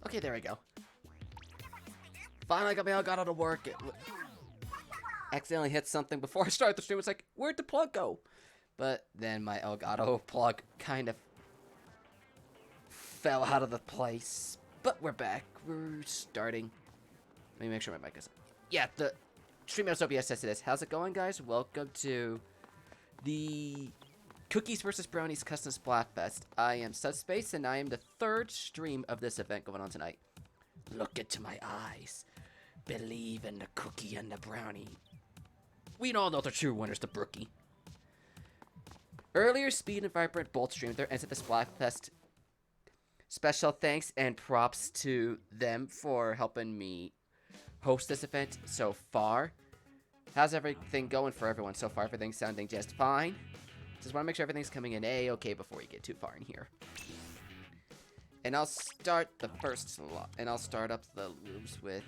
Okay, there we go. Finally got my Elgato to work. It accidentally hit something before I started the stream. It's like, where'd the plug go? But then my Elgato plug kind of fell out of the place. But we're back. We're starting. Let me make sure my mic is... Yeah, the stream notes OBS says it is. How's it going, guys? Welcome to the Cookies vs. Brownies Custom Splatfest. I am Subspace, and I am the third stream of this event going on tonight. Look into my eyes. Believe in the cookie and the brownie. We all know the true winner's the brookie. Earlier, Speed and Vibrant both streamed their ends at the Splatfest. Special thanks and props to them for helping me host this event so far. How's everything going for everyone so far? Everything's sounding just fine? Just want to make sure everything's coming in A-okay before we get too far in here. And I'll start the first slot, and I'll start up the loops with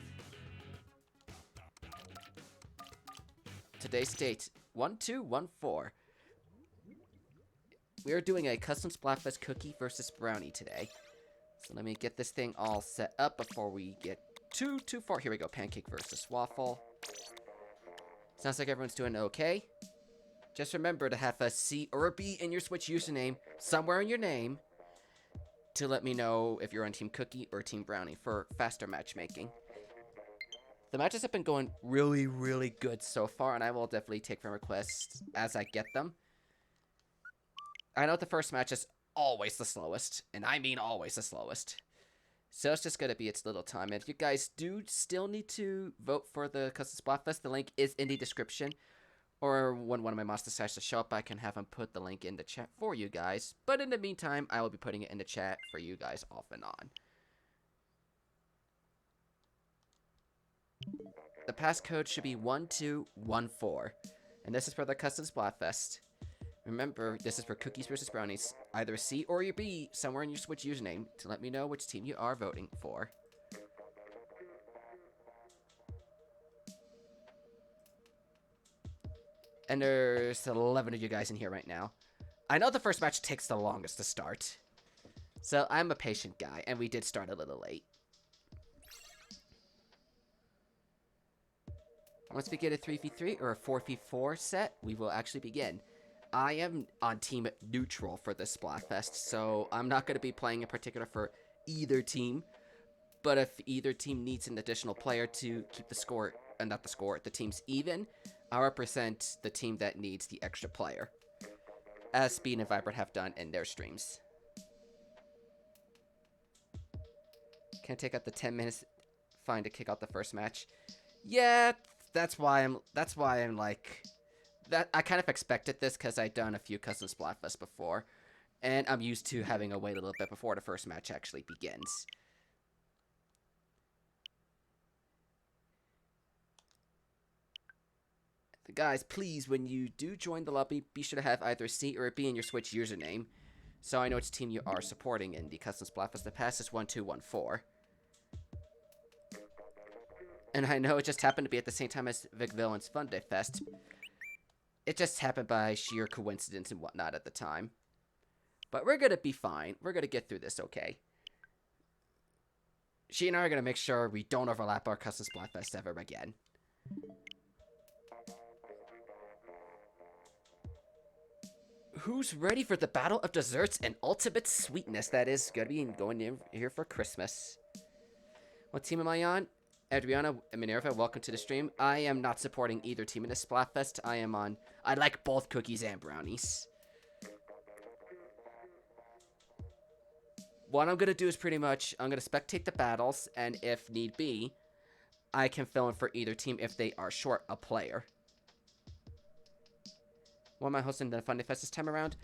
today's date, 1214. We are doing a custom Splatfest cookie versus brownie today. So let me get this thing all set up before we get too far. Here we go, pancake versus waffle. Sounds like everyone's doing okay. Just remember to have a C or a B in your Switch username, somewhere in your name, to let me know if you're on Team Cookie or Team Brownie for faster matchmaking. The matches have been going really, really good so far, and I will definitely take from requests as I get them. I know the first match is always the slowest, and I mean always the slowest. So it's just going to be its little time. And if you guys do still need to vote for the Custom Splatfest, the link is in the description. Or when one of my mods decides to show up, I can have him put the link in the chat for you guys. But in the meantime, I will be putting it in the chat for you guys off and on. The passcode should be 1214. And this is for the Custom Splatfest. Remember, this is for Cookies versus Brownies. Either a C or a B somewhere in your Switch username to let me know which team you are voting for. And there's 11 of you guys in here right now. I know the first match takes the longest to start. So I'm a patient guy, and we did start a little late. Once we get a 3v3 or a 4v4 set, we will actually begin. I am on Team Neutral for this Splatfest, so I'm not going to be playing in particular for either team. But if either team needs an additional player to keep the score, not the score, the team's even, I'll represent the team that needs the extra player, as Speed and Vibrant have done in their streams. Can't take out the 10 minutes fine to kick out the first match. Yeah, that's why I'm like... That I kind of expected this because I've done a few custom Splatfests before, and I'm used to having to wait a little bit before the first match actually begins. Guys, please, when you do join the lobby, be sure to have either a C or a B in your Switch username, so I know which team you are supporting in the custom Splatfest. The pass is 1214. And I know it just happened to be at the same time as Vic Villain's Fun Day Fest. It just happened by sheer coincidence and whatnot at the time. But we're going to be fine. We're going to get through this okay. She and I are going to make sure we don't overlap our custom Splatfest ever again. Who's ready for the battle of desserts and ultimate sweetness that is going to be going in here for Christmas? What team am I on? Adriana and Minerva, welcome to the stream. I am not supporting either team in this Splatfest. I like both cookies and brownies. What I'm going to do is pretty much, I'm going to spectate the battles, and if need be, I can fill in for either team if they are short a player. What am I hosting the Fun Day Fest this time around?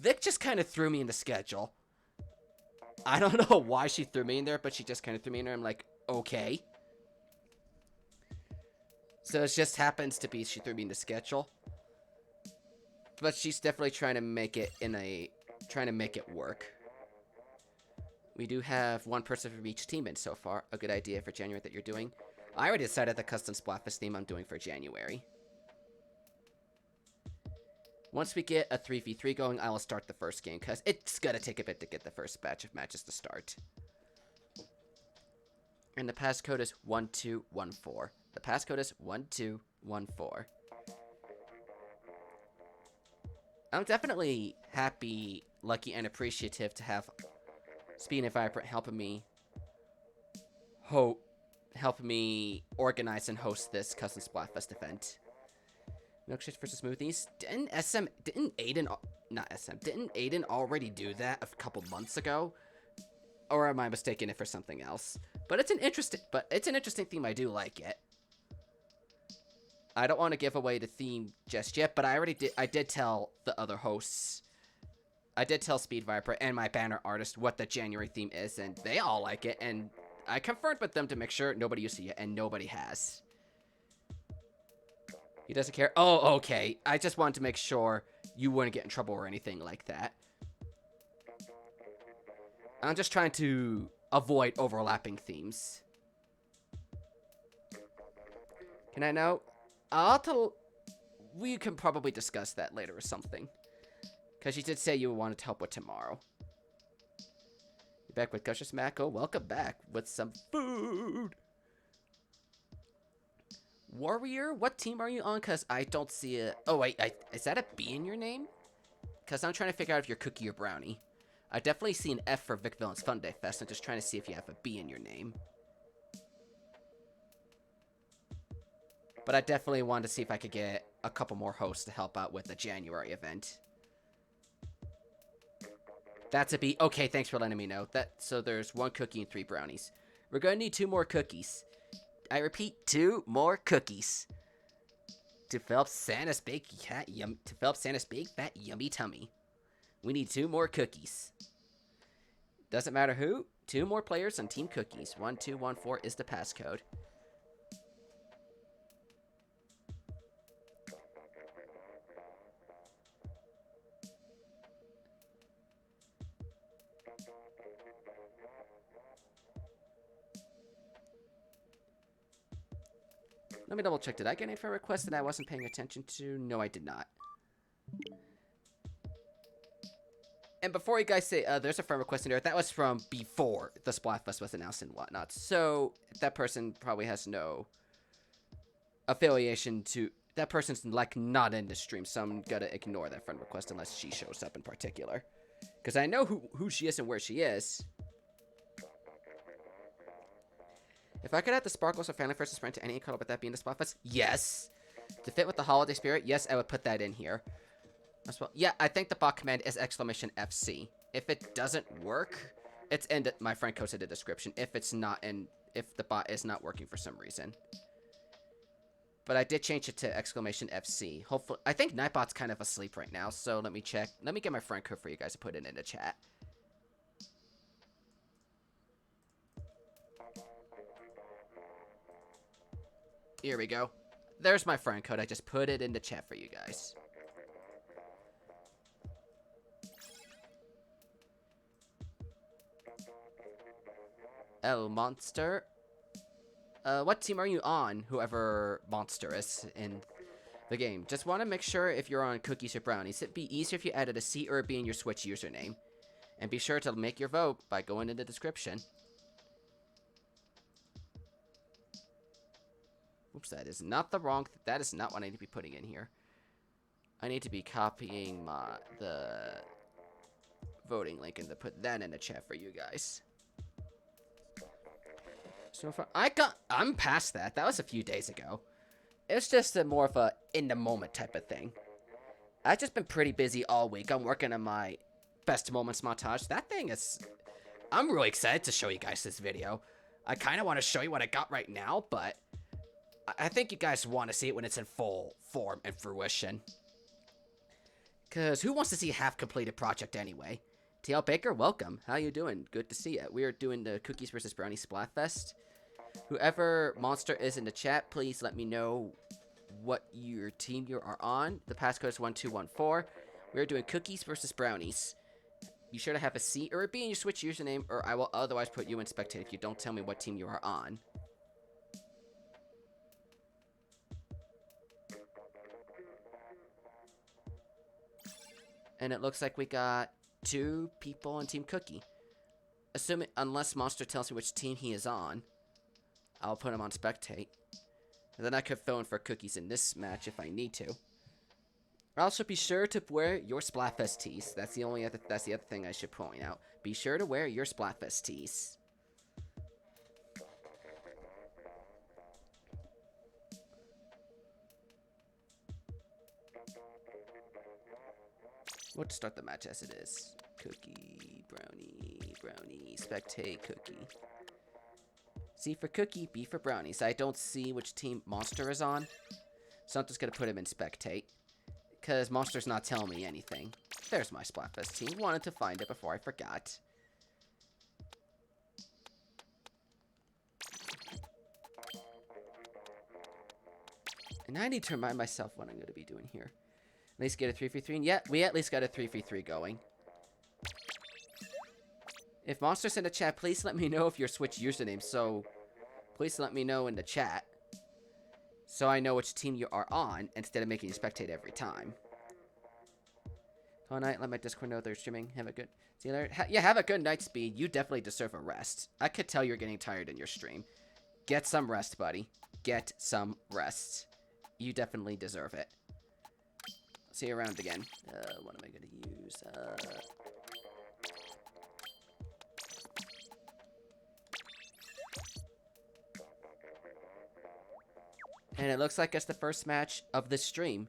Vic just kind of threw me in the schedule. I don't know why she threw me in there, but she just kind of threw me in there. I'm like, okay. So it just happens to be she threw me in the schedule. But she's definitely trying to make it work. We do have one person from each team in so far. A good idea for January that you're doing. I already decided the custom Splatfest theme I'm doing for January. Once we get a 3v3 going, I will start the first game, because it's gonna take a bit to get the first batch of matches to start. And the passcode is 1214. The passcode is 1214. I'm definitely happy, lucky, and appreciative to have Speed and Vibrant helping me organize and host this Custom Splatfest event. Milkshakes versus smoothies. Didn't Aiden already do that a couple months ago? Or am I mistaken it for something else? But it's an interesting theme. I do like it. I don't want to give away the theme just yet, but I did tell the other hosts. I did tell Speed Viper and my banner artist what the January theme is, and they all like it, and I confirmed with them to make sure nobody used it yet, and nobody has. He doesn't care? Oh, okay. I just wanted to make sure you wouldn't get in trouble or anything like that. I'm just trying to avoid overlapping themes. Can I know? We can probably discuss that later or something. Because you did say you wanted help with tomorrow. You're back with Gushers Mako. Welcome back with some food. Warrior, what team are you on? Because I don't see it. Oh, wait. Is that a B in your name? Because I'm trying to figure out if you're Cookie or Brownie. I definitely see an F for Vic Villains Fun Day Fest. I'm just trying to see if you have a B in your name. But I definitely wanted to see if I could get a couple more hosts to help out with the January event. That's a B. Okay, thanks for letting me know. So there's 1 cookie and 3 brownies. We're going to need 2 more cookies. I repeat, 2 more cookies. To fill up Santa's big fat yummy tummy. We need 2 more cookies. Doesn't matter who. 2 more players on Team Cookies. 1214 is the passcode. Let me double check. Did I get any friend requests that I wasn't paying attention to? No, I did not. And before you guys say, there's a friend request in there, that was from before the Splatfest was announced and whatnot. So, that person probably has no affiliation to... That person's, like, not in the stream, so I'm gonna ignore that friend request unless she shows up in particular. Because I know who she is and where she is. If I could add the sparkles of Family First Sprint to any color, would that be in the Splatfest? Yes. To fit with the holiday spirit, yes, I would put that in here. As well. Yeah, I think the bot command is !FC. If it doesn't work, it's in my friend code's in the description. If the bot is not working for some reason. But I did change it to !FC. Hopefully, I think Nightbot's kind of asleep right now, so let me check. Let me get my friend code for you guys to put it in the chat. Here we go. There's my friend code. I just put it in the chat for you guys. El Monster. What team are you on, whoever Monster is in the game? Just want to make sure if you're on Cookies or Brownies. It'd be easier if you added a C or a B in your Switch username. And be sure to make your vote by going in the description. Oops, that is not that is not what I need to be putting in here. I need to be copying the voting link and to put that in the chat for you guys. So far, I'm past that. That was a few days ago. It's just more of a in the moment type of thing. I've just been pretty busy all week. I'm working on my best moments montage. That thing is, I'm really excited to show you guys this video. I kind of want to show you what I got right now, but I think you guys want to see it when it's in full form and fruition. Because who wants to see a half-completed project anyway? TL Baker, welcome. How you doing? Good to see you. We are doing the Cookies vs. Brownies Splatfest. Whoever monster is in the chat, please let me know what your team you are on. The passcode is 1214. We are doing Cookies vs. Brownies. Be sure to have a C or a B in your Switch username, or I will otherwise put you in spectate if you don't tell me what team you are on. And it looks like we got 2 people on Team Cookie. Assuming, unless Monster tells me which team he is on. I'll put him on spectate. And then I could fill in for cookies in this match if I need to. Also, be sure to wear your Splatfest tees. That's the other thing I should point out. Be sure to wear your Splatfest tees. We'll just start the match as it is. Cookie, brownie, spectate, cookie. C for cookie, B for brownies. I don't see which team Monster is on, so I'm just gonna put him in spectate. Because Monster's not telling me anything. There's my Splatfest team. Wanted to find it before I forgot. And I need to remind myself what I'm going to be doing here. At least get a 3v3. And yeah, we at least got a 3v3 going. If Monster's in the chat, please let me know if you're switched usernames. So, please let me know in the chat. So I know which team you are on, instead of making you spectate every time. All night, let my Discord know they're streaming. Have a good... See you later. Yeah, have a good night, Speed. You definitely deserve a rest. I could tell you're getting tired in your stream. Get some rest, buddy. Get some rest. You definitely deserve it. See you around again. What am I going to use? And it looks like it's the first match of this stream.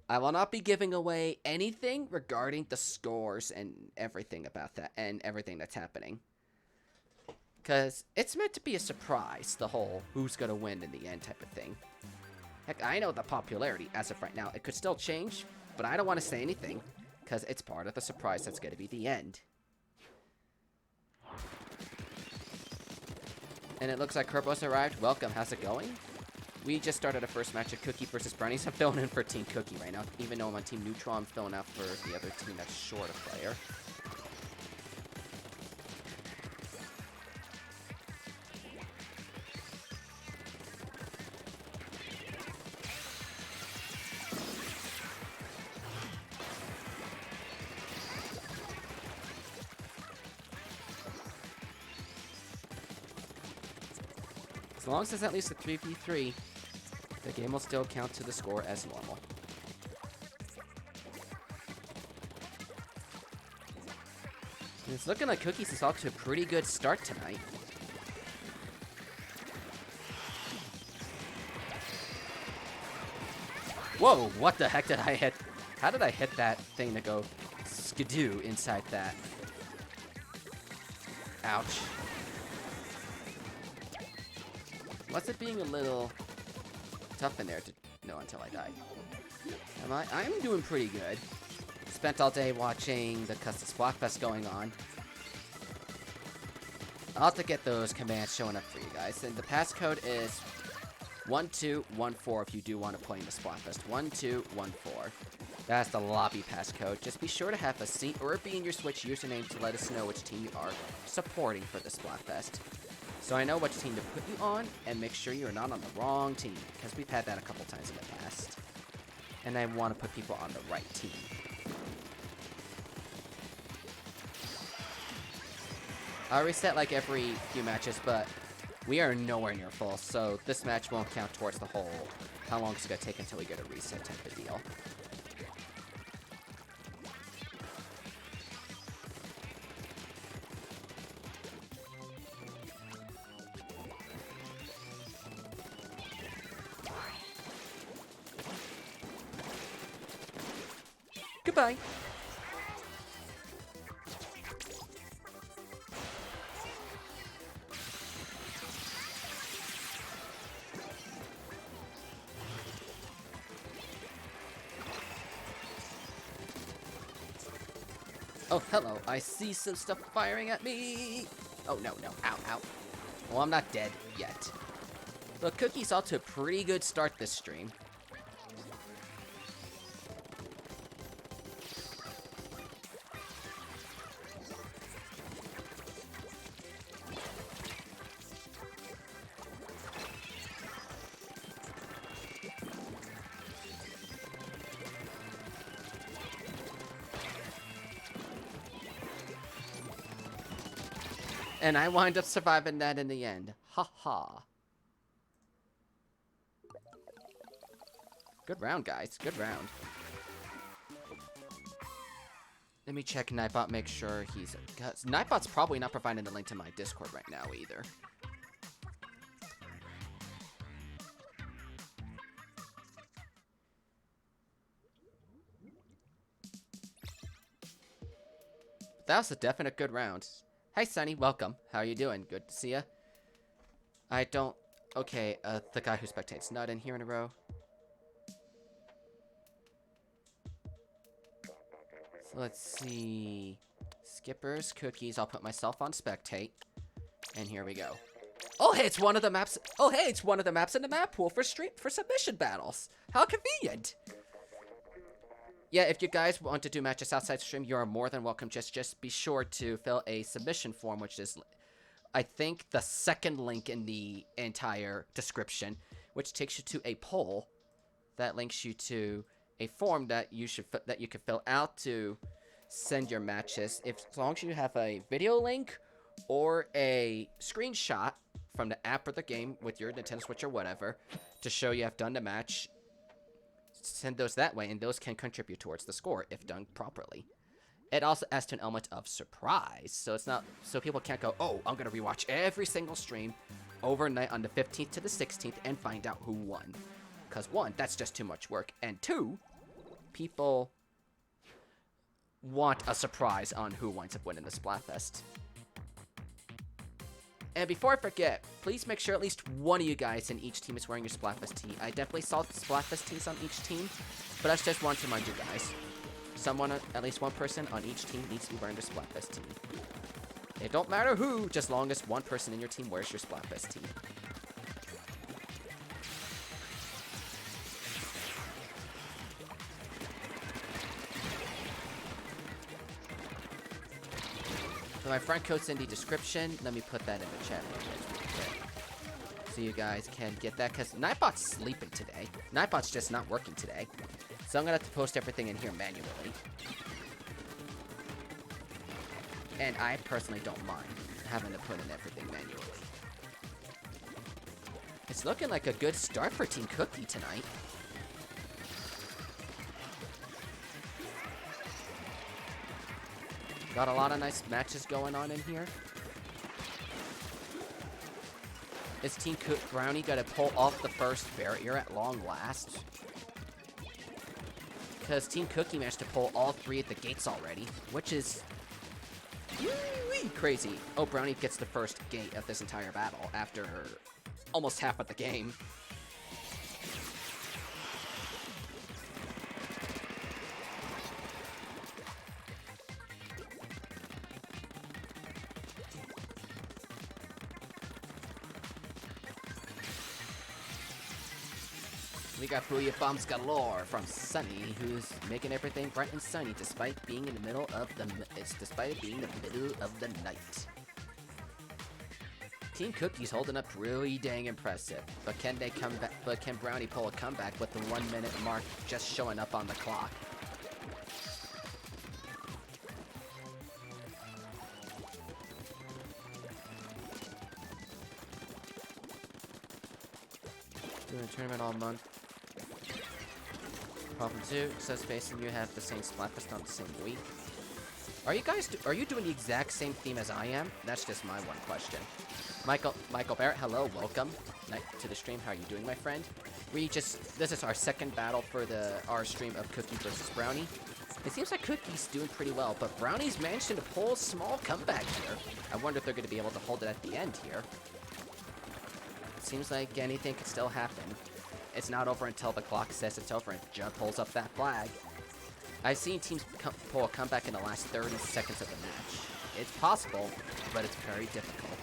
I will not be giving away anything regarding the scores and everything about that and everything that's happening. Because it's meant to be a surprise, the whole who's going to win in the end type of thing. Heck, I know the popularity as of right now. It could still change, but I don't want to say anything because it's part of the surprise that's going to be the end. And it looks like Kerbo's arrived. Welcome, how's it going? We just started a first match of Cookie versus Brownies. I'm filling in for Team Cookie right now. Even though I'm on Team Neutral, I'm filling out for the other team that's short a player. As long as it's at least a 3v3, the game will still count to the score as normal. And it's looking like Cookies is off to a pretty good start tonight. Whoa, what the heck did I hit? How did I hit that thing to go skidoo inside that? Ouch. Was it being a little tough in there to know until I died? I'm doing pretty good. Spent all day watching the Custom Splatfest going on. I'll have to get those commands showing up for you guys. And the passcode is 1214 if you do want to play in the Splatfest. 1214. That's the lobby passcode. Just be sure to have a seat or be in your Switch username to let us know which team you are supporting for the Splatfest. So I know which team to put you on, and make sure you're not on the wrong team, because we've had that a couple times in the past. And I want to put people on the right team. I reset like every few matches, but we are nowhere near full, so this match won't count towards the whole how long it's going to take until we get a reset type of deal. Goodbye. Oh, hello. I see some stuff firing at me. Oh, no, no. Ow, ow. Well, I'm not dead yet. Look, Cookie's off to a pretty good start this stream. And I wind up surviving that in the end. Ha ha. Good round, guys. Good round. Let me check Nightbot, make sure he's... Nightbot's probably not providing the link to my Discord right now, either. That was a definite good round. Hey, Sunny, welcome. How are you doing? Good to see ya. I don't... Okay, the guy who spectates not in here in a row. So let's see. Skippers, cookies. I'll put myself on spectate. And here we go. Oh, hey, it's one of the maps. Oh, hey, it's one of the maps in the map pool for submission battles. How convenient. Yeah, if you guys want to do matches outside stream, you are more than welcome. Just be sure to fill a submission form, which is, I think, the second link in the entire description, which takes you to a poll that links you to a form that you can fill out to send your matches. As long as you have a video link or a screenshot from the app or the game with your Nintendo Switch or whatever to show you have done the match, send those that way, and those can contribute towards the score if done properly. It also adds to an element of surprise, so it's not so people can't go, oh, I'm gonna rewatch every single stream overnight on the 15th to the 16th and find out who won. Because one, that's just too much work, and two, people want a surprise on who winds up winning the Splatfest. And before I forget, please make sure at least one of you guys in each team is wearing your Splatfest tee. I definitely saw Splatfest tees on each team, but I just want to remind you guys. Someone, at least one person on each team needs to be wearing their Splatfest tee. It don't matter who, just long as one person in your team wears your Splatfest tee. So my friend code's in the description. Let me put that in the chat real quick, so you guys can get that, because Nightbot's sleeping today. Nightbot's just not working today. So I'm going to have to post everything in here manually. And I personally don't mind having to put in everything manually. It's looking like a good start for Team Cookie tonight. Got a lot of nice matches going on in here. Is Team Brownie going to pull off the first barrier at long last? Because Team Cookie managed to pull all three at the gates already, which is crazy. Oh, Brownie gets the first gate of this entire battle after almost half of the game. We got Booyah Bombs galore from Sunny, who's making everything bright and sunny despite being in the middle of the night. Team Cookie's holding up really dang impressive, but can they come back? But can Brownie pull a comeback with the 1 minute mark just showing up on the clock? Doing a tournament all month. Problem 2, Subspaceking, you have the same Splatfest on the same week. Are you doing the exact same theme as I am? That's just my one question. Michael Barrett, hello, welcome to the stream. How are you doing, my friend? This is our second battle for our stream of Cookie versus Brownie. It seems like Cookie's doing pretty well, but Brownie's managed to pull a small comeback here. I wonder if they're going to be able to hold it at the end here. It seems like anything could still happen. It's not over until the clock says it's over and Jug pulls up that flag. I've seen teams pull a comeback in the last 30 seconds of the match. It's possible, but it's very difficult.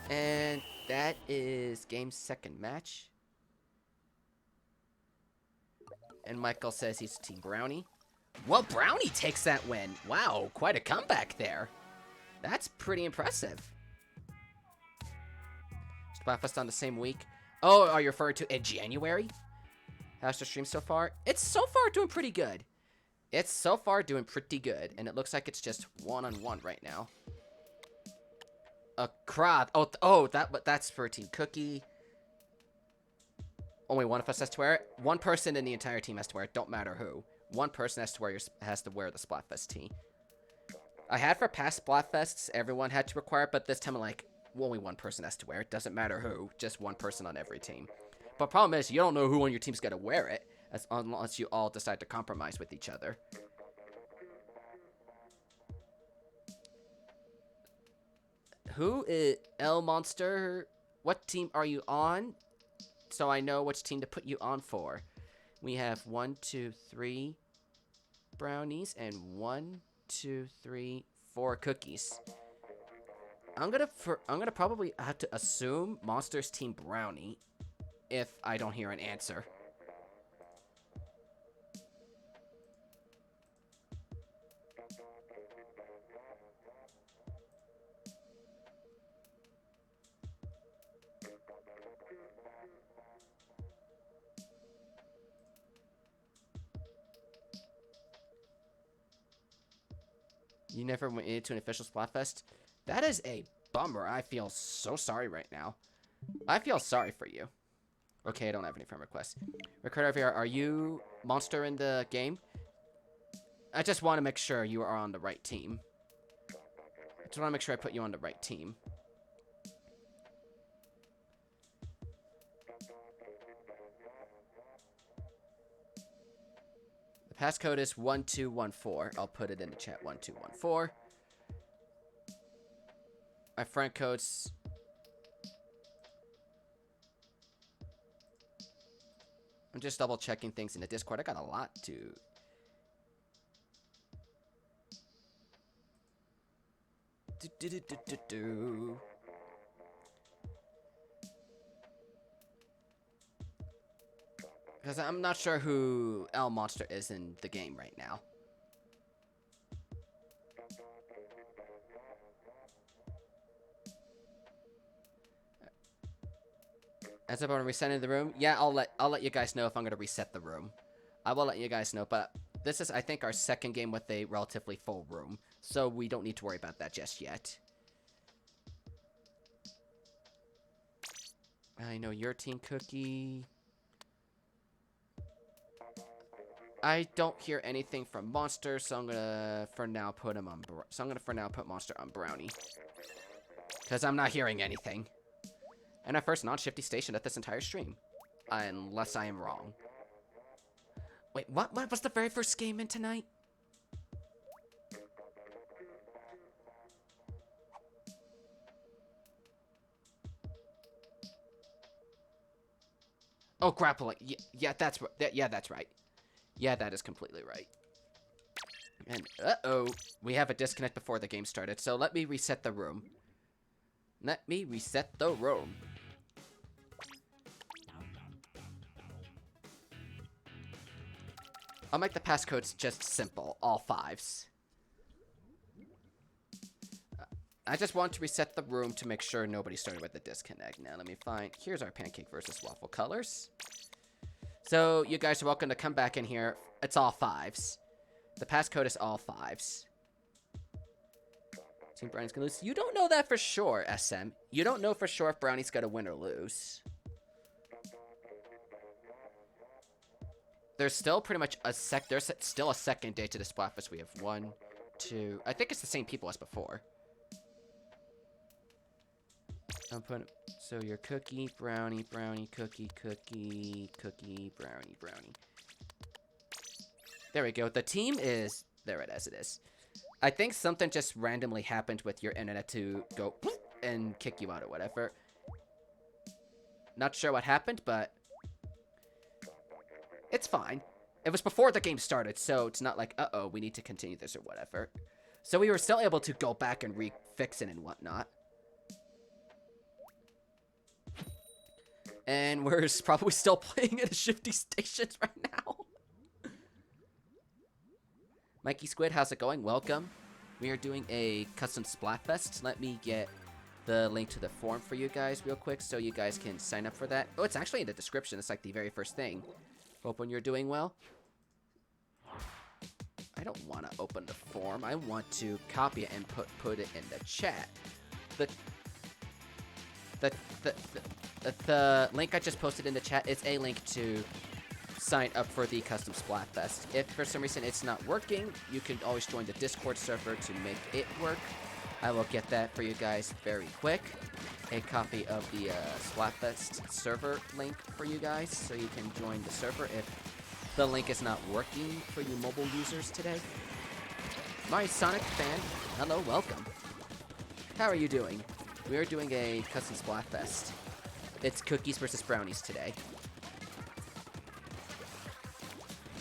And that is game's second match. And Michael says he's Team Brownie. Well, Brownie takes that win. Wow, quite a comeback there. That's pretty impressive. Splatfest on the same week. Oh, are you referring to in January? How's the stream so far? It's so far doing pretty good. It's so far doing pretty good, and it looks like it's just one-on-one right now. A crowd. Oh, that's for Team Cookie. Only one of us has to wear it. One person in the entire team has to wear it. Don't matter who. One person has to wear the Splatfest tee. I had for past Splatfests, everyone had to require it, but this time I'm like, only one person has to wear it. Doesn't matter who. Just one person on every team. But problem is, you don't know who on your team's gonna wear it, unless you all decide to compromise with each other. Who is L Monster? What team are you on? So I know which team to put you on for. We have 1, 2, 3 brownies and 1, 2, 3, 4 cookies. I'm gonna probably have to assume Monster's team brownie if I don't hear an answer. You never went into an official Splatfest? That is a bummer. I feel so sorry right now. I feel sorry for you. Okay, I don't have any friend requests. Ricardo over here, are you Monster in the game? I just want to make sure you are on the right team. I just want to make sure I put you on the right team. The passcode is 1214. I'll put it in the chat, 1214. My friend code's... I'm just double checking things in the Discord. I got a lot to... Because I'm not sure who L Monster is in the game right now. As about resetting the room, yeah, I'll let you guys know if I'm gonna reset the room. I will let you guys know, but this is, I think, our second game with a relatively full room, so we don't need to worry about that just yet. I know your team, Cookie. I don't hear anything from Monster, so I'm gonna for now put him on. So I'm gonna for now put Monster on Brownie, because I'm not hearing anything. And our first non-shifty station at this entire stream, unless I am wrong. Wait, what was the very first game in tonight? Oh, grappling. Yeah, that's right. Yeah, that's right. Yeah, that is completely right. And, uh-oh, we have a disconnect before the game started, so let me reset the room. Let me reset the room. I'll make the passcodes just simple, all 5s. I just want to reset the room to make sure nobody started with the disconnect. Now, let me find... Here's our Pancake versus Waffle colors. So, you guys are welcome to come back in here. It's all 5s. The passcode is all 5s. Team Brownie's gonna lose. You don't know that for sure, SM. You don't know for sure if Brownie's gonna win or lose. There's still pretty much there's still a second day to the Splatfest. We have 1, 2... I think it's the same people as before. I'm putting... So your Cookie, Brownie, Brownie, Cookie, Cookie, Cookie, Brownie, Brownie. There we go. The team is... There it is. I think something just randomly happened with your internet to go and kick you out or whatever. Not sure what happened, but... It's fine. It was before the game started, so it's not like, uh-oh, we need to continue this or whatever. So we were still able to go back and refix it and whatnot. And we're probably still playing at a shifty stations right now. Mikey Squid, how's it going? Welcome. We are doing a custom Splatfest. Let me get the link to the form for you guys real quick so you guys can sign up for that. Oh, it's actually in the description. It's like the very first thing. Hoping you're doing well. I don't want to open the form. I want to copy it and put it in the chat. The link I just posted in the chat is a link to sign up for the Custom Splatfest. If for some reason it's not working, you can always join the Discord server to make it work. I will get that for you guys very quick. A copy of the Splatfest server link for you guys, so you can join the server if the link is not working for you mobile users today. My Sonic fan, hello, welcome. How are you doing? We are doing a Custom Splatfest. It's cookies versus brownies today.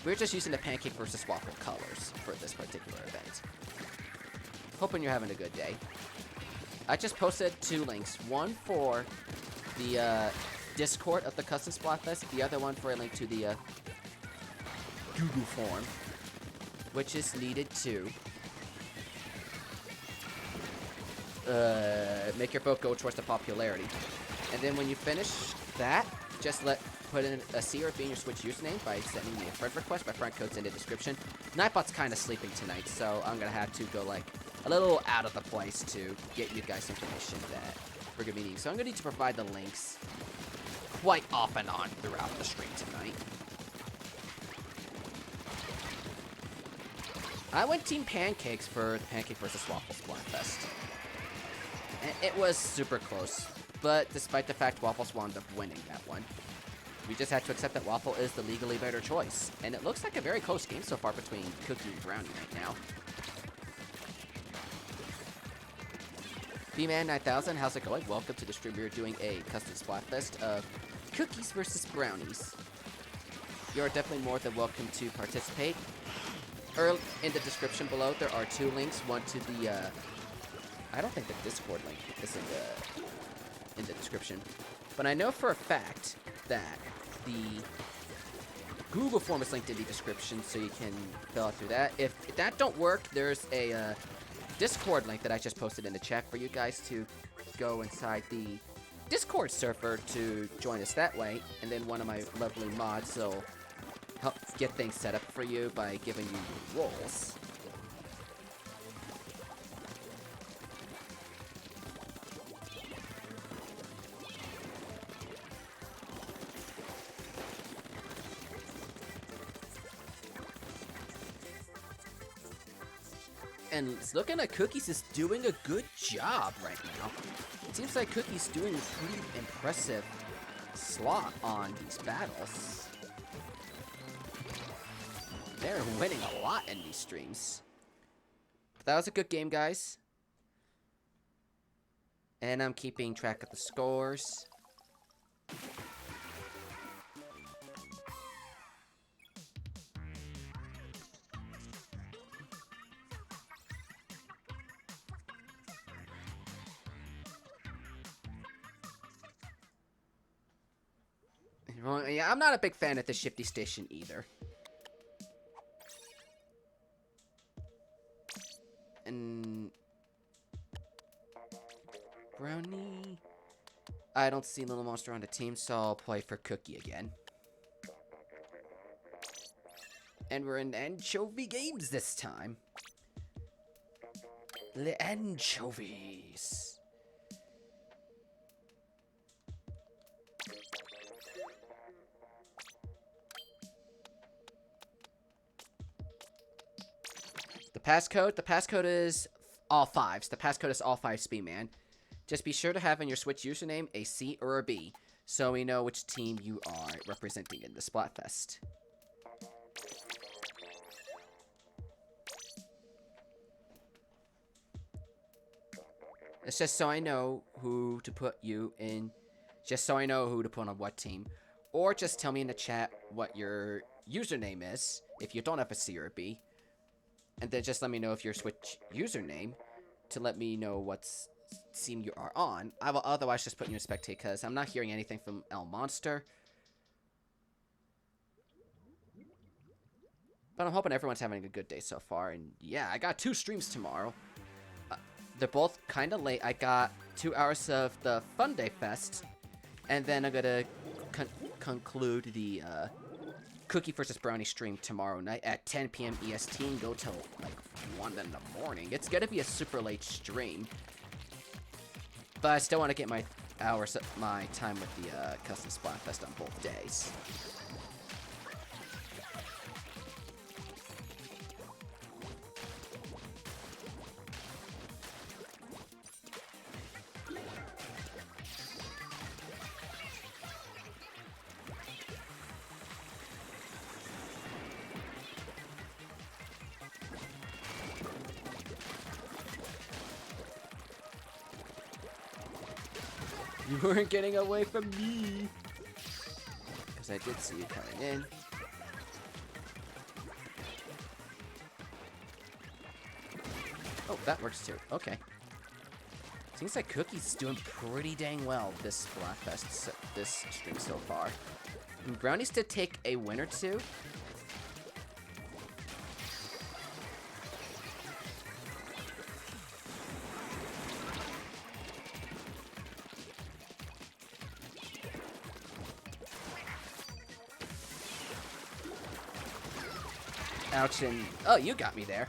We're just using the pancake versus waffle colors for this particular event. Hoping you're having a good day. I just posted 2 links. One for the Discord of the Custom Splatfest. The other one for a link to the Google form, which is needed to make your vote go towards the popularity. And then when you finish that, just put in a C or a B in your Switch username by sending me a friend request. My friend code's in the description. Nightbot's kind of sleeping tonight, so I'm gonna have to go like a little out of the place to get you guys information that we're gonna be needing. So I'm gonna need to provide the links quite off and on throughout the stream tonight. I went Team Pancakes for the Pancake vs. Waffles Splatfest. And it was super close, but despite the fact Waffles wound up winning that one, we just had to accept that Waffle is the legally better choice. And it looks like a very close game so far between Cookie and Brownie right now. B-Man9000, how's it going? Welcome to the stream. We're doing a Custom Splatfest of Cookies versus Brownies. You're definitely more than welcome to participate. Early in the description below, there are 2 links. One to the, I don't think the Discord link is in the description. But I know for a fact that the Google form is linked in the description, so you can fill out through that. If that don't work, there's a Discord link that I just posted in the chat for you guys to go inside the Discord server to join us that way. And then one of my lovely mods will help get things set up for you by giving you roles. And it's looking like Cookies is doing a good job right now. It seems like Cookies doing a pretty impressive slot on these battles. They're winning a lot in these streams. But that was a good game, guys. And I'm keeping track of the scores. Yeah, I'm not a big fan of the Shifty Station either. And Brownie, I don't see Little Monster on the team, so I'll play for Cookie again. And we're in Anchovy Games this time. The Anchovies. The passcode is all 5s. The passcode is all 5 Speedman. Just be sure to have in your Switch username a C or a B, so we know which team you are representing in the Splatfest. It's just so I know who to put you in, just so I know who to put on what team. Or just tell me in the chat what your username is, if you don't have a C or a B. And then just let me know if your Switch username to let me know what team you are on. I will otherwise just put you in spectate because I'm not hearing anything from El Monster. But I'm hoping everyone's having a good day so far. And yeah, I got 2 streams tomorrow. They're both kind of late. I got 2 hours of the Fun Day Fest. And then I'm going to conclude the Cookie versus Brownie stream tomorrow night at 10 p.m. EST and go till like 1 in the morning. It's gonna be a super late stream, but I still want to get my time with the Custom Splatfest on both days. You weren't getting away from me. Because I did see you coming in. Oh, that works too. Okay. Seems like Cookie's doing pretty dang well this Splatfest, this stream so far. And Brownies did take a win or two. Ouch, and oh, you got me there.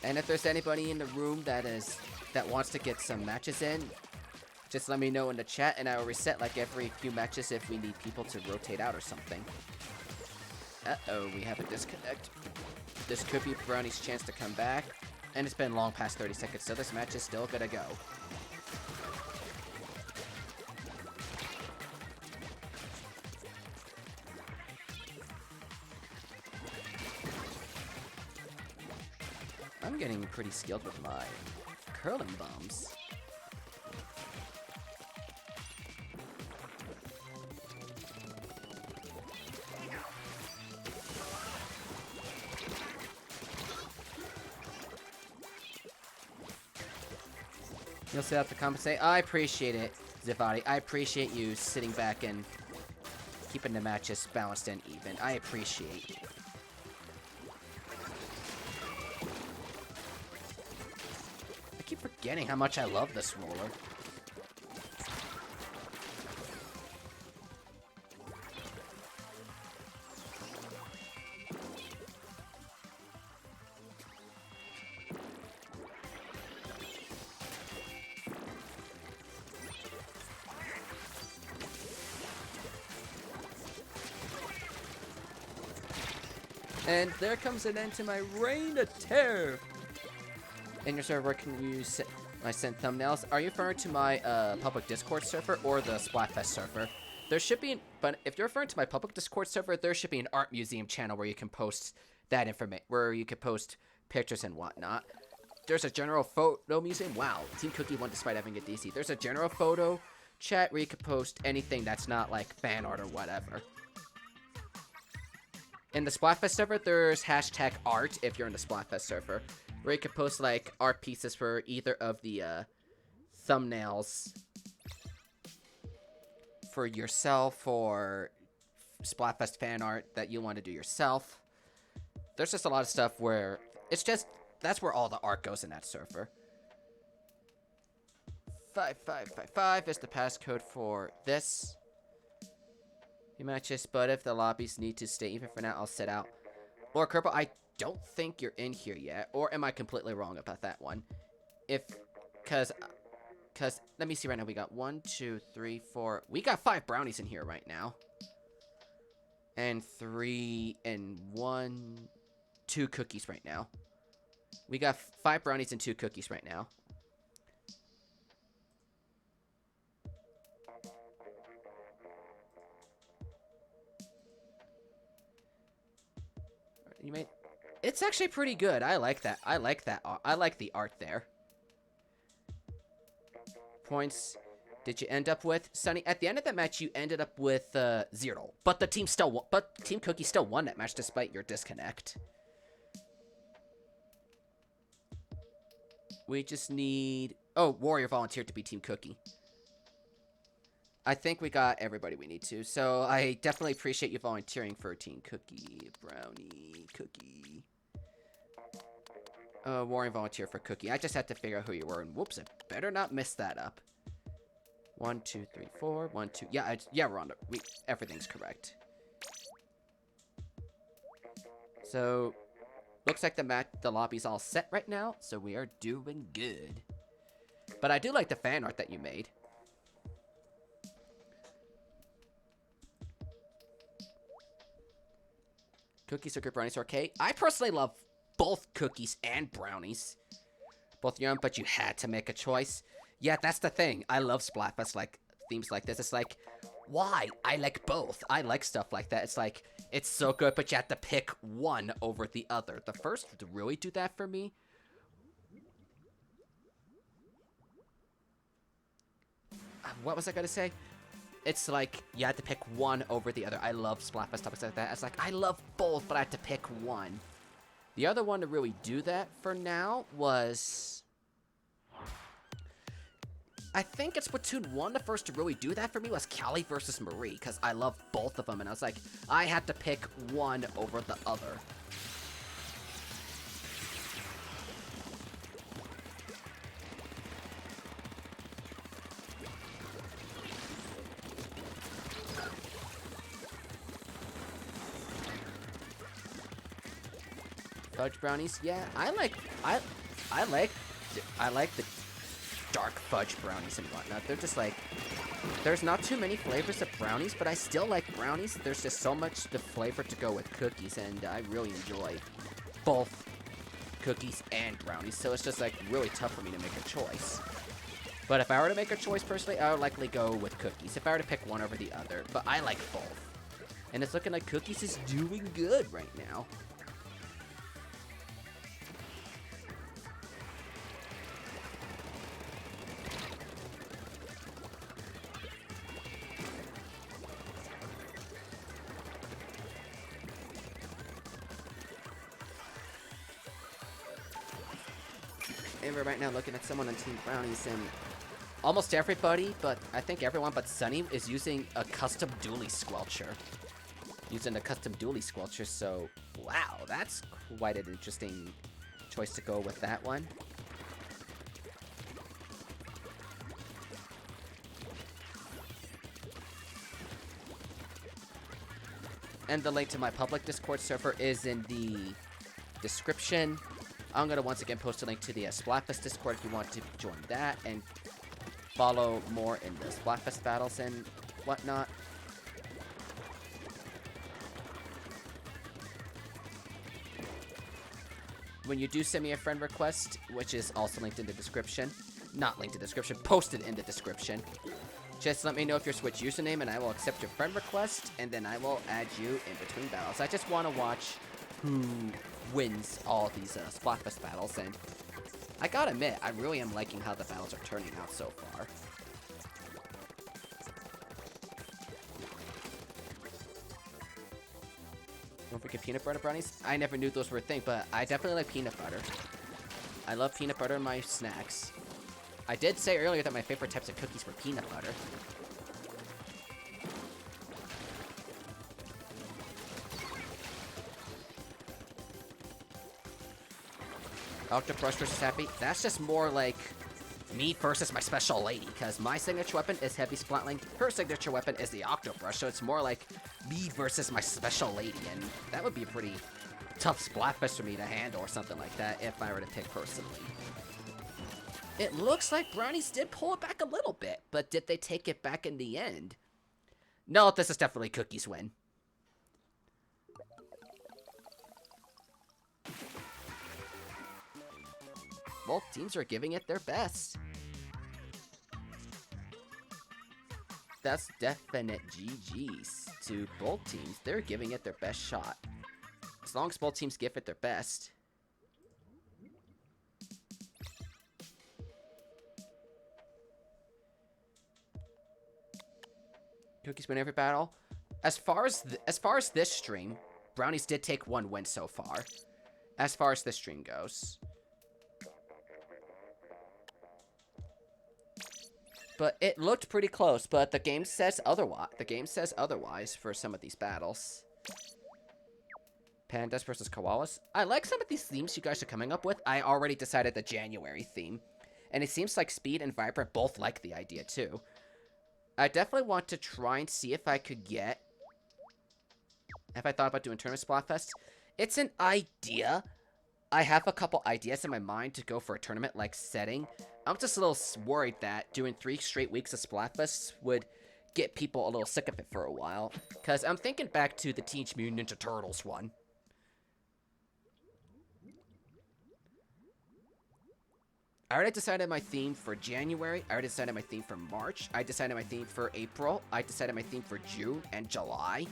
And if there's anybody in the room that wants to get some matches in, just let me know in the chat and I will reset like every few matches if we need people to rotate out or something. Uh-oh, we have a disconnect. This could be Brownie's chance to come back. And it's been long past 30 seconds, so this match is still gonna go. I'm getting pretty skilled with my curling bombs. You'll sit out the comments say, I appreciate it, Zivati. I appreciate you sitting back and keeping the matches balanced and even. I appreciate it. I keep forgetting how much I love this roller. And there comes an end to my reign of terror. In your server, can you send thumbnails? Are you referring to my public Discord server or the Splatfest server? There should be, but if you're referring to my public Discord server, there should be an art museum channel where you can post that information, where you can post pictures and whatnot. There's a general photo museum. Wow, Team Cookie won despite having a DC. There's a general photo chat where you can post anything that's not like fan art or whatever. In the Splatfest server, there's hashtag art if you're in the Splatfest server, where you can post like art pieces for either of the thumbnails for yourself or Splatfest fan art that you want to do yourself. There's just a lot of stuff where it's just, that's where all the art goes in that server. 5555 is the passcode for this. Matches, but if the lobbies need to stay even for now, I'll sit out. Or Kerbo, I don't think you're in here yet, or am I completely wrong about that one? Cause let me see right now. We got 1, 2, 3, 4. We got 5 brownies in here right now, and 3 and 1, 2 cookies right now. We got 5 brownies and 2 cookies right now. You may. It's actually pretty good. I like that. I like that. I like the art there. Points. Did you end up with Sunny? At the end of that match, you ended up with 0. But the team still won. But Team Cookie still won that match despite your disconnect. We just need. Oh, Warrior volunteered to be Team Cookie. I think we got everybody we need to, so I definitely appreciate you volunteering for Team Cookie, Brownie, Cookie. Warren volunteer for Cookie. I just had to figure out who you were, and whoops, I better not mess that up. 1, 2, 3, 4. 1, 2. Yeah, yeah, we're on the... everything's correct. So, looks like the lobby's all set right now, so we are doing good. But I do like the fan art that you made. Cookies are good, brownies are okay. I personally love both cookies and brownies. Both yum, but you had to make a choice. Yeah, that's the thing. I love Splatfest, like, themes like this. It's like, why? I like both. I like stuff like that. It's like, it's so good, but you have to pick one over the other. The first to really do that for me... what was I gonna say? It's like, you had to pick one over the other. I love Splatfest topics like that. It's like, I love both, but I had to pick one. The other one to really do that for now was... I think it's Splatoon 1, the first to really do that for me was Callie versus Marie, because I love both of them, and I was like, I had to pick one over the other. Fudge brownies, yeah, I like the dark fudge brownies and whatnot. They're just like, there's not too many flavors of brownies, but I still like brownies. There's just so much the flavor to go with cookies, and I really enjoy both cookies and brownies, so it's just like really tough for me to make a choice. But if I were to make a choice personally, I would likely go with cookies if I were to pick one over the other, but I like both. And it's looking like cookies is doing good right now. And we're right now looking at someone on Team Brownies, and almost everybody, but I think everyone but Sunny is using a custom dually squelcher. So wow, that's quite an interesting choice to go with that one. And the link to my public Discord server is in the description. I'm going to once again post a link to the Splatfest Discord if you want to join that and follow more in the Splatfest battles and whatnot. When you do send me a friend request, which is also linked in the description, not linked in the description, posted in the description, just let me know if your Switch username and I will accept your friend request, and then I will add you in between battles. I just want to watch who wins all these Splatfest battles, and I gotta admit, I really am liking how the battles are turning out so far. Don't forget peanut butter brownies. I never knew those were a thing, but I definitely like peanut butter. I love peanut butter in my snacks. I did say earlier that my favorite types of cookies were peanut butter. Octobrush versus Happy. That's just more like me versus my special lady, because my signature weapon is Heavy Splatling. Her signature weapon is the Octobrush, so it's more like me versus my special lady, and that would be a pretty tough Splatfest for me to handle or something like that if I were to pick personally. It looks like Brownies did pull it back a little bit, but did they take it back in the end? No, this is definitely Cookie's win. Both teams are giving it their best. That's definite GG's to both teams. They're giving it their best shot. As long as both teams give it their best. Cookies win every battle. As far as this stream, Brownies did take one win so far. As far as this stream goes. But it looked pretty close, but the game says otherwise. The game says otherwise for some of these battles. Pandas versus koalas. I like some of these themes you guys are coming up with. I already decided the January theme. And it seems like Speed and Vibrant both like the idea too. I definitely want to try and see if I could get... Have I thought about doing Tournament Splatfest? It's an idea. I have a couple ideas in my mind to go for a tournament-like setting. I'm just a little worried that doing 3 straight weeks of Splatfest would get people a little sick of it for a while. Because I'm thinking back to the Teenage Mutant Ninja Turtles one. I already decided my theme for January. I already decided my theme for March. I decided my theme for April. I decided my theme for June and July.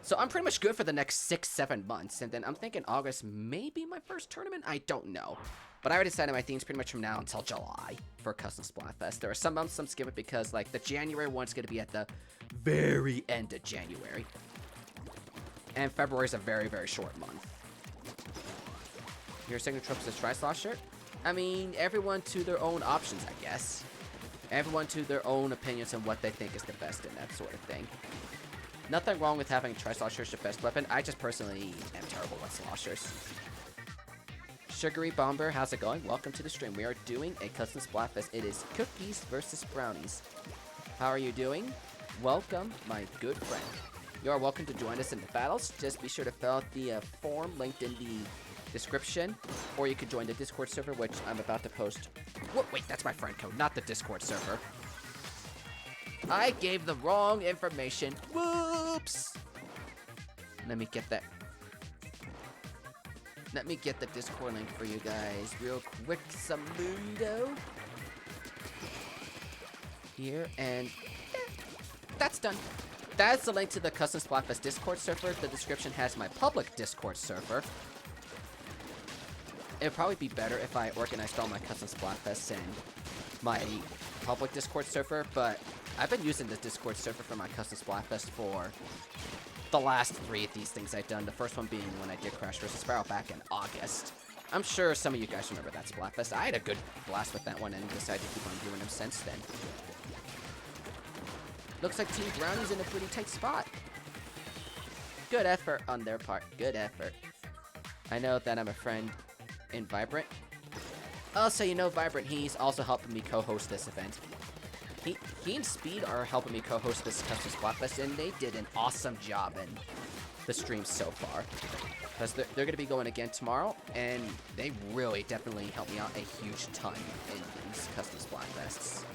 So I'm pretty much good for the next 6-7 months. And then I'm thinking August may be my first tournament. I don't know. But I already decided my themes pretty much from now until July for Custom Splatfest. There are some months I'm skipping because, like, the January one's going to be at the very end of January. And February is a very, very short month. Your signature tropes is Tri-Slosh shirt? I mean, everyone to their own options, I guess. Everyone to their own opinions on what they think is the best and that sort of thing. Nothing wrong with having Tri-Sloshers as your best weapon. I just personally am terrible with sloshers. Sugary Bomber, how's it going? Welcome to the stream. We are doing a Custom Splatfest. It is cookies versus brownies. How are you doing? Welcome, my good friend. You are welcome to join us in the battles. Just be sure to fill out the form linked in the description, or you could join the Discord server, which I'm about to post. Wait, that's my friend code, not the Discord server. I gave the wrong information. Whoops! Let me get that. Let me get the Discord link for you guys real quick. Samundo. Here, and that's done. That's the link to the Custom Splatfest Discord server. The description has my public Discord server. It'd probably be better if I organized all my Custom Splatfests in my public Discord server, but I've been using the Discord server for my Custom Splatfest for the last 3 of these things I've done. The first one being when I did Crash vs. Sparrow back in August. I'm sure some of you guys remember that Splatfest. I had a good blast with that one and decided to keep on doing them since then. Looks like Team Brownie's in a pretty tight spot. Good effort on their part. Good effort. I know that I'm a friend in Vibrant. Also, you know Vibrant, he's also helping me co-host this event. He and Speed are helping me co-host this Custom Splatfest, and they did an awesome job in the stream so far. Because they're going to be going again tomorrow, and they really definitely helped me out a huge ton in these Custom Splatfests.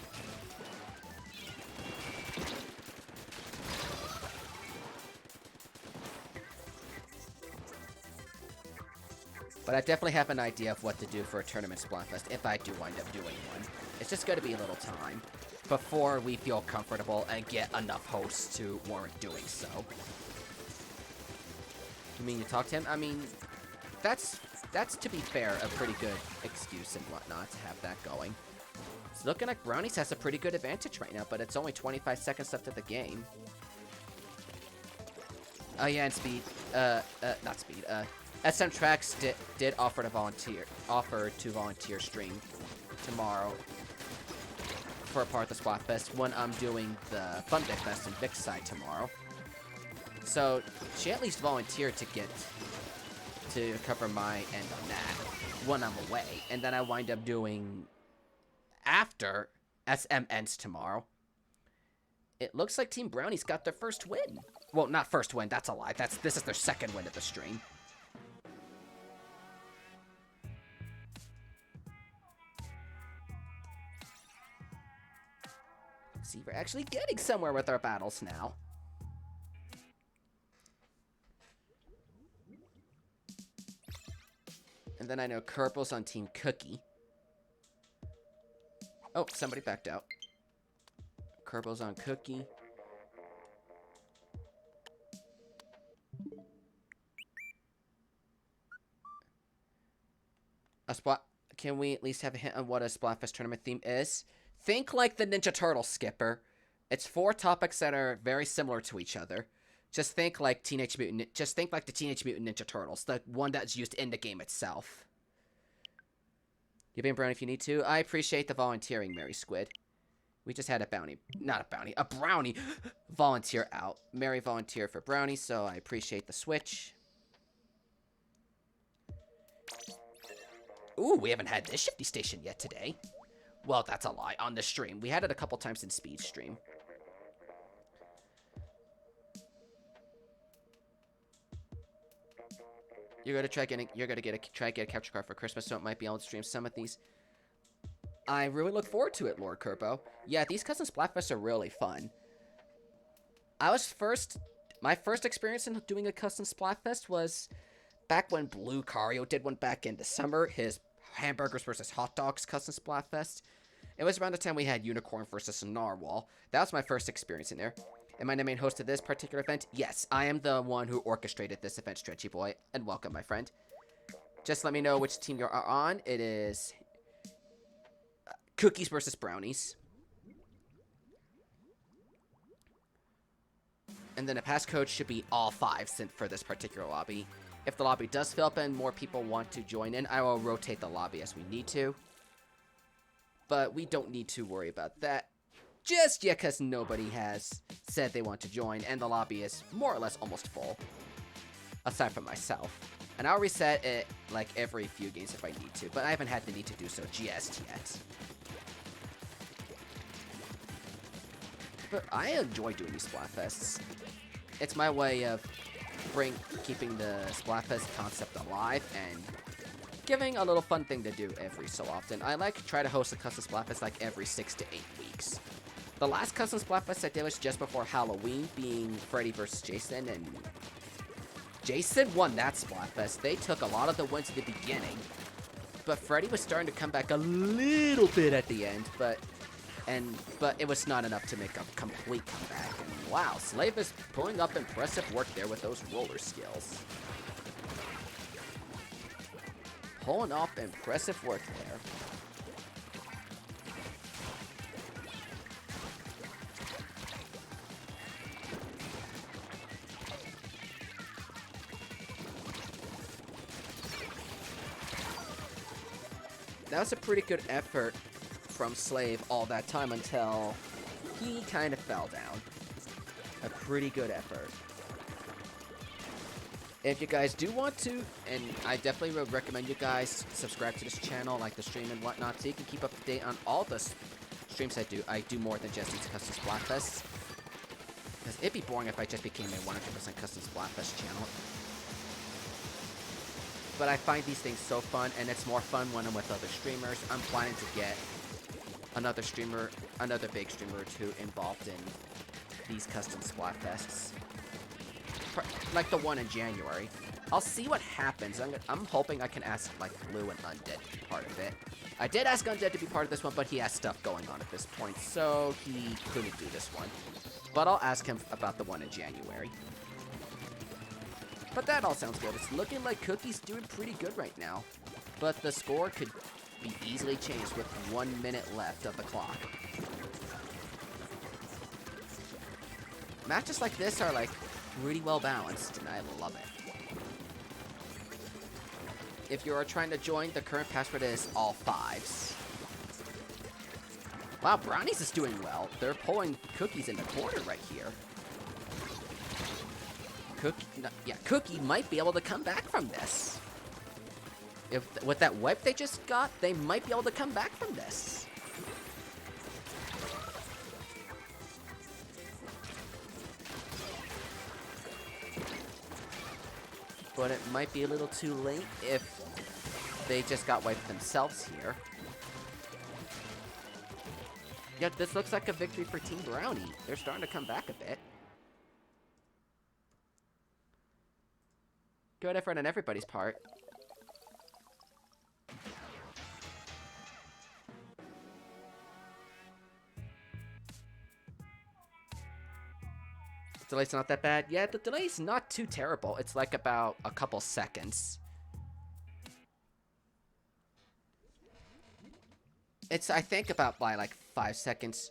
But I definitely have an idea of what to do for a tournament Splatfest if I do wind up doing one. It's just going to be a little time before we feel comfortable and get enough hosts to warrant doing so. You mean you talk to him? I mean, that's to be fair, a pretty good excuse and whatnot to have that going. It's looking like Brownies has a pretty good advantage right now, but it's only 25 seconds left of the game. Oh yeah, and Speed, not Speed, SM Tracks did offer to volunteer stream tomorrow for a part of the Splatfest when I'm doing the Fun Day Fest in Vic's side tomorrow. So she at least volunteered to get to cover my end on that when I'm away, and then I wind up doing after SM ends tomorrow. It looks like Team Brownies got their first win. Well, not first win. That's a lie. This is their second win of the stream. See, we're actually getting somewhere with our battles now. And then I know Kerbal's on Team Cookie. Oh, somebody backed out. Kerbal's on Cookie. Can we at least have a hint on what a Splatfest tournament theme is? Think like the Ninja Turtle Skipper. It's 4 topics that are very similar to each other. Just think like the Teenage Mutant Ninja Turtles, the one that's used in the game itself. You be a brownie if you need to. I appreciate the volunteering, Mary Squid. We just had a brownie volunteer out. Mary volunteered for brownie, so I appreciate the switch. Ooh, we haven't had this shifty station yet today. Well, that's a lie. On the stream. We had it a couple times in Speed's stream. You're gonna try to get a capture card for Christmas, so it might be able to stream some of these. I really look forward to it, Lord Kerbo. Yeah, these Custom Splatfests are really fun. My first experience in doing a Custom Splatfest was back when Blucario did one back in December, his hamburgers versus hot dogs Custom Splatfest. It was around the time we had Unicorn versus Narwhal. That was my first experience in there. Am I the main host of this particular event? Yes, I am the one who orchestrated this event, Stretchy Boy. And welcome, my friend. Just let me know which team you are on. It is Cookies versus Brownies. And then the passcode should be all 5 sent for this particular lobby. If the lobby does fill up and more people want to join in, I will rotate the lobby as we need to. But we don't need to worry about that just yet, because nobody has said they want to join, and the lobby is more or less almost full. Aside from myself. And I'll reset it like every few games if I need to, but I haven't had the need to do so just yet. But I enjoy doing these Splatfests. It's my way of keeping the Splatfest concept alive and giving a little fun thing to do every so often. I try to host a custom Splatfest like every 6 to 8 weeks. The last custom Splatfest I did was just before Halloween, being Freddy vs. Jason, and Jason won that Splatfest. They took a lot of the wins at the beginning, but Freddy was starting to come back a little bit at the end, but it was not enough to make a complete comeback. And wow, Slave is pulling up impressive work there with those roller skills. Pulling off impressive work there. That was a pretty good effort from Slave all that time until he kind of fell down. A pretty good effort. If you guys do want to, and I definitely would recommend you guys subscribe to this channel, like the stream and whatnot, so you can keep up to date on all the streams I do. I do more than just these custom Splatfests. Because it'd be boring if I just became a 100% custom Splatfest channel. But I find these things so fun, and it's more fun when I'm with other streamers. I'm planning to get another big streamer or two involved in these custom Splatfests. Like the one in January. I'll see what happens. I'm hoping I can ask, like, Blue and Undead to be part of it. I did ask Undead to be part of this one, but he has stuff going on at this point, so he couldn't do this one. But I'll ask him about the one in January. But that all sounds good. It's looking like Cookie's doing pretty good right now. But the score could be easily changed with 1 minute left of the clock. Matches like this are, like, really well balanced, and I love it. If you are trying to join, the current password is all 5s. Wow, Brownies is doing well. They're pulling Cookies in the corner right here. Cookie might be able to come back from this. With that wipe they just got, they might be able to come back from this. But it might be a little too late if they just got wiped themselves here. Yet this looks like a victory for Team Brownie. They're starting to come back a bit. Good effort on everybody's part. Delay's not that bad. Yeah, the delay's not too terrible. It's like about a couple seconds. It's, I think, about by like 5 seconds.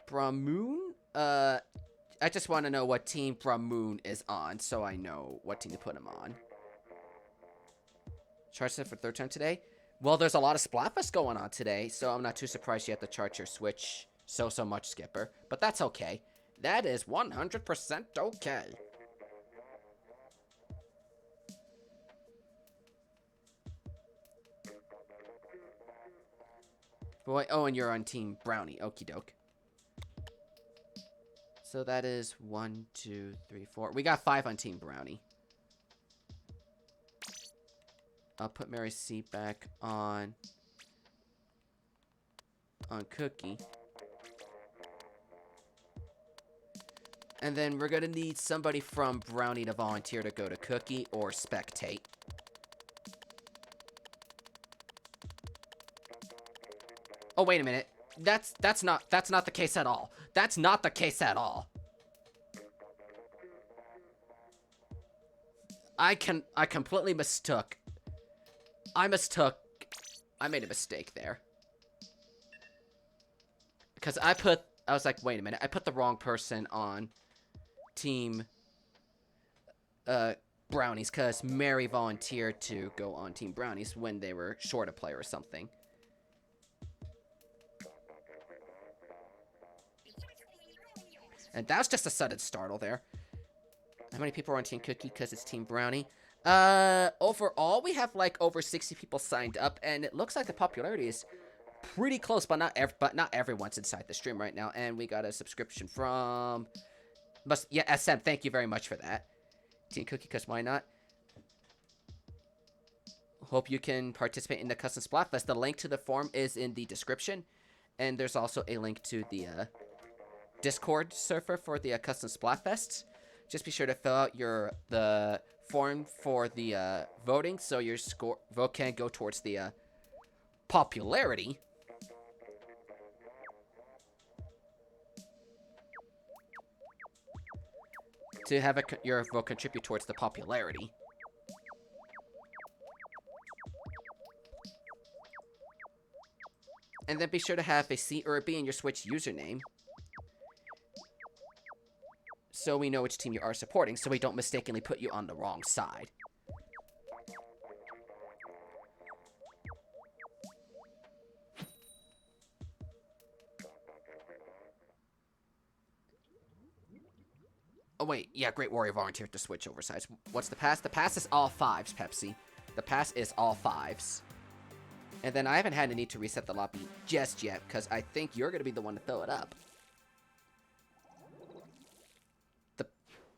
Bramoon? I just want to know what team Bramoon is on, so I know what team to put him on. Charge set for 3rd time today? Well, there's a lot of Splatfest going on today, so I'm not too surprised you have to charge your Switch so much, Skipper. But that's okay. That is 100% okay. Boy, oh, and you're on Team Brownie. Okie doke. So that is 1, 2, 3, 4. We got 5 on Team Brownie. I'll put Mary's seat back on Cookie. And then we're gonna need somebody from Brownie to volunteer to go to Cookie or spectate. Oh, wait a minute. That's not the case at all. That's not the case at all. I completely mistook. I made a mistake there. Because I was like, wait a minute, I put the wrong person on Team Brownies, because Mary volunteered to go on Team Brownies when they were short a player or something. And that was just a sudden startle there. How many people are on Team Cookie because it's Team Brownie? Overall, we have like over 60 people signed up, and it looks like the popularity is pretty close, but not everyone's inside the stream right now. And we got a subscription from SM. Thank you very much for that. Team Cookie, because why not? Hope you can participate in the Custom Splatfest. The link to the form is in the description, and there's also a link to the Discord server for the Custom Splatfest. Just be sure to fill out the form for the voting, so your vote can go towards the popularity. To have your vote contribute towards the popularity. And then be sure to have a C or a B in your Switch username, so we know which team you are supporting, so we don't mistakenly put you on the wrong side. Oh wait, yeah, Great Warrior volunteered to switch over sides. What's the pass? The pass is all 5s, Pepsi. The pass is all 5s. And then I haven't had a need to reset the lobby just yet, because I think you're going to be the one to fill it up.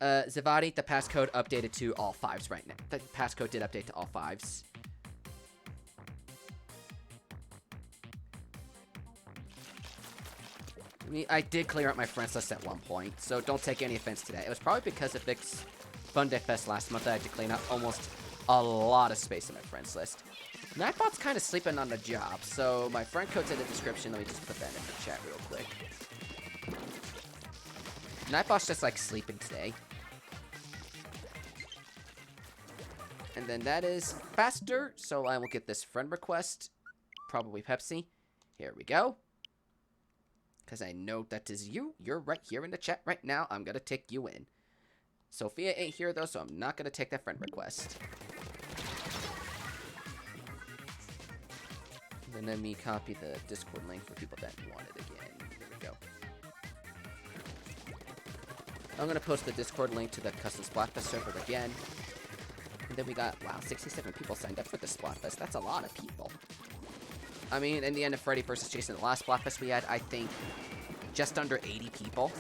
Zavadi, the passcode updated to all 5s right now. The passcode did update to all 5s. I did clear out my friends list at one point, so don't take any offense to that. It was probably because of Vic's Fun Day Fest last month that I had to clean out almost a lot of space in my friends list. Nightbot's kind of sleeping on the job, so my friend code's in the description. Let me just put that in the chat real quick. Nightbot's just like sleeping today. And then that is faster, so I will get this friend request. Probably Pepsi. Here we go. Because I know that is you. You're right here in the chat right now. I'm going to take you in. Sophia ain't here, though, so I'm not going to take that friend request. And then let me copy the Discord link for people that want it again. Here we go. I'm going to post the Discord link to the Custom Splatfest server again. And then we got, wow, 67 people signed up for the Splatfest. That's a lot of people. I mean, in the end of Freddy vs. Jason, the last Splatfest we had, I think, just under 80 people.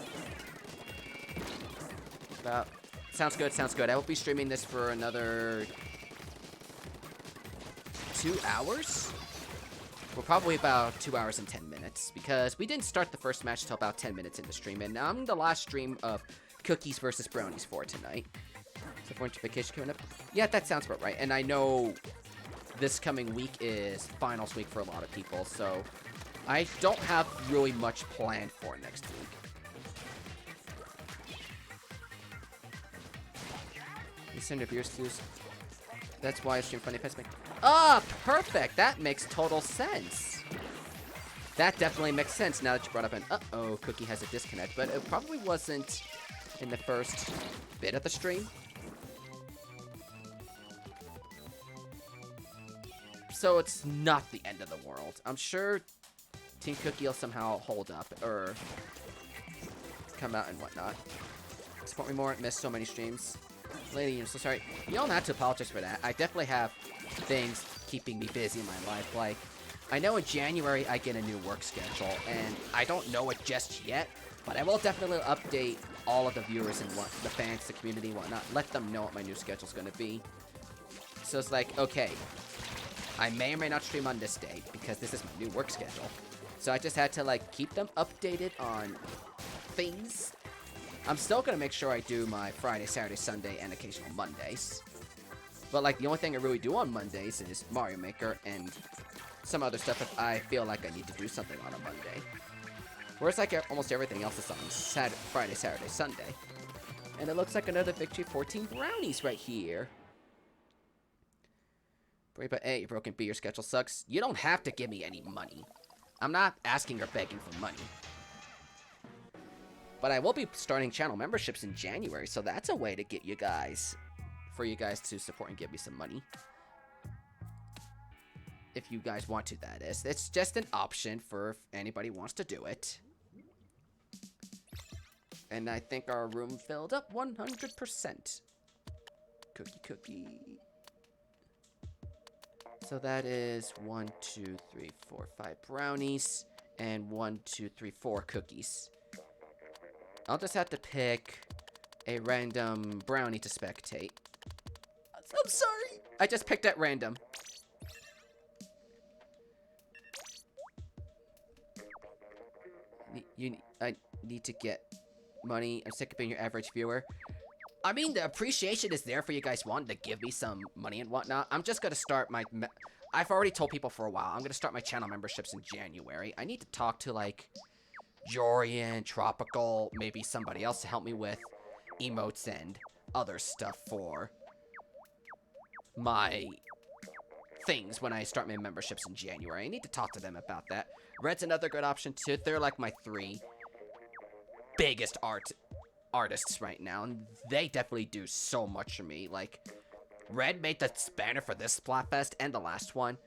Sounds good, sounds good. I will be streaming this for another 2 hours. Well, probably about 2 hours and 10 minutes, because we didn't start the first match until about 10 minutes into stream, and I'm the last stream of Cookies versus Brownies for tonight. So for vacation coming up? Yeah, that sounds about right. And I know this coming week is finals week for a lot of people, so I don't have really much planned for next week. You send your beers to. That's why I stream Funny Pets. Ah, perfect! That makes total sense. That definitely makes sense now that you brought up an uh-oh, Cookie has a disconnect, but it probably wasn't in the first bit of the stream. So it's not the end of the world. I'm sure Team Cookie will somehow hold up or come out and whatnot. Support me more. Missed so many streams. Lady, I'm so sorry. You don't have to apologize for that. I definitely have things keeping me busy in my life. Like, I know in January I get a new work schedule, and I don't know it just yet, but I will definitely update all of the viewers and what the fans, the community, and whatnot. Let them know what my new schedule's going to be. So it's like, okay, I may or may not stream on this day because this is my new work schedule. So I just had to, like, keep them updated on things. I'm still gonna make sure I do my Friday, Saturday, Sunday, and occasional Mondays. But, like, the only thing I really do on Mondays is Mario Maker and some other stuff if I feel like I need to do something on a Monday. Whereas, like, almost everything else is on Friday, Saturday, Sunday. And it looks like another victory for Team Brownies right here. But A, your broken B, your schedule sucks. You don't have to give me any money. I'm not asking or begging for money. But I will be starting channel memberships in January, so that's a way to get you guys, for you guys to support and give me some money. If you guys want to, that is. It's just an option for if anybody wants to do it. And I think our room filled up 100%. Cookie. So that is 1, 2, 3, 4, 5 brownies and 1, 2, 3, 4 cookies. I'll just have to pick a random brownie to spectate. I'm sorry. I just picked at random. I need to get money. I'm sick of being your average viewer. I mean, the appreciation is there for you guys wanting to give me some money and whatnot. I'm just going to start my... I've already told people for a while. I'm going to start my channel memberships in January. I need to talk to, like, Joryan, Tropical, maybe somebody else to help me with emotes and other stuff for my things when I start my memberships in January. I need to talk to them about that. Red's another good option, too. They're, like, my 3 biggest artists right now, and they definitely do so much for me. Like, Red made the banner for this Splatfest and the last one.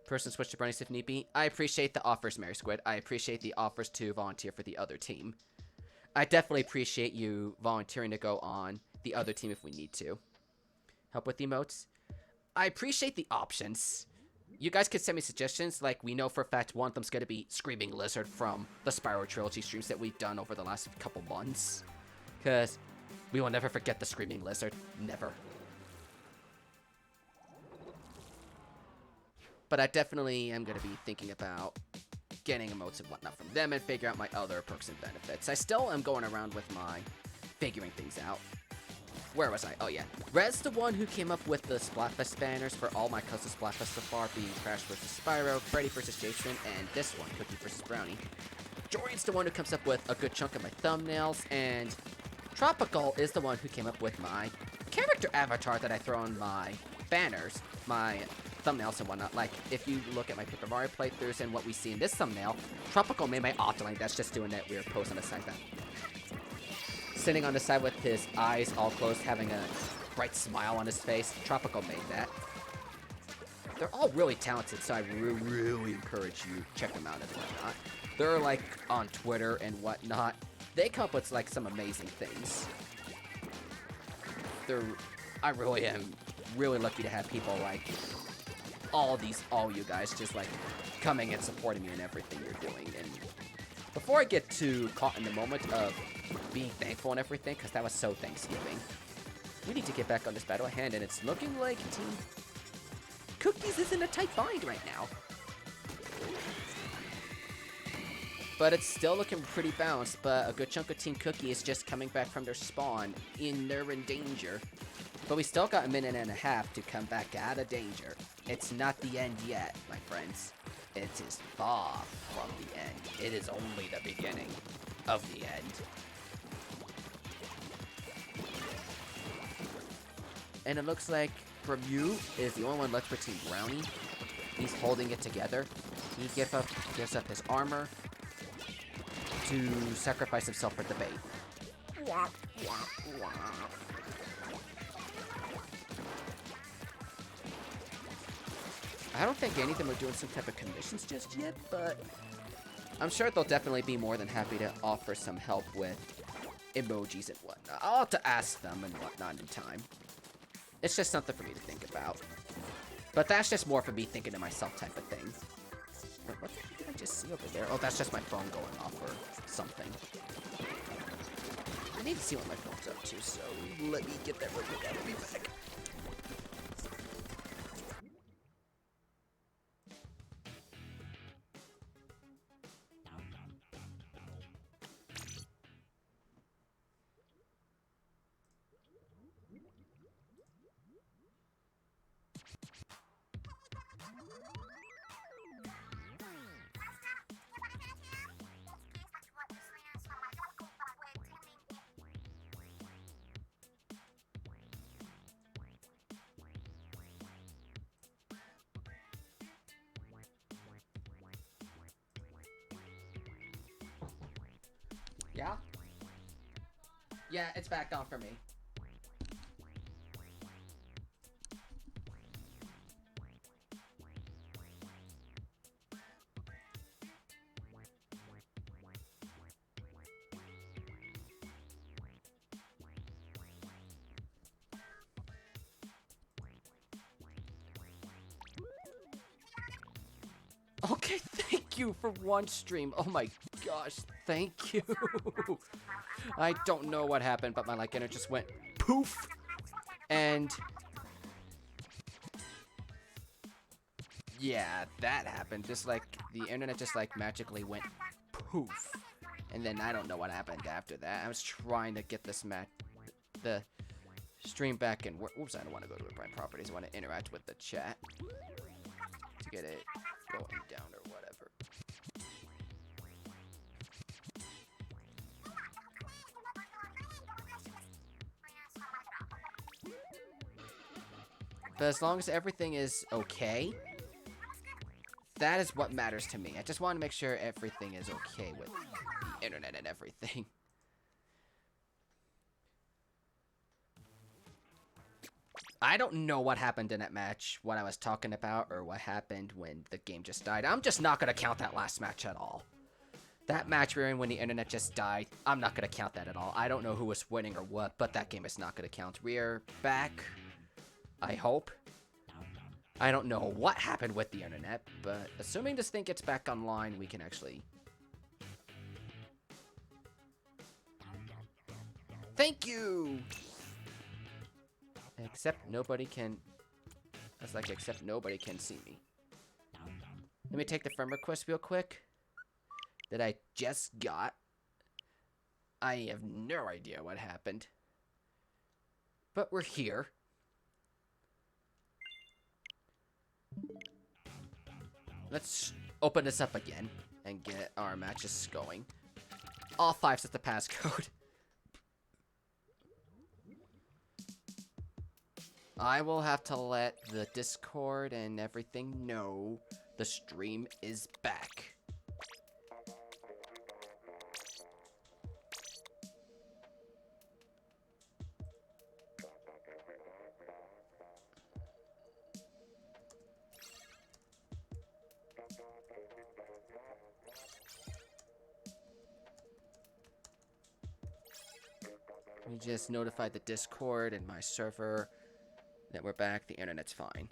Person switch to Brownies if need be. I appreciate the offers, Mary Squid. I appreciate the offers to volunteer for the other team. I definitely appreciate you volunteering to go on the other team if we need to. Help with emotes. I appreciate the options. You guys could send me suggestions. Like, we know for a fact one of them's going to be Screaming Lizard from the Spyro Trilogy streams that we've done over the last couple months. Because we will never forget the Screaming Lizard. Never. But I definitely am going to be thinking about getting emotes and whatnot from them and figure out my other perks and benefits. I still am going around with my figuring things out. Where was I? Oh, yeah. Red's the one who came up with the Splatfest banners for all my custom Splatfest so far, being Crash vs. Spyro, Freddy vs. Jason, and this one, Cookie vs. Brownie. Joryan's the one who comes up with a good chunk of my thumbnails, and Tropical is the one who came up with my character avatar that I throw on my banners, my thumbnails and whatnot. Like, if you look at my Paper Mario playthroughs and what we see in this thumbnail, Tropical made my Octoling that's just doing that weird pose on the side back. Sitting on the side with his eyes all closed, having a bright smile on his face. Tropical made that. They're all really talented, so I really encourage you check them out and whatnot. They're like on Twitter and whatnot. They come up with like some amazing things. I really am really lucky to have people like all you guys just like coming and supporting me in everything you're doing. And before I get too caught in the moment of being thankful and everything, because that was so Thanksgiving, we need to get back on this battle at hand, and it's looking like Team Cookies is in a tight bind right now. But it's still looking pretty balanced, but a good chunk of Team Cookie is just coming back from their spawn, they're in danger. But we still got a minute and a half to come back out of danger. It's not the end yet, my friends. It is far from the end. It is only the beginning of the end. And it looks like Remu is the only one left for Team Brownie. He's holding it together. He gives up his armor to sacrifice himself for the bait. I don't think any of them are doing some type of commissions just yet, but I'm sure they'll definitely be more than happy to offer some help with emojis and whatnot. I'll have to ask them and whatnot in time. It's just something for me to think about. But that's just more for me thinking to myself type of thing. But what the heck did I just see over there? Oh, that's just my phone going off or something. I need to see what my phone's up to, so let me get that real quick. I'll be back. Yeah? Yeah, it's back on for me. Okay, thank you for one stream. Oh my gosh, thank you. I don't know what happened, but my like internet just went poof. And yeah, that happened. Just like the internet just like magically went poof. And then I don't know what happened after that. I was trying to get this the stream back and oops, I don't want to go to the prime properties. I want to interact with the chat to get it going down or whatever. But as long as everything is okay, that is what matters to me. I just want to make sure everything is okay with the internet and everything. I don't know what happened in that match, what I was talking about, or what happened when the game just died. I'm just not going to count that last match at all. That match we were in when the internet just died, I'm not going to count that at all. I don't know who was winning or what, but that game is not going to count. We're back, I hope. I don't know what happened with the internet, but assuming this thing gets back online, we can actually... Thank you! Except nobody can... That's like, except nobody can see me. Let me take the friend request real quick. That I just got. I have no idea what happened. But we're here. Let's open this up again and get our matches going. All 5 sets the passcode. I will have to let the Discord and everything know the stream is back. We just notified the Discord and my server that we're back. The internet's fine.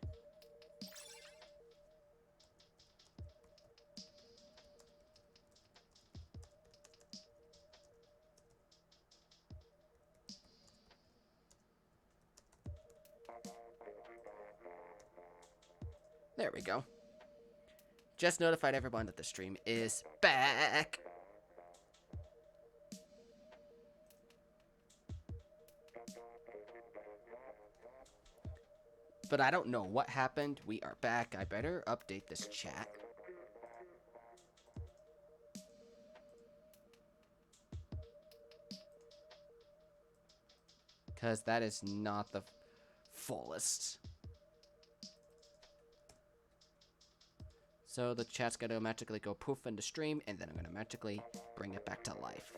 There we go. Just notified everyone that the stream is back. But I don't know what happened. We are back. I better update this chat. Because that is not the fullest. So the chat's going to magically go poof into stream, and then I'm going to magically bring it back to life.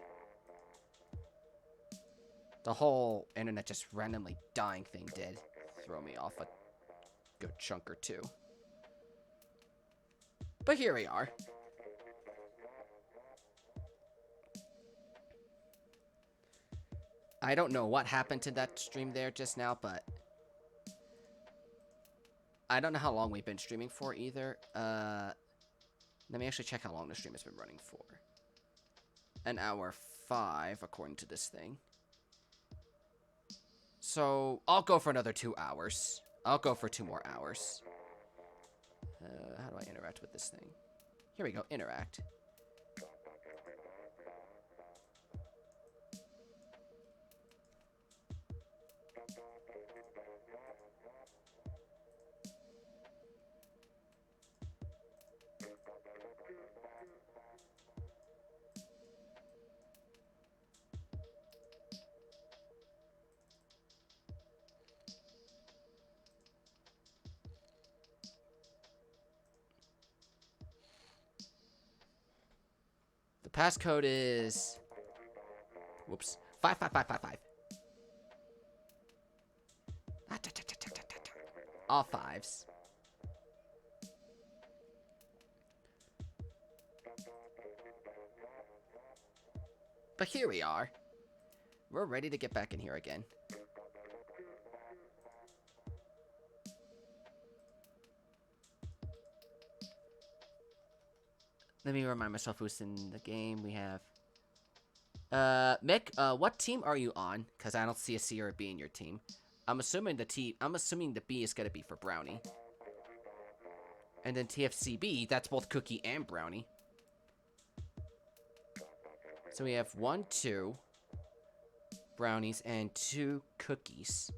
The whole internet just randomly dying thing did throw me off a good chunk or two. But here we are. I don't know what happened to that stream there just now, but I don't know how long we've been streaming for either. Let me actually check how long the stream has been running for. 1 hour 5, according to this thing. So, I'll go for another 2 hours. I'll go for 2 more hours. How do I interact with this thing? Here we go, interact. Passcode is Whoops. 5, 5, 5, 5, 5. All 5s. But here we are. We're ready to get back in here again. Let me remind myself who's in the game. We have... Mick, what team are you on? Because I don't see a C or a B in your team. I'm assuming the B is going to be for Brownie. And then TFCB, that's both Cookie and Brownie. So we have 1, 2 Brownies and 2 Cookies.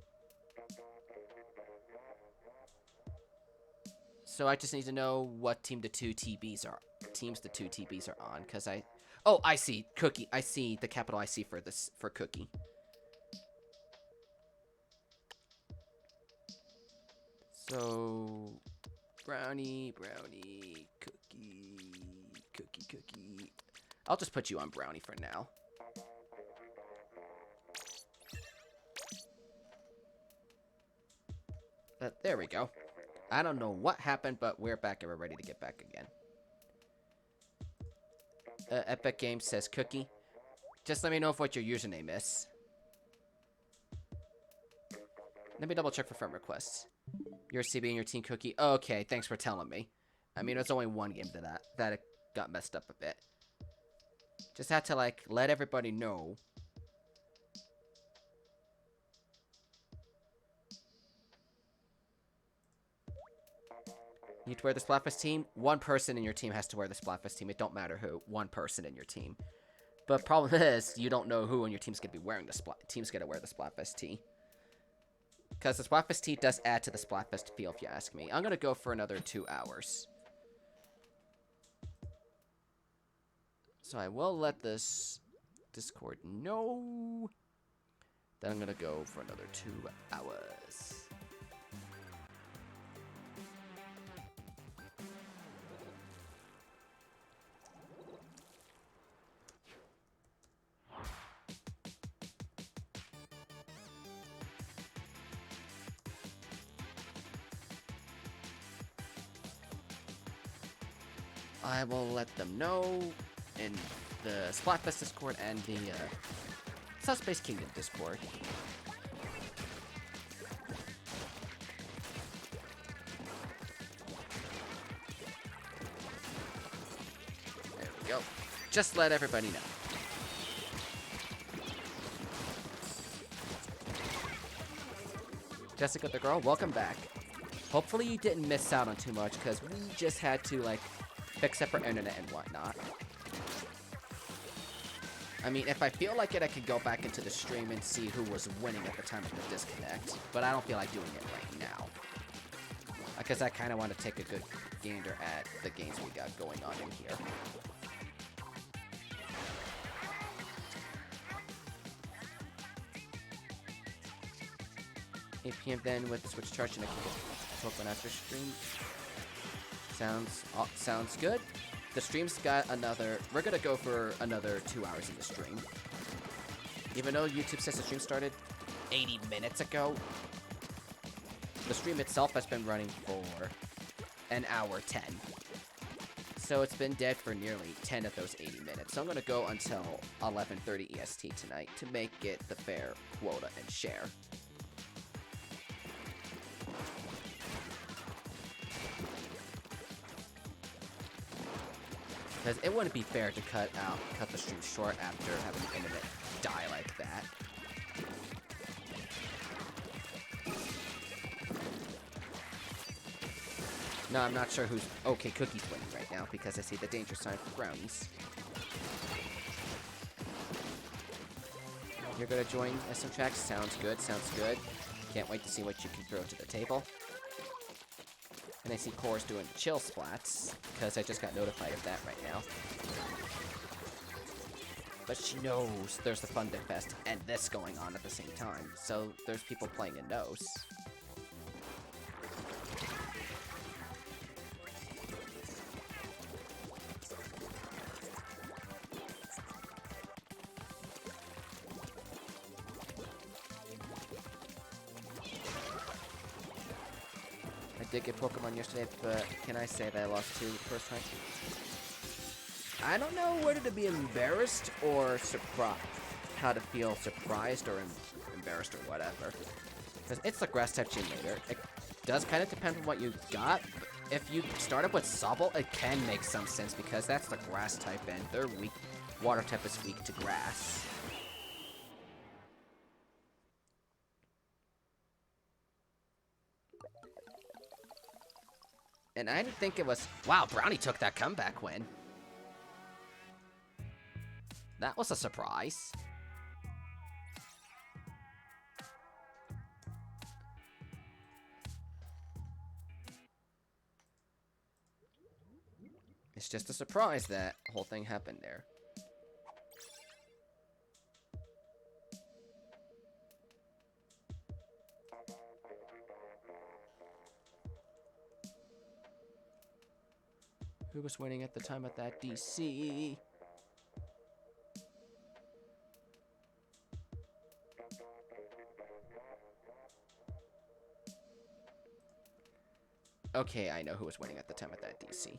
So I just need to know what team the 2 TBs are. Teams the 2 TBs are on, because oh, I see Cookie. I see the capital I see for this for Cookie. So Brownie, Cookie. I'll just put you on Brownie for now. There we go. I don't know what happened, but we're back and we're ready to get back again. Epic Games says Cookie. Just let me know what your username is. Let me double check for friend requests. Your CB and your team Cookie. Okay, thanks for telling me. I mean, it's only one game to that it got messed up a bit. Just had to, like, let everybody know. You need to wear the Splatfest team. One person in your team has to wear the Splatfest team. It don't matter who. One person in your team. But problem is, you don't know who on your team's gonna be wearing the team's gonna wear the Splatfest tee. Because the Splatfest tee does add to the Splatfest feel, if you ask me. I'm gonna go for another 2 hours. So I will let this Discord know. Then I'm gonna go for another 2 hours. I will let them know in the Splatfest Discord and the Subspaceking Discord. There we go. Just let everybody know. Jessica the girl, welcome back. Hopefully you didn't miss out on too much, because we just had to, like, fix up our internet and whatnot. I mean, if I feel like it, I could go back into the stream and see who was winning at the time of the disconnect. But I don't feel like doing it right now. Because I kind of want to take a good gander at the games we got going on in here. $8 PM then with the Switch charge and I can get 12 after stream. Sounds good. The stream's got another... We're gonna go for another 2 hours in the stream. Even though YouTube says the stream started 80 minutes ago, the stream itself has been running for an hour 10. So it's been dead for nearly 10 of those 80 minutes. So I'm gonna go until 11:30 EST tonight to make it the fair quota and share. Because it wouldn't be fair to cut the stream short after having the internet die like that. No, I'm not sure who's... Okay, Cookie's winning right now because I see the danger sign for Brownies. You're gonna join SM Tracks? Sounds good, sounds good. Can't wait to see what you can throw to the table. And I see Core's doing chill splats, because I just got notified of that right now. But she knows there's the Fun Fest and this going on at the same time, so there's people playing in those. did get Pokemon yesterday, but can I say that I lost 2 the first time? I don't know whether to be embarrassed or surprised. How to feel surprised or embarrassed or whatever. Because it's the grass type gym leader. It does kind of depend on what you got. But if you start up with Sobble, it can make some sense because that's the grass type and they're weak. Water type is weak to grass. And I didn't think it was... Wow, Brownie took that comeback win. That was a surprise. It's just a surprise that whole thing happened there. Who was winning at the time of that DC? Okay, I know who was winning at the time of that DC.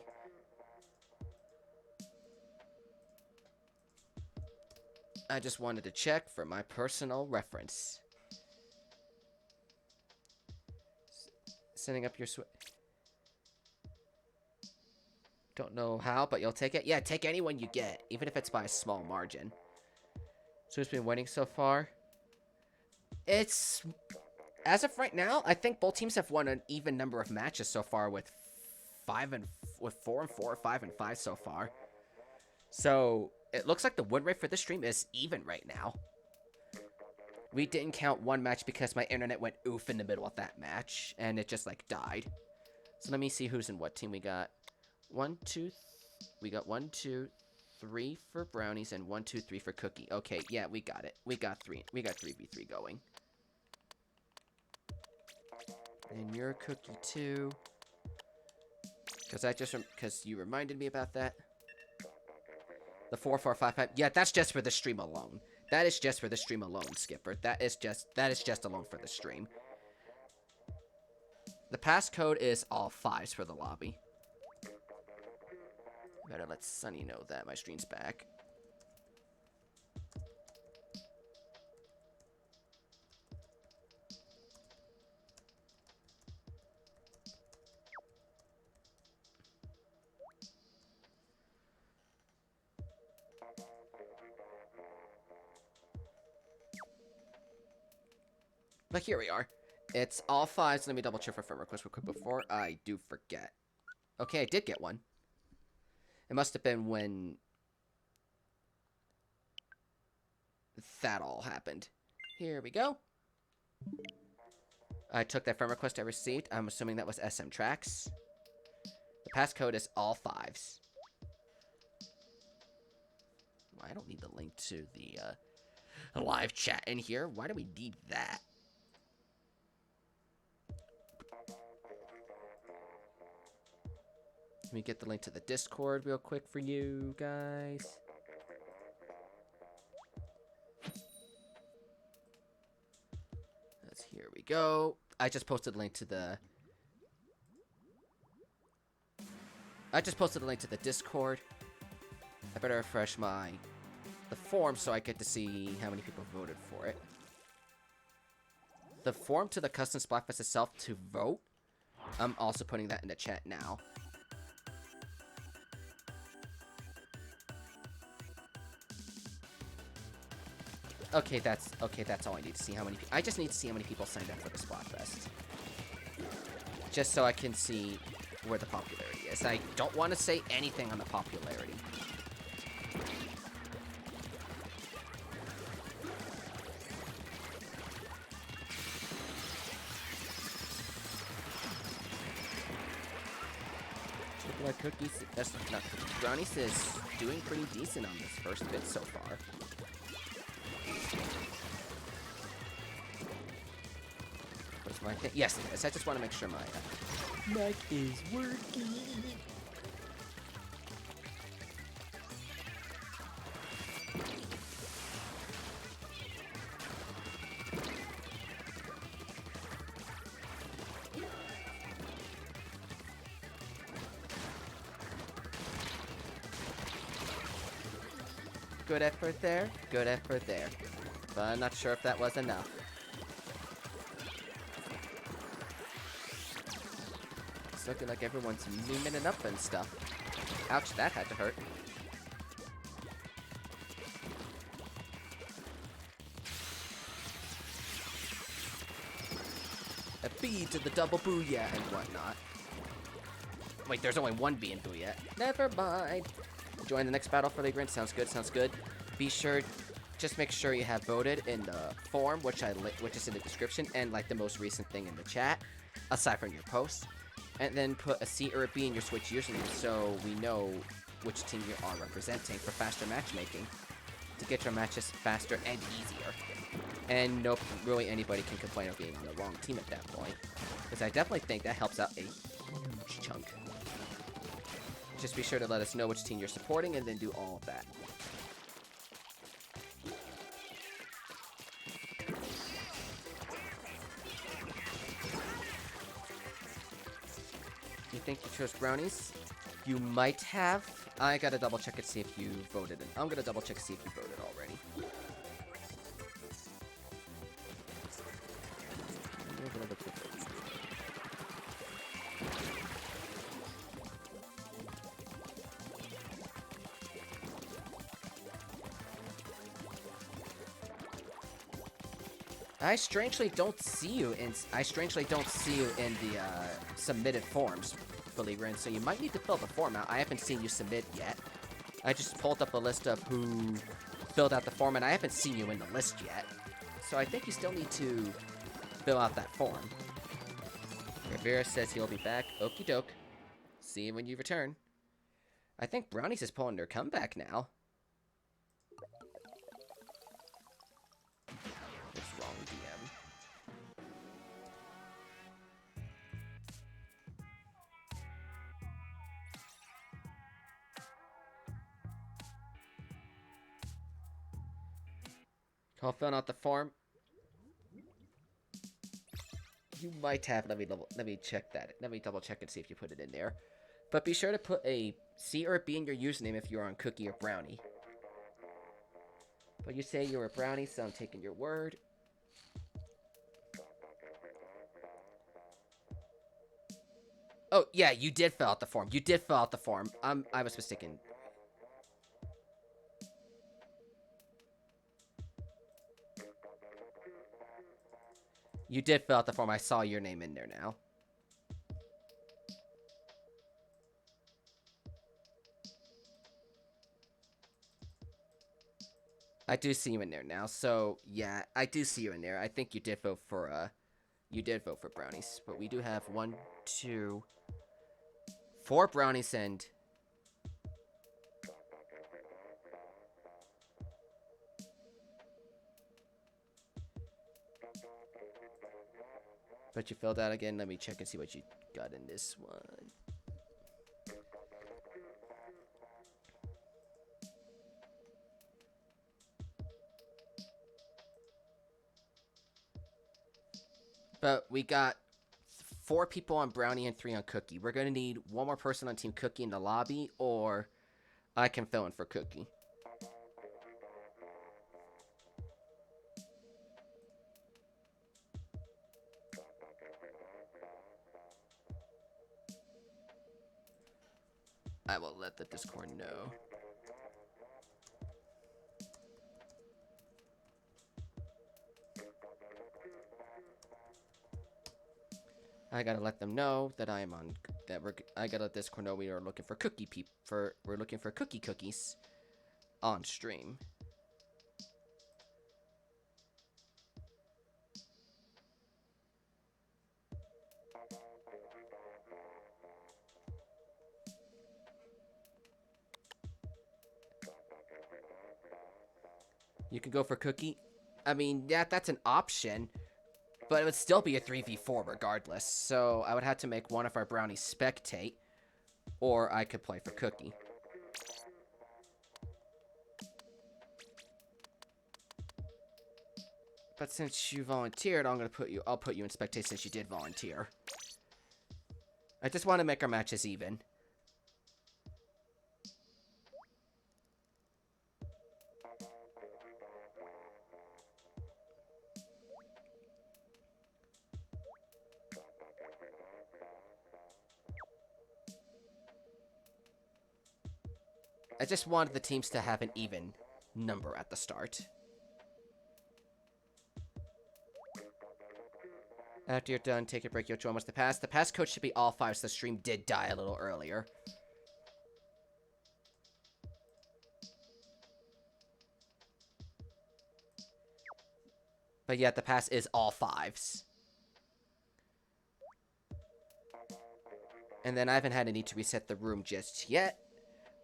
I just wanted to check for my personal reference. Setting up your Don't know how, but you'll take it. Yeah, take anyone you get, even if it's by a small margin. So who's been winning so far? It's... As of right now, I think both teams have won an even number of matches so far with 4 and 4, 5 and 5 so far. So it looks like the win rate for this stream is even right now. We didn't count one match because my internet went oof in the middle of that match, and it just like died. So let me see who's in what team we got. We got 1, 2, 3 for Brownies and 1, 2, 3 for Cookie. Okay, yeah, we got it. We got 3v3 going. And you're Cookie too. Because you reminded me about that. The 4, 4, 5, 5. Yeah, that's just for the stream alone. That is just for the stream alone, Skipper. That is just alone for the stream. The passcode is all 5s for the lobby. Better let Sunny know that my stream's back. But here we are. It's all 5s. Let me double check for friend request real quick before I do forget. Okay, I did get one. It must have been when that all happened. Here we go. I took that friend request I received. I'm assuming that was SM Tracks. The passcode is all 5s. I don't need the link to the live chat in here. Why do we need that? Let me get the link to the Discord real quick for you guys. Here we go. I just posted a link to the... Discord. I better refresh the form so I get to see how many people voted for it. The form to the Custom Splatfest itself to vote, I'm also putting that in the chat now. Okay, that's all I need to see. I just need to see how many people signed up for the Splatfest. Just so I can see where the popularity is. I don't want to say anything on the popularity. Chocolate cookies. That's not Brownies is doing pretty decent on this first bit so far. What's my thing? Yes, it is. I just want to make sure my mic is working. Good effort there. Good effort there. But I'm not sure if that was enough. It's looking like everyone's memeing it up and stuff. Ouch, that had to hurt. A B to the double booyah and whatnot. Wait, there's only one B in booyah. Never mind. Join the next battle for the Grin. Sounds good, sounds good. Be sure, just make sure you have voted in the form, which is in the description, and like the most recent thing in the chat, aside from your post. And then put a C or a B in your Switch username so we know which team you are representing for faster matchmaking. To get your matches faster and easier. And no, really anybody can complain of being on the wrong team at that point. Because I definitely think that helps out a huge chunk. Just be sure to let us know which team you're supporting and then do all of that. You think you chose Brownies? You might have. I gotta double check and see if you voted. I'm gonna double check and see if you voted already. I strangely don't see you in the submitted forms, Bullyrin, so you might need to fill the form out. I haven't seen you submit yet. I just pulled up a list of who filled out the form, and I haven't seen you in the list yet. So I think you still need to fill out that form. Rivera says he'll be back. Okie doke. See you when you return. I think Brownies is pulling their comeback now. What's wrong, DM? Call filling out the form. You might have. Let me check that. Let me double check and see if you put it in there. But be sure to put a C or a B in your username if you're on Cookie or Brownie. But you say you're a Brownie, so I'm taking your word. Oh, yeah, you did fill out the form. You did fill out the form. I was mistaken. You did fill out the form. I saw your name in there now. I do see you in there now. So, yeah, I do see you in there. I think you did vote for, Brownies. But we do have 1, 2, 4 Brownies and... But you filled out again. Let me check and see what you got in this one. But we got 4 people on Brownie and 3 on Cookie. We're going to need 1 more person on Team Cookie in the lobby, or I can fill in for Cookie. I will let the Discord know. I gotta let them know that I am on. I gotta let Discord know we are looking for we're looking for cookies on stream. You can go for Cookie. I mean, yeah, that's an option, but it would still be a 3v4 regardless. So I would have to make one of our Brownies spectate, or I could play for Cookie. But since you volunteered, I'll put you in spectate since you did volunteer. I just want to make our matches even. I just wanted the teams to have an even number at the start. After you're done, take a break. You'll join what's the pass. The pass code should be all 5, so the stream did die a little earlier. But yeah, the pass is all 5s. And then I haven't had a need to reset the room just yet,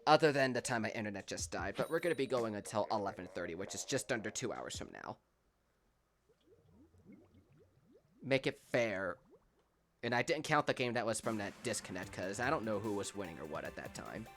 other than the time my internet just died. But we're going to be going until 11:30, which is just under 2 hours from now. Make it fair. And I didn't count the game that was from that disconnect, because I don't know who was winning or what at that time.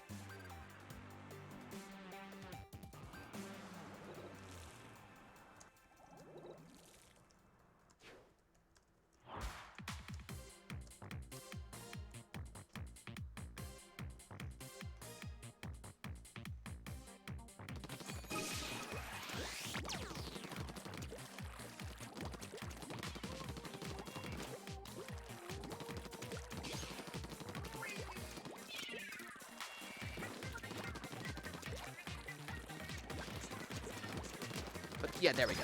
Yeah, there we go.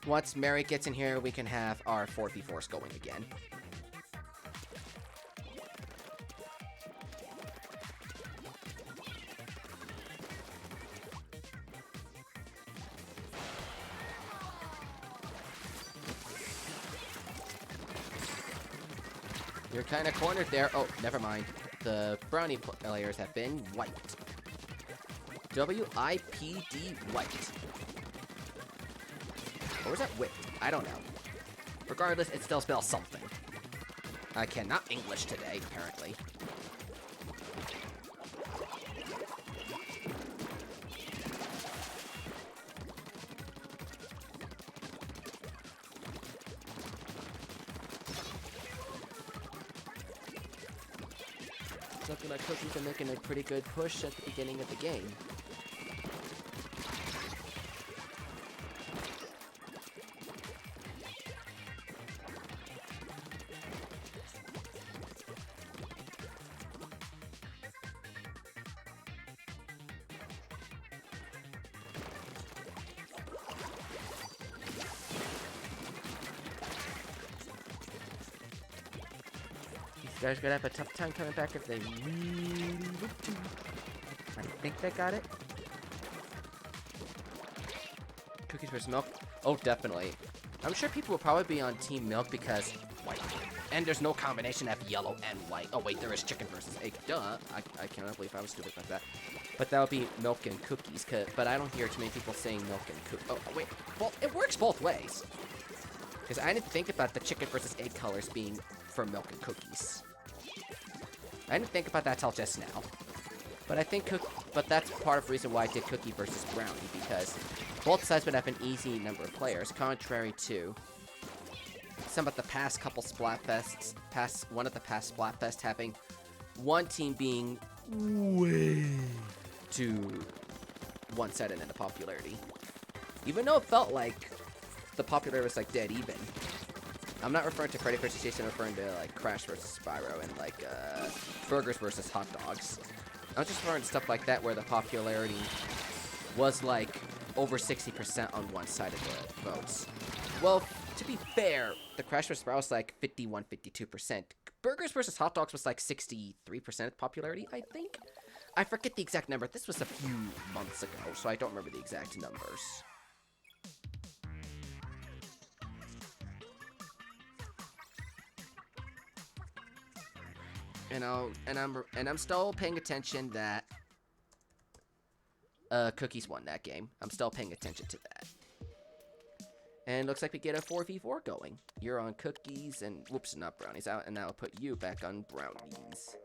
Once Mary gets in here, we can have our 4v4s going again. You're kind of cornered there. Oh, never mind. The brownie players have been wiped. W-I-P-D white. Or was that whipped? I don't know. Regardless, it still spells something. I cannot English today, apparently. It's looking like Cookies are making a pretty good push at the beginning of the game. You guys are gonna have a tough time coming back if they really want to. I think they got it. Cookies versus milk? Oh, definitely. I'm sure people will probably be on Team Milk because white. And there's no combination of yellow and white. Oh, wait, there is chicken versus egg. Duh. I cannot believe I was stupid like that. But that would be milk and cookies. But I don't hear too many people saying milk and cookies. Oh, wait. Well, it works both ways. Because I didn't think about the chicken versus egg colors being for milk and cookies. I didn't think about that till just now. But I think but that's part of the reason why I did cookie versus brownie, because both sides would have an easy number of players, contrary to some of the past couple Splatfests, one of the past Splatfests having one team being way too one-sided in the popularity. Even though it felt like the popularity was like dead even. I'm not referring to Freddy vs. Jason, I'm referring to like Crash vs. Spyro and like burgers versus hot dogs. I'm just referring to stuff like that where the popularity was like over 60% on one side of the votes. Well, to be fair, the Crash vs. Spyro was like 51, 52%. Burgers versus hot dogs was like 63% popularity, I think. I forget the exact number. This was a few months ago, so I don't remember the exact numbers. And I'm still paying attention that Cookies won that game. I'm still paying attention to that. And looks like we get a 4v4 going. You're on Cookies and whoops, not Brownies out, and now I'll put you back on Brownies.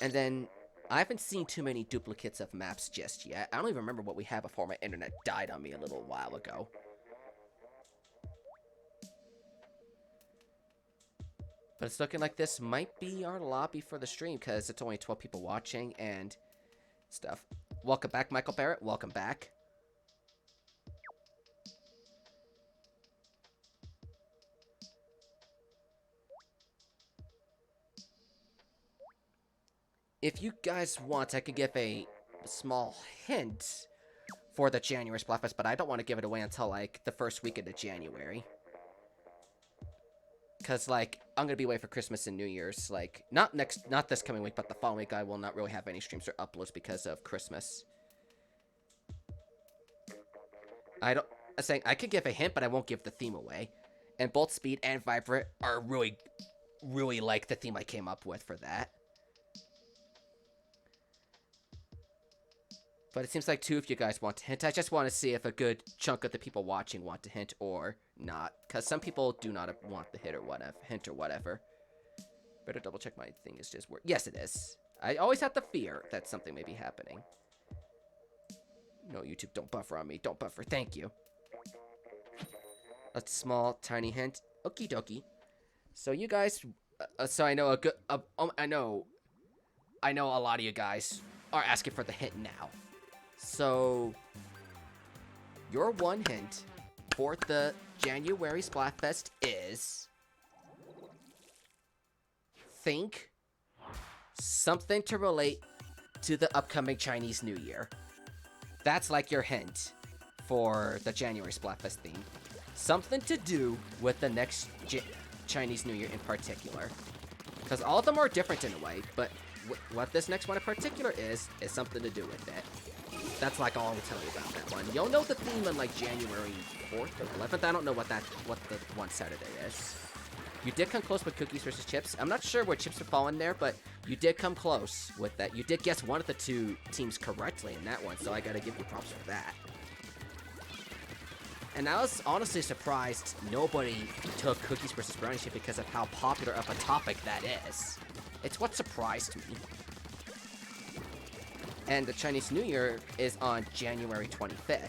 And then I haven't seen too many duplicates of maps just yet. I don't even remember what we had before my internet died on me a little while ago. But it's looking like this might be our lobby for the stream because it's only 12 people watching and stuff. Welcome back, Michael Barrett. Welcome back. if you guys want, I could give a small hint for the January Splatfest, but I don't want to give it away until, like, the first weekend of January. Because, like, I'm going to be away for Christmas and New Year's. Like, not this coming week, but the following week I will not really have any streams or uploads because of Christmas. I'm saying I could give a hint, but I won't give the theme away. And both Speed and Vibrant are really, really like the theme I came up with for that. But it seems like two of you guys want to hint. I just want to see if a good chunk of the people watching want to hint or not. Because some people do not want the hint or whatever. Better double check my thing is just work. Yes, it is. I always have the fear that something may be happening. No, YouTube, don't buffer on me. Don't buffer. Thank you. A small, tiny hint. Okie dokie. So you guys... so I know a good... I know a lot of you guys are asking for the hint now. So, your one hint for the January Splatfest is... think something to relate to the upcoming Chinese New Year. That's like your hint for the January Splatfest theme. Something to do with the next Chinese New Year in particular. Because all of them are different in a way, but what this next one in particular is something to do with it. That's like all I'll tell you about that one. You'll know the theme on like January 4th or 11th. I don't know what the one Saturday is. You did come close with Cookies versus Chips. I'm not sure where Chips would fall in there, but you did come close with that. You did guess one of the two teams correctly in that one, so I gotta give you props for that. And I was honestly surprised nobody took Cookies versus Brownies Chip because of how popular of a topic that is. It's what surprised me. And the Chinese New Year is on January 25th,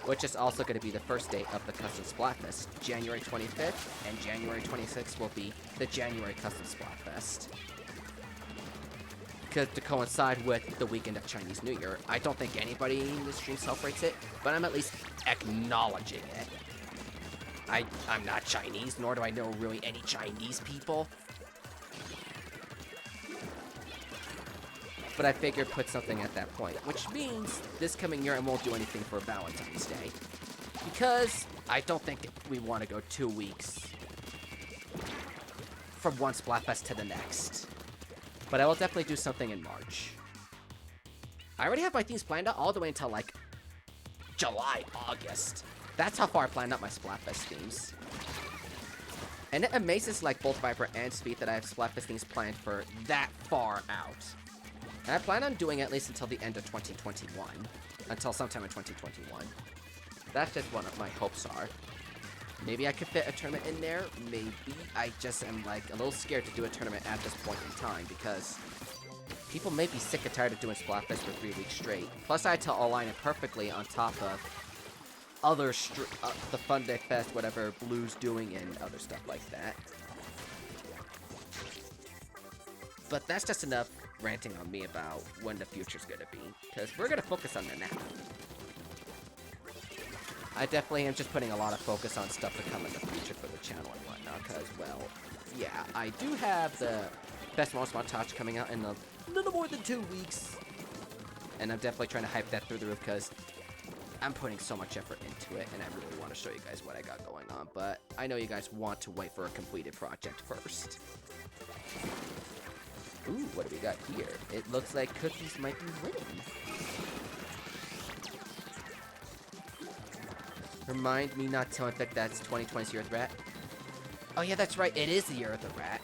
which is also going to be the first date of the Custom Splatfest. January 25th and January 26th will be the January Custom Splatfest. Because to coincide with the weekend of Chinese New Year, I don't think anybody in the stream celebrates it, but I'm at least acknowledging it. I'm not Chinese, nor do I know really any Chinese people. But I figured put something at that point, which means this coming year I won't do anything for Valentine's Day. Because I don't think we want to go 2 weeks from one Splatfest to the next. But I will definitely do something in March. I already have my themes planned out all the way until like July, August. That's how far I planned out my Splatfest themes. And it amazes like both Viper and Speed that I have Splatfest themes planned for that far out. And I plan on doing it at least until the end of 2021. Until sometime in 2021. That's just what my hopes are. Maybe I could fit a tournament in there. Maybe. I just am like a little scared to do a tournament at this point in time because people may be sick and tired of doing Splatfest for 3 weeks straight. Plus I had to align it perfectly on top of other the Fun Day Fest, whatever Blue's doing and other stuff like that. But that's just enough ranting on me about when the future's gonna be, because we're gonna focus on the now. I definitely am just putting a lot of focus on stuff to come in the future for the channel and whatnot, because, well, yeah, I do have the Best Moments Montage coming out in a little more than 2 weeks, and I'm definitely trying to hype that through the roof, because I'm putting so much effort into it, and I really want to show you guys what I got going on, but I know you guys want to wait for a completed project first. Ooh, what do we got here? It looks like Cookies might be winning. Remind me not to infect that's 2020's Year of the Rat. Oh yeah, that's right, it is the Year of the Rat.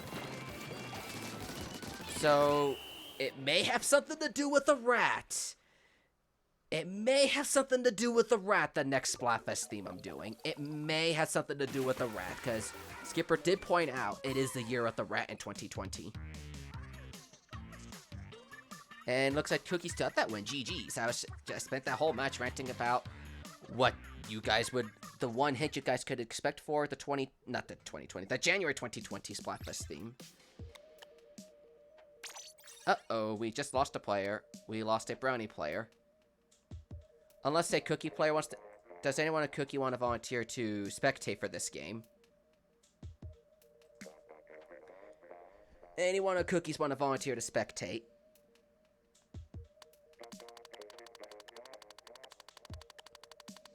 So, it may have something to do with the rat. It may have something to do with the rat, the next Splatfest theme I'm doing. It may have something to do with the rat, because Skipper did point out it is the Year of the Rat in 2020. And looks like Cookies got that win. GG's. I spent that whole match ranting about what you guys would, the one hint you guys could expect for the the January 2020 Splatfest theme. Uh-oh, we just lost a player. We lost a Brownie player. Unless a Cookie player wants to, does anyone a Cookie want to volunteer to spectate for this game? Anyone a Cookies want to volunteer to spectate?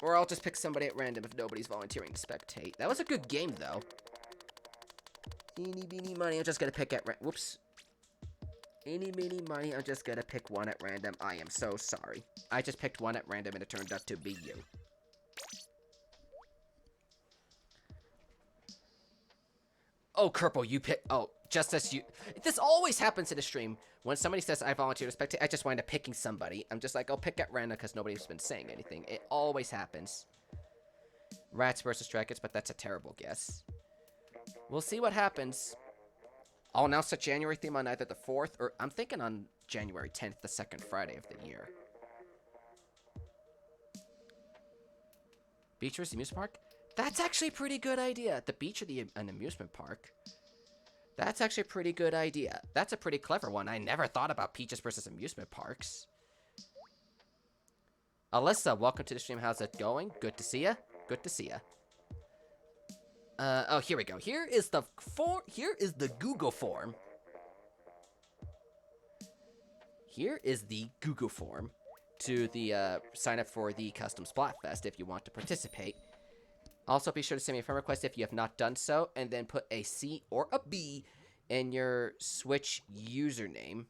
Or I'll just pick somebody at random if nobody's volunteering to spectate. That was a good game, though. Eeny, meeny, money. I'm just gonna pick at whoops. Eeny, meeny, money. I'm just gonna pick one at random. I am so sorry. I just picked one at random and it turned out to be you. Oh, Kerpo, you pick. Oh, just as you. This always happens in a stream. When somebody says I volunteer to spectate, I just wind up picking somebody. I'm just like, I'll pick at random because nobody's been saying anything. It always happens. Rats versus dragons, but that's a terrible guess. We'll see what happens. I'll announce the January theme on either the 4th or I'm thinking on January 10th, the second Friday of the year. Beach versus amusement park? That's actually a pretty good idea. The beach or an amusement park? That's actually a pretty good idea. That's a pretty clever one. I never thought about beaches versus amusement parks. Alyssa, welcome to the stream. How's it going? Good to see ya. Good to see ya. Oh, here we go. Here is the Google form. Here is the Google form to the sign up for the Custom Splatfest if you want to participate. Also, be sure to send me a friend request if you have not done so, and then put a C or a B in your Switch username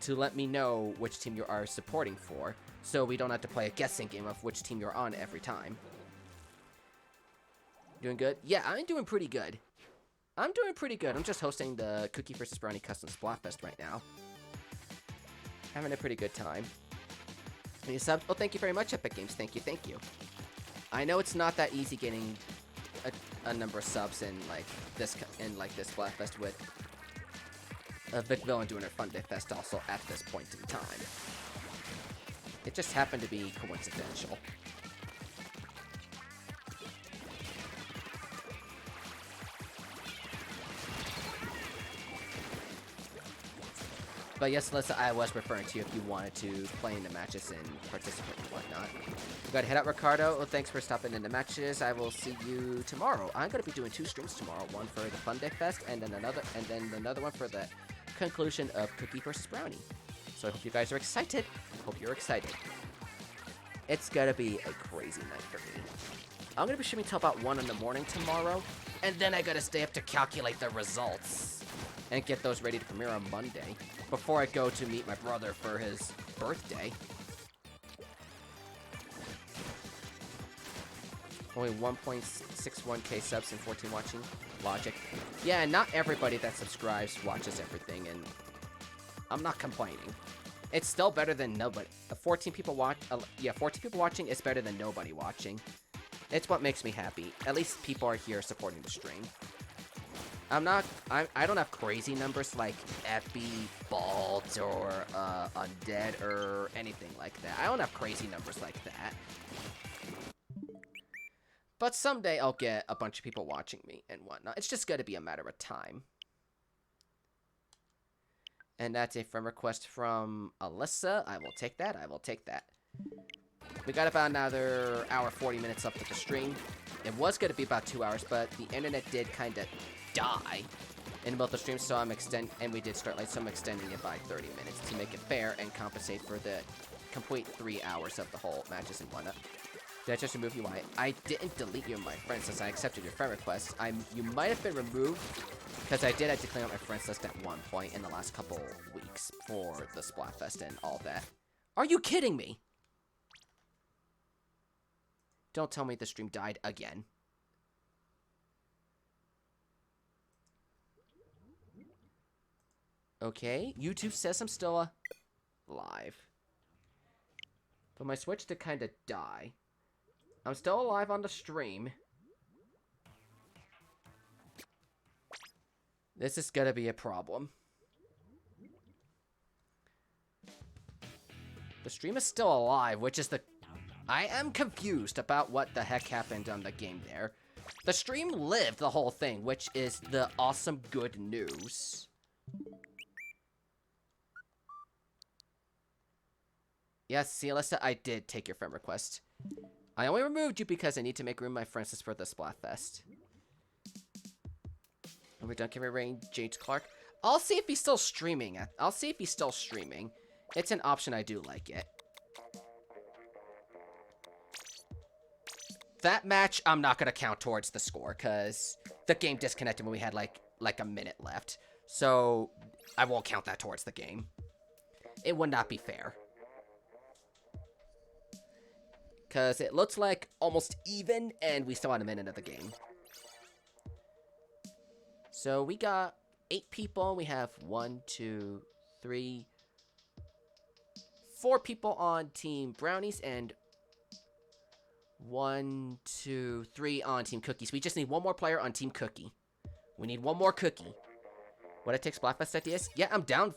to let me know which team you are supporting for, so we don't have to play a guessing game of which team you're on every time. Doing good? Yeah, I'm doing pretty good. I'm doing pretty good. I'm just hosting the Cookie vs. Brownie Custom Splatfest right now. Having a pretty good time. Any subs? Oh, thank you very much, Epic Games. Thank you, thank you. I know it's not that easy getting a number of subs in this Splatfest with Vic Villain doing her Fun Day Fest also at this point in time. It just happened to be coincidental. But yes, Alyssa, I was referring to you if you wanted to play in the matches and participate and whatnot. We gotta head out, Ricardo. Well, thanks for stopping in the matches. I will see you tomorrow. I'm gonna be doing 2 streams tomorrow. One for the Fun Day Fest, and then another one for the conclusion of Cookie vs. Brownie. So I hope you guys are excited. Hope you're excited. It's gonna be a crazy night for me. I'm gonna be streaming till about 1 in the morning tomorrow, and then I gotta stay up to calculate the results and get those ready to premiere on Monday before I go to meet my brother for his birthday. Only 1.61k subs and 14 watching. Logic. Yeah, not everybody that subscribes watches everything, and I'm not complaining. It's still better than nobody. 14 people watching is better than nobody watching. It's what makes me happy. At least people are here supporting the stream. I don't have crazy numbers like Epi, Balt, or Undead, or anything like that. I don't have crazy numbers like that. But someday I'll get a bunch of people watching me and whatnot. It's just gonna be a matter of time. And that's a friend request from Alyssa. I will take that. I will take that. We got about another hour, 40 minutes left of the stream. It was going to be about 2 hours, but the internet did kind of die in both the streams, so we did start late, so I'm extending it by 30 minutes to make it fair and compensate for the complete 3 hours of the whole matches and whatnot. Did I just remove you? Why? I didn't delete you, my friend, since I accepted your friend request. You might have been removed, because I did have to clean up my friends list at one point in the last couple weeks for the Splatfest and all that. Are you kidding me? Don't tell me the stream died again. Okay, YouTube says I'm still alive. But my Switch did kind of die. I'm still alive on the stream. This is gonna be a problem. The stream is still alive, which is I am confused about what the heck happened on the game there. The stream lived the whole thing, which is the awesome good news. Yes, see, Alyssa, I did take your friend request. I only removed you because I need to make room in my friends list for the Splatfest. Are we done? Can we rain James Clark? I'll see if he's still streaming. I'll see if he's still streaming. It's an option. I do like it. that match, I'm not going to count towards the score, because the game disconnected when we had, like a minute left. So, I won't count that towards the game. It would not be fair. Because it looks like almost even, and we still had a minute of the game. So, we got 8 people. We have 1, 2, 3, 4 people on Team Brownies, and 1, 2, 3 on Team Cookies. We just need one more player on Team Cookie. We need one more cookie. Would I take Splatfest ideas? Yeah, I'm down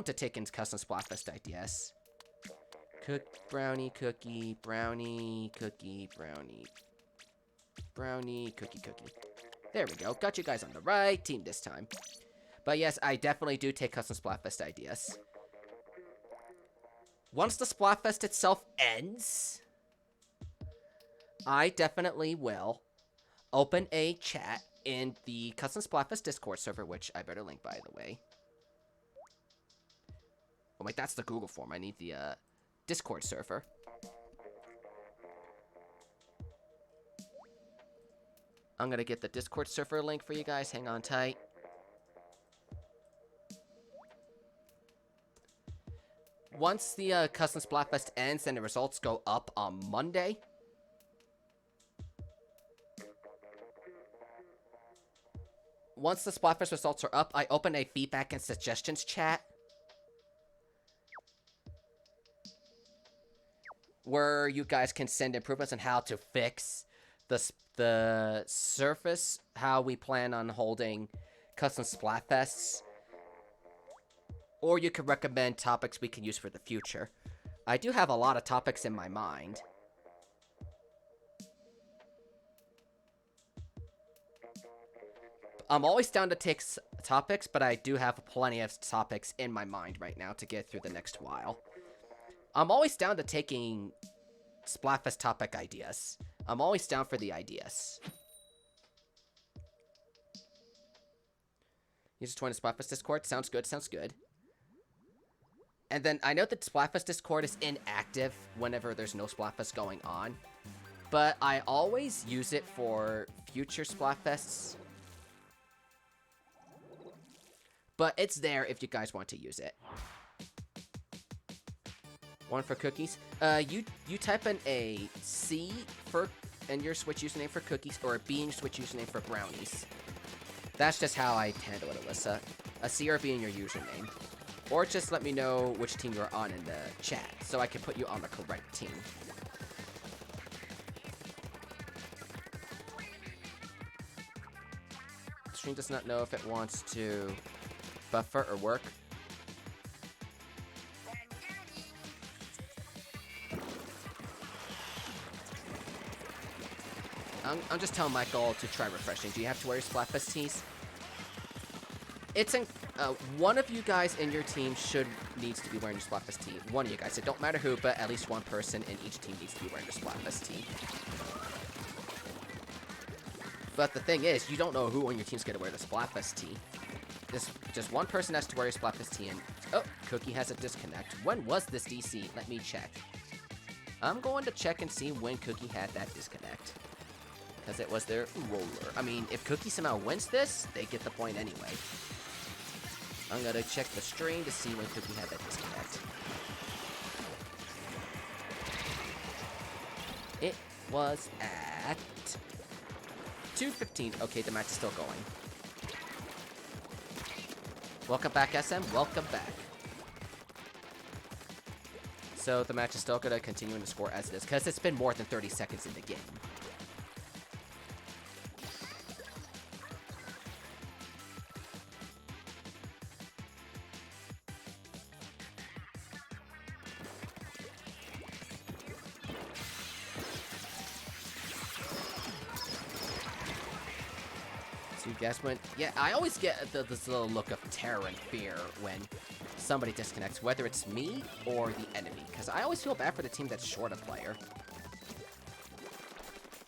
to taking custom Splatfest ideas. Brownie, cookie, brownie, cookie, brownie. Brownie, cookie, cookie. There we go. Got you guys on the right team this time. But yes, I definitely do take custom Splatfest ideas. Once the Splatfest itself ends, I definitely will open a chat in the Custom Splatfest Discord server, which I better link, by the way. Oh, wait, that's the Google form. I need the Discord server. I'm going to get the Discord server link for you guys. Hang on tight. Once the Custom Splatfest ends and the results go up on Monday, once the Splatfest results are up, I open a feedback and suggestions chat where you guys can send improvements on how to fix the surface, how we plan on holding custom Splatfests, or you can recommend topics we can use for the future. I do have a lot of topics in my mind. I'm always down to take topics, but I do have plenty of topics in my mind right now to get through the next while. I'm always down to taking Splatfest topic ideas. I'm always down for the ideas. You just join the Splatfest Discord? Sounds good, sounds good. And then I know that Splatfest Discord is inactive whenever there's no Splatfest going on. But I always use it for future Splatfests. But it's there if you guys want to use it. One for cookies. You type in a C in your Switch username for cookies, or a B in your Switch username for brownies. That's just how I handle it, Alyssa. A C or a B in your username. Or just let me know which team you're on in the chat, so I can put you on the correct team. The stream does not know if it wants to buffer or work. I'm just telling Michael to try refreshing. Do you have to wear your Splatfest tees? It's in, one of you guys in your team needs to be wearing your Splatfest tee. One of you guys. It don't matter who, but at least one person in each team needs to be wearing your Splatfest tee. But the thing is, you don't know who on your team's gonna wear the Splatfest tee. Just one person has to wear your Splatfest tee, and oh, Cookie has a disconnect. When was this DC? Let me check. I'm going to check and see when Cookie had that disconnect. Because it was their roller. I mean, if Cookie somehow wins this, they get the point anyway. I'm gonna check the stream to see when Cookie had that disconnect. It was at 2:15. Okay, the match is still going. Welcome back, SM. Welcome back. So the match is still gonna continue in the score as it is, because it's been more than 30 seconds in the game. Guess when, yeah, I always get this little look of terror and fear when somebody disconnects, whether it's me or the enemy, because I always feel bad for the team that's short a player,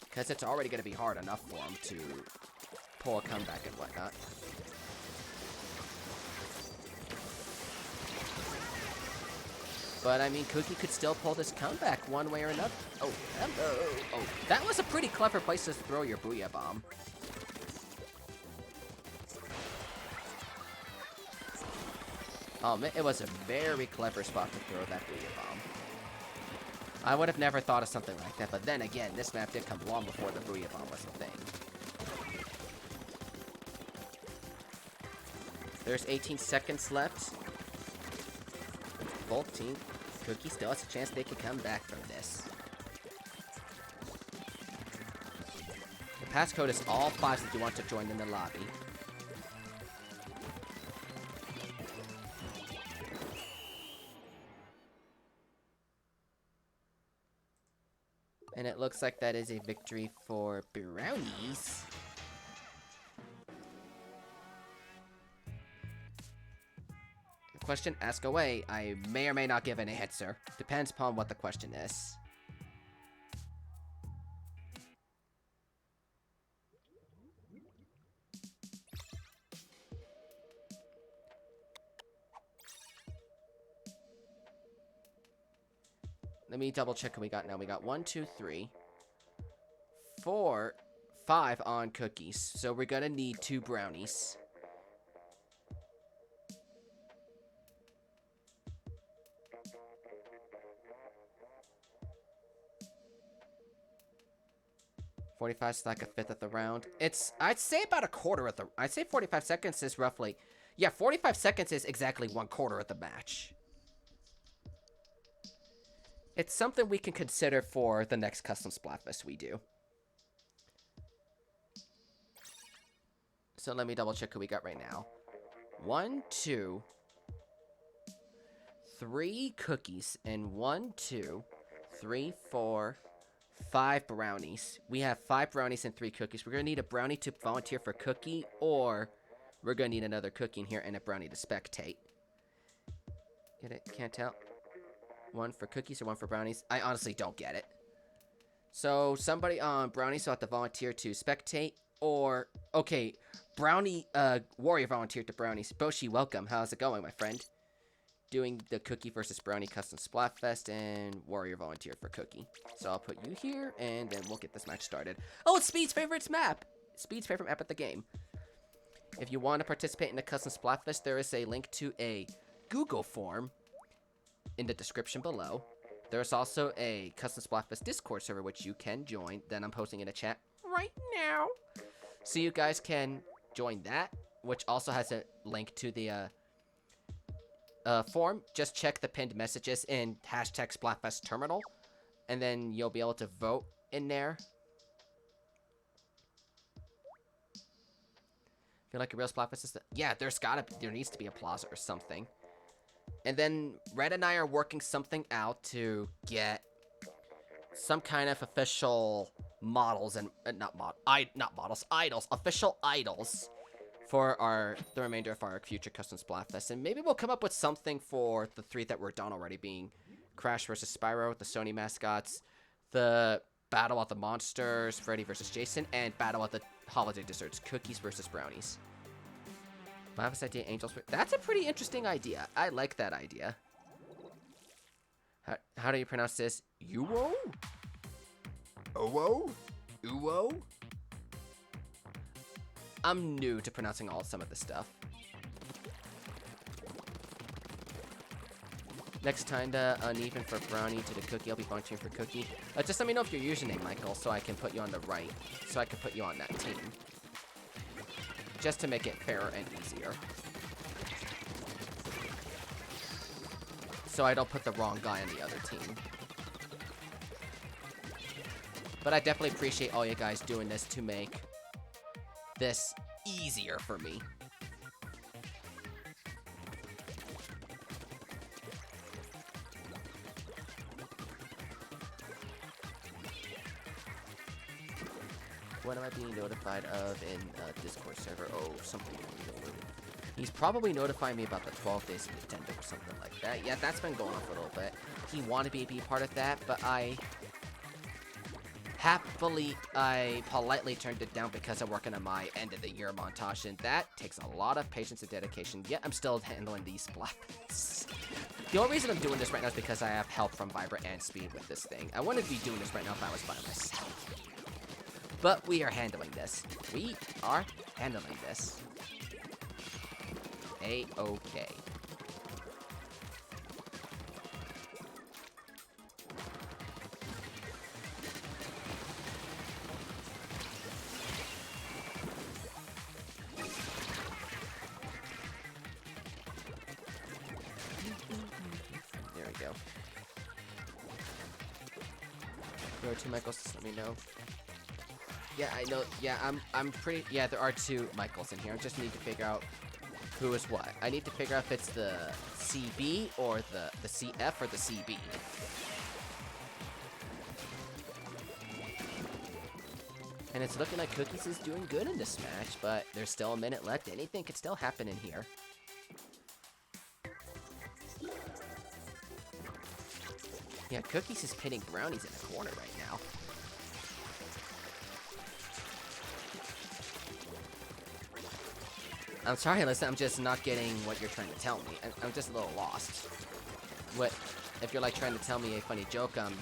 because it's already going to be hard enough for them to pull a comeback and whatnot. But, I mean, Cookie could still pull this comeback one way or another. Oh, hello. Oh, that was a pretty clever place to throw your Booyah Bomb. Oh, man, it was a very clever spot to throw that Booyah Bomb. I would have never thought of something like that, but then again, this map did come long before the Booyah Bomb was a thing. There's 18 seconds left. Both team. Cookie still has a chance they can come back from this. The passcode is all 5s if you want to join in the lobby. And it looks like that is a victory for Brownies. Question, ask away. I may or may not give an answer. Depends upon what the question is. Let me double check what we got now. We got 1, 2, 3, 4, 5 on cookies. So we're gonna need 2 brownies. $45 is like a fifth of the round. I'd say about a quarter of the... I'd say 45 seconds is roughly... Yeah, 45 seconds is exactly 1/4 of the match. It's something we can consider for the next Custom Splatfest we do. So let me double check who we got right now. 1, 2, 3 cookies, and 1, 2, 3, 4... 5 brownies. We have 5 brownies and 3 cookies. We're going to need a brownie to volunteer for cookie, or we're going to need another cookie in here and a brownie to spectate. Get it? Can't tell. 1 for cookies or 1 for brownies? I honestly don't get it. So, somebody on brownies will have to volunteer to spectate, or... Okay, brownie, warrior volunteered to brownies. Boshi, welcome. How's it going, my friend? Doing the Cookie versus Brownie Custom Splatfest, and Warrior volunteered for Cookie. So I'll put you here, and then we'll get this match started. Oh, it's Speed's favorite map! Speed's favorite map at the game. If you want to participate in the Custom Splatfest, there is a link to a Google form in the description below. There's also a Custom Splatfest Discord server, which you can join. Then I'm posting in a chat right now. So you guys can join that, which also has a link to the, form. Just check the pinned messages in hashtag Splatfest Terminal, and then you'll be able to vote in there. Feel like a real Splatfest is yeah, there needs to be a plaza or something. And then Red and I are working something out to get some kind of official models and official idols for the remainder of our future Custom Splatfest. And maybe we'll come up with something for the 3 that we're done already, being Crash versus Spyro, the Sony mascots, the Battle at the Monsters, Freddy versus Jason, and Battle at the Holiday Desserts, Cookies versus Brownies. Splatfest idea, Angels. That's a pretty interesting idea. I like that idea. How do you pronounce this? Uwo? Owo? Uwo? I'm new to pronouncing some of this stuff. Next time, uneven for Brownie to the Cookie. I'll be volunteering for Cookie. Just let me know if your username, Michael, so I can put you on the right. So I can put you on that team. Just to make it fairer and easier. So I don't put the wrong guy on the other team. But I definitely appreciate all you guys doing this to make this easier for me. What am I being notified of in Discord server? Oh, something. He's probably notifying me about the 12 days of Nintendo or something like that. Yeah, that's been going on for a little bit. He wanted me to be part of that, but I Happily, I politely turned it down because I'm working on my end of the year montage, and that takes a lot of patience and dedication, yet I'm still handling these splats. The only reason I'm doing this right now is because I have help from Vibra and Speed with this thing. I wouldn't be doing this right now if I was by myself. But we are handling this. We are handling this. A-okay. There we go. There are two Michaels, just let me know. Yeah, I know. Yeah, I'm pretty. Yeah, there are two Michaels in here. I just need to figure out who is what. I need to figure out if it's the CB or the CF or the CB. And it's looking like Cookies is doing good in this match, but there's still a minute left. Anything could still happen in here. Yeah, Cookies is pinning Brownies in a corner right now. I'm sorry, listen, I'm just not getting what you're trying to tell me. I'm just a little lost. What, if you're like trying to tell me a funny joke, I'm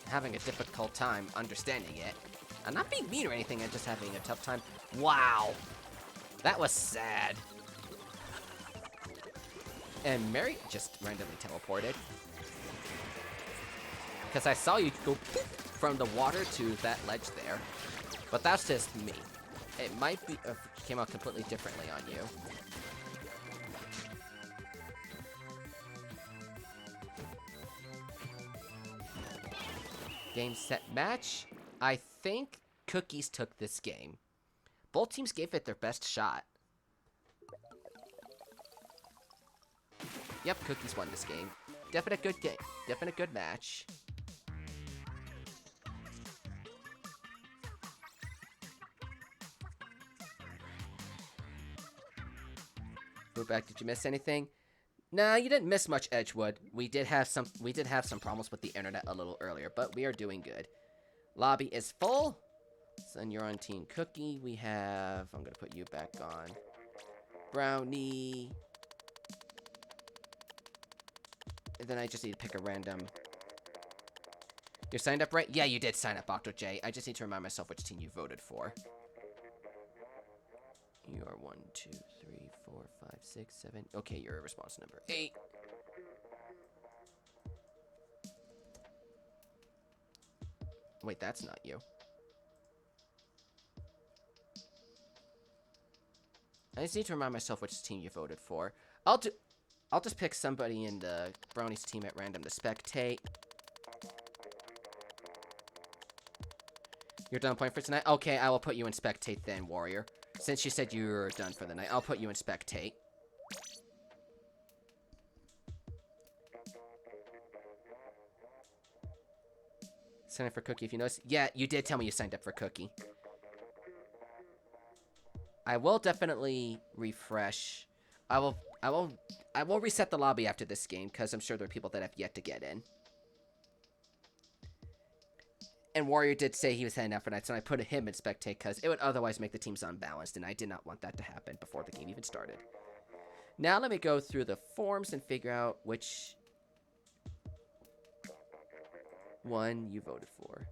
having a difficult time understanding it. I'm not being mean or anything, I'm just having a tough time. Wow. That was sad. And Mary just randomly teleported. Because I saw you go from the water to that ledge there. But that's just me. It might be came out completely differently on you. Game, set, match. I think Cookies took this game. Both teams gave it their best shot. Yep, Cookies won this game. Definite good game. Definite good match. Back, did you miss anything? Nah, you didn't miss much, Edgewood. We did have some problems with the internet a little earlier, but we are doing good. Lobby is full. So then you're on Team Cookie. We have, I'm gonna put you back on Brownie. And then I just need to pick a random. You're signed up, right? Yeah, you did sign up, OctoJ. I just need to remind myself which team you voted for. You are 1, 2, 3, 4, 5, 6, 7. Okay, you're response number 8. Wait, that's not you. I just need to remind myself which team you voted for. I'll just pick somebody in the Brownies team at random to spectate. You're done playing for tonight? Okay, I will put you in spectate then, Warrior. Since you said you were done for the night, I'll put you in spectate. Sign up for Cookie if you notice. Yeah, you did tell me you signed up for Cookie. I will definitely refresh. I will reset the lobby after this game because I'm sure there are people that have yet to get in. And Warrior did say he was heading out for night, so I put him in spectate because it would otherwise make the teams unbalanced, and I did not want that to happen before the game even started. Now let me go through the forms and figure out which one you voted for.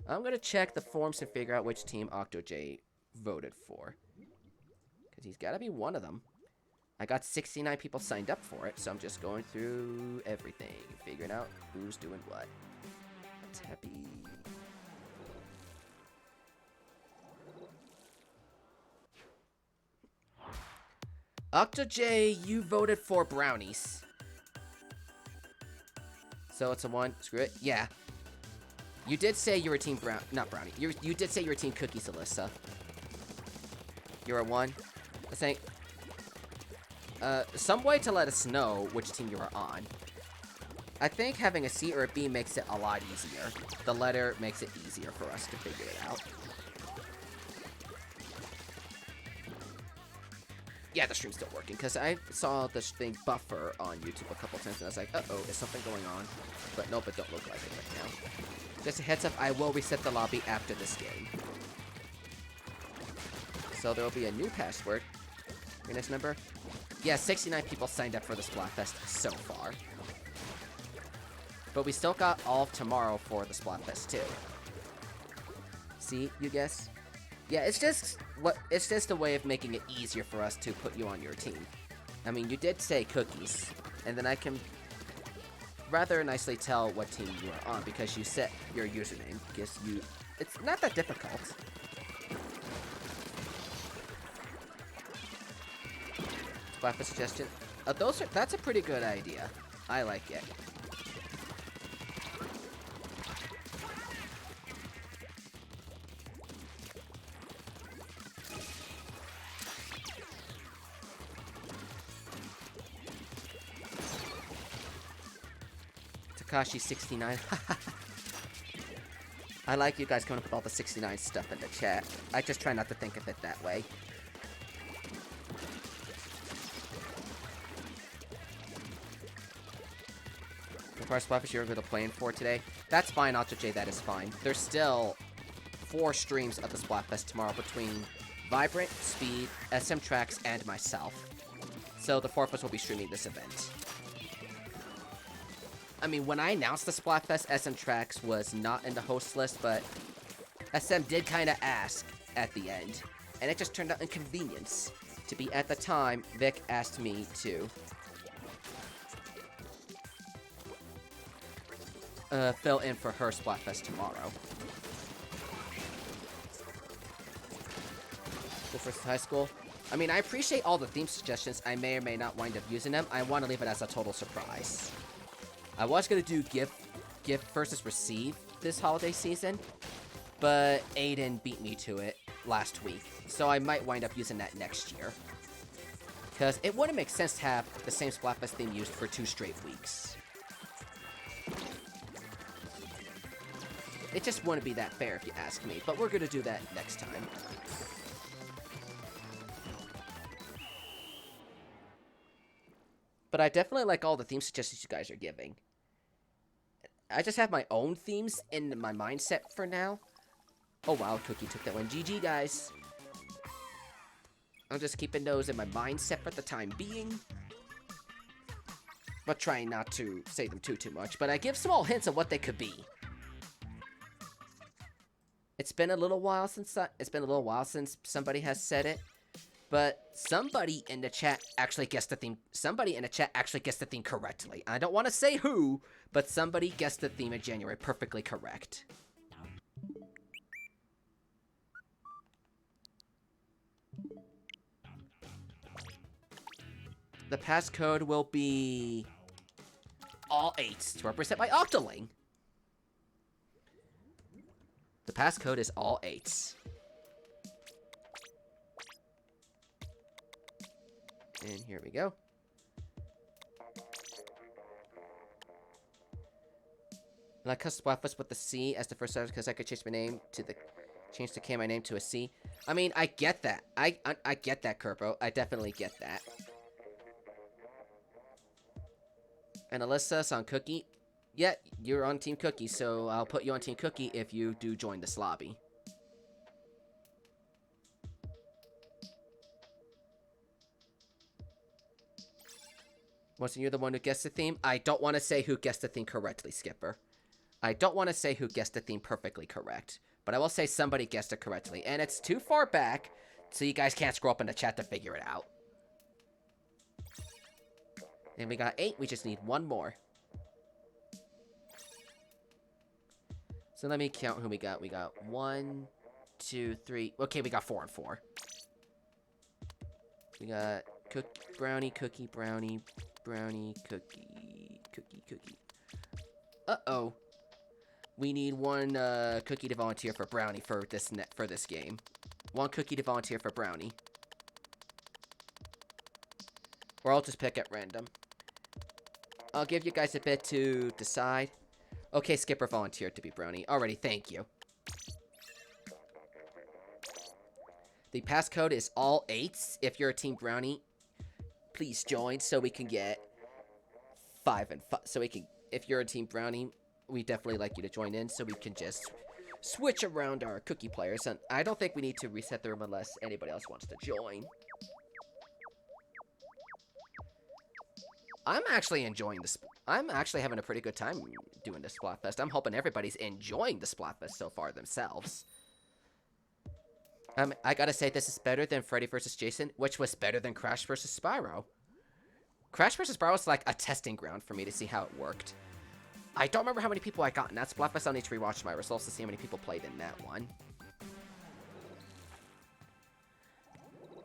I'm going to check the forms and figure out which team OctoJ voted for. Because he's got to be one of them. I got 69 people signed up for it, so I'm just going through everything, figuring out who's doing what. Happy. OctoJ, you voted for Brownies. So it's a 1. Screw it. Yeah. You did say you were team not Brownie. You did say you were team Cookies, Alyssa. You're a 1. I think. Some way to let us know which team you are on. I think having a C or a B makes it a lot easier. The letter makes it easier for us to figure it out. Yeah, the stream's still working, because I saw this thing buffer on YouTube a couple times, and I was like, uh-oh, is something going on? But nope, it don't look like it right now. Just a heads up, I will reset the lobby after this game. So there will be a new password. Your next number? Yeah, 69 people signed up for the Splatfest so far. But we still got all of tomorrow for the Splatfest too. See, you guess? Yeah, it's just a way of making it easier for us to put you on your team. I mean, you did say cookies, and then I can rather nicely tell what team you are on because you set your username. It's not that difficult. Splatfest suggestion. That's a pretty good idea. I like it. Takashi 69. I like you guys coming up with all the 69 stuff in the chat. I just try not to think of it that way. The first Splatfest you're going to play in for today. That's fine, Ultra J, that is fine. There's still 4 streams of the Splatfest tomorrow between Vibrant, Speed, SM Tracks, and myself. So the 4 of us will be streaming this event. I mean, when I announced the Splatfest, SM Tracks was not in the host list, but SM did kind of ask at the end. And it just turned out inconvenience to be at the time Vic asked me to fill in for her Splatfest tomorrow. The first high school. I mean, I appreciate all the theme suggestions. I may or may not wind up using them. I want to leave it as a total surprise. I was going to do gift versus receive this holiday season, but Aiden beat me to it last week, so I might wind up using that next year. Because it wouldn't make sense to have the same Splatfest theme used for 2 straight weeks. It just wouldn't be that fair if you ask me, but we're going to do that next time. But I definitely like all the theme suggestions you guys are giving. I just have my own themes in my mindset for now. Oh wow, Cookie took that one. GG, guys. I'm just keeping those in my mindset for the time being. But trying not to say them too much. But I give small hints of what they could be. It's been a little while since somebody has said it. But somebody in the chat actually guessed the theme. Somebody in the chat actually guessed the theme correctly. I don't want to say who, but somebody guessed the theme in January perfectly correct. The passcode will be all 8s to represent my Octoling. The passcode is all 8s. And here we go. And I custom Waffles with the C as the first letter because I could change my name to my name to a C. I mean, I get that. I get that, Kerbo. I definitely get that. And Alyssa's on Cookie. Yeah, you're on Team Cookie, so I'll put you on Team Cookie if you do join this lobby. Wasn't you the one who guessed the theme? I don't want to say who guessed the theme correctly, Skipper. I don't want to say who guessed the theme perfectly correct. But I will say somebody guessed it correctly. And it's too far back, so you guys can't scroll up in the chat to figure it out. And we got 8. We just need 1 more. So let me count who we got. We got 1, 2, 3. Okay, we got 4 and 4. We got Brownie, Cookie, Brownie, Brownie, Cookie, Cookie, Cookie. Uh-oh. We need 1 Cookie to volunteer for Brownie for this game. 1 Cookie to volunteer for Brownie. Or I'll just pick at random. I'll give you guys a bit to decide. Okay, Skipper volunteered to be Brownie. Alrighty, thank you. The passcode is all 8s. If you're a Team Brownie, please join so we can get 5 and 5. So we can, if you're a Team Brownie, we definitely like you to join in so we can just switch around our cookie players. And I don't think we need to reset the room unless anybody else wants to join. I'm actually enjoying this. I'm actually having a pretty good time doing this Splatfest. I'm hoping everybody's enjoying the Splatfest so far themselves. I gotta say, this is better than Freddy vs. Jason, which was better than Crash vs. Spyro. Crash vs. Spyro was like a testing ground for me to see how it worked. I don't remember how many people I got in that Splatfest. I'll need to rewatch my results to see how many people played in that one.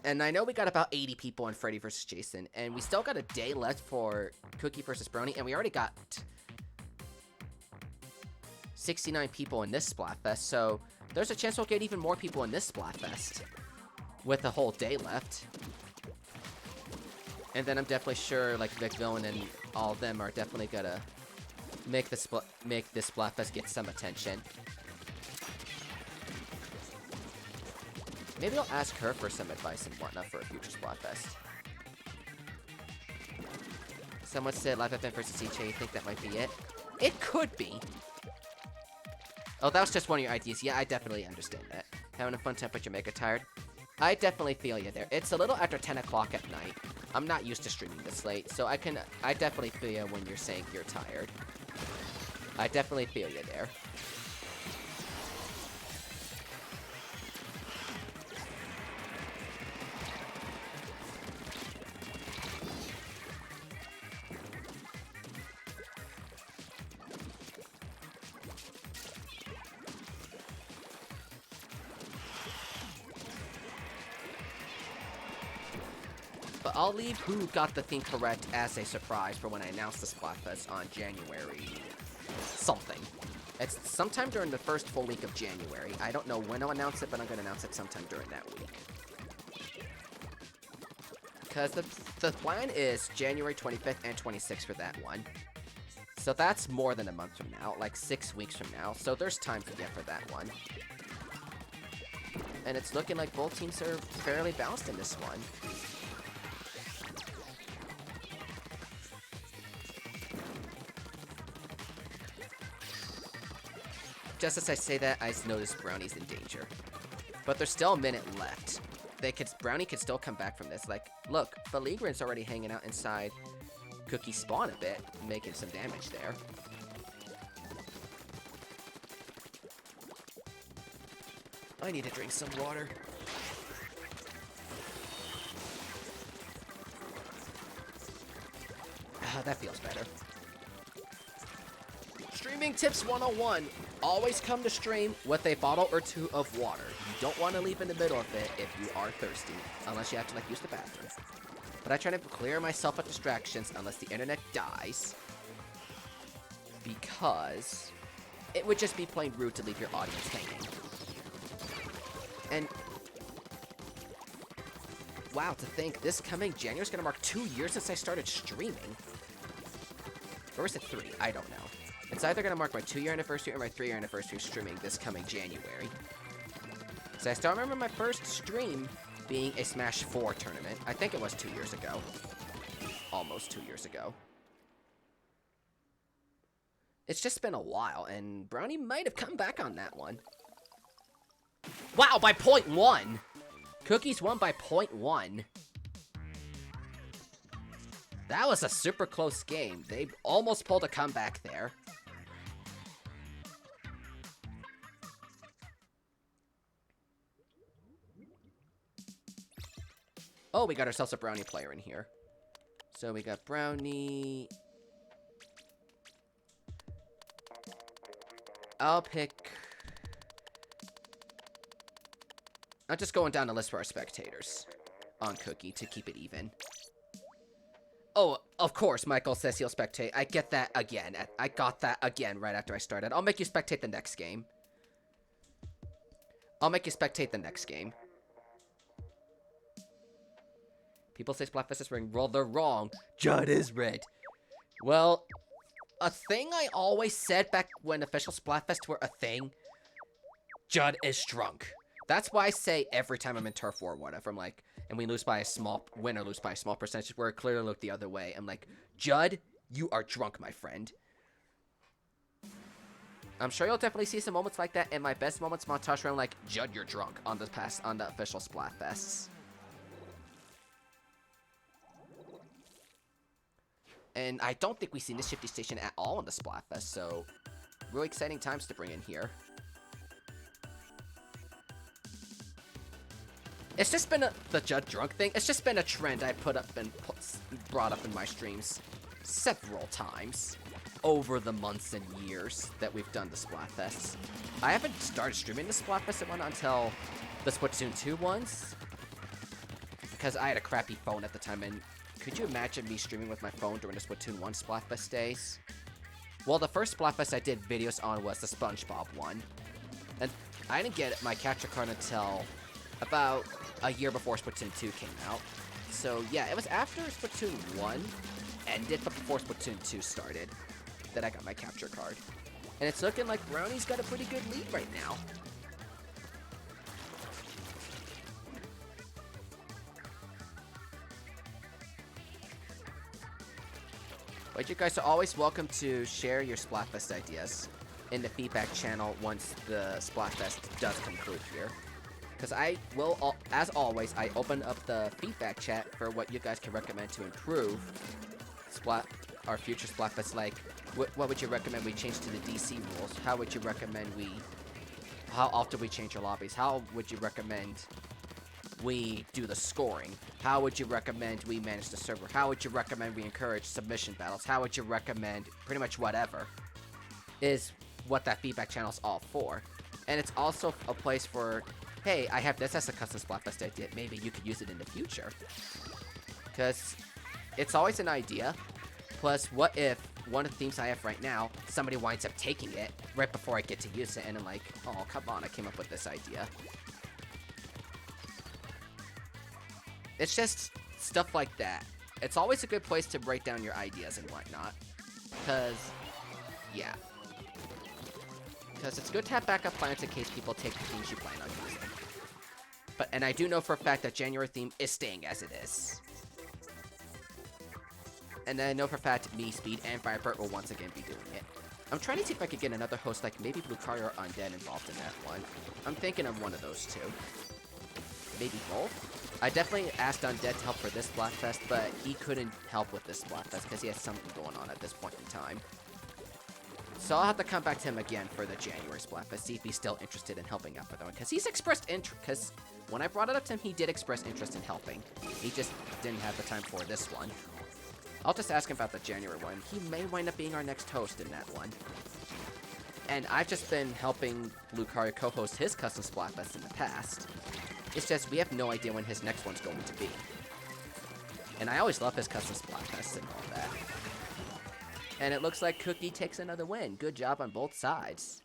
And I know we got about 80 people in Freddy vs. Jason, and we still got a day left for Cookie vs. Brownie, and we already got 69 people in this Splatfest, so there's a chance we'll get even more people in this Splatfest with a whole day left. And then I'm definitely sure, like, Vic Villain and all of them are definitely gonna make this Splatfest get some attention. Maybe I'll ask her for some advice and whatnot for a future Splatfest. Someone said Live FM versus CJ. You think that might be it? It could be. Oh, that was just one of your ideas. Yeah, I definitely understand that. Having a fun time, but you make it tired. I definitely feel you there. It's a little after 10 o'clock at night. I'm not used to streaming this late, so I definitely feel you when you're saying you're tired. I definitely feel you there. But I'll leave who got the thing correct as a surprise for when I announce the Splatfest on January something. It's sometime during the first full week of January. I don't know when I'll announce it, but I'm going to announce it sometime during that week. Because the plan is January 25th and 26th for that one. So that's more than a month from now, like 6 weeks from now. So there's time to get for that one. And it's looking like both teams are fairly balanced in this one. Just as I say that, I notice Brownie's in danger. But there's still a minute left. Brownie could still come back from this. Like, look, Belligerent's already hanging out inside Cookie spawn a bit, making some damage there. I need to drink some water. Ah, that feels better. Streaming tips 101. Always come to stream with a bottle or two of water. You don't want to leave in the middle of it if you are thirsty, unless you have to, like, use the bathroom. But I try to clear myself of distractions unless the internet dies, because it would just be plain rude to leave your audience hanging. And wow, to think this coming January is going to mark 2 years since I started streaming. Or is it 3? I don't know. It's either going to mark my 2-year anniversary or my 3-year anniversary of streaming this coming January. So I still remember my first stream being a Smash 4 tournament. I think it was 2 years ago. Almost 2 years ago. It's just been a while, and Brownie might have come back on that one. Wow, by 0.1! Cookies won by 0.1. That was a super close game. They almost pulled a comeback there. Oh, we got ourselves a Brownie player in here. So we got Brownie. I'm just going down the list for our spectators on Cookie to keep it even. Oh, of course, Michael says he'll spectate. I get that again. I got that again right after I started. I'll make you spectate the next game. I'll make you spectate the next game. People say Splatfest is red. Well, they're wrong. Judd is red. Well, a thing I always said back when official Splatfest were a thing. Judd is drunk. That's why I say every time I'm in Turf War, whatever, I'm like, and we lose by a small, win or lose by a small percentage, where it clearly looked the other way. I'm like, Judd, you are drunk, my friend. I'm sure you'll definitely see some moments like that in my best moments montage where I'm like, Judd, you're drunk on the official Splatfests. And I don't think we've seen this Shifty Station at all in the Splatfest, so really exciting times to bring in here. It's just been the Judd drunk thing. It's just been a trend I put up and brought up in my streams several times over the months and years that we've done the Splatfests. I haven't started streaming the Splatfest one until the Splatoon 2 ones, because I had a crappy phone at the time, and could you imagine me streaming with my phone during the Splatoon 1 Splatfest days? Well, the first Splatfest I did videos on was the SpongeBob one, and I didn't get my capture card until about a year before Splatoon 2 came out. So yeah, it was after Splatoon 1 ended, but before Splatoon 2 started, that I got my capture card. And it's looking like Brownie's got a pretty good lead right now. But you guys are always welcome to share your Splatfest ideas in the feedback channel once the Splatfest does conclude here. Because I will, as always, I open up the feedback chat for what you guys can recommend to improve our future Splatfests. Like, what would you recommend we change to the DC rules? How would you recommend how often we change our lobbies? How would you recommend we do the scoring? How would you recommend we manage the server? How would you recommend we encourage submission battles? How would you recommend pretty much whatever is what that feedback channel is all for. And it's also a place for, hey, I have this as a custom Splatfest idea. Maybe you could use it in the future. Because it's always an idea. Plus, what if one of the themes I have right now, somebody winds up taking it right before I get to use it, and I'm like, oh, come on, I came up with this idea. It's just stuff like that. It's always a good place to write down your ideas and whatnot. Because, yeah. Because it's good to have backup plans in case people take the themes you plan on using. And I do know for a fact that January theme is staying as it is. And I know for a fact me, Speed, and Firebird will once again be doing it. I'm trying to see if I could get another host like maybe Blucario or Undead involved in that one. I'm thinking of one of those two. Maybe both? I definitely asked Undead to help for this Splatfest, but he couldn't help with this Splatfest because he has something going on at this point in time. So I'll have to come back to him again for the January Splatfest, see if he's still interested in helping out for that one. Because he's expressed interest, because when I brought it up to him, he did express interest in helping. He just didn't have the time for this one. I'll just ask him about the January one. He may wind up being our next host in that one. And I've just been helping Blucario co-host his custom Splatfest in the past. It's just we have no idea when his next one's going to be. And I always love his custom Splatfest and all that. And it looks like Cookie takes another win. Good job on both sides.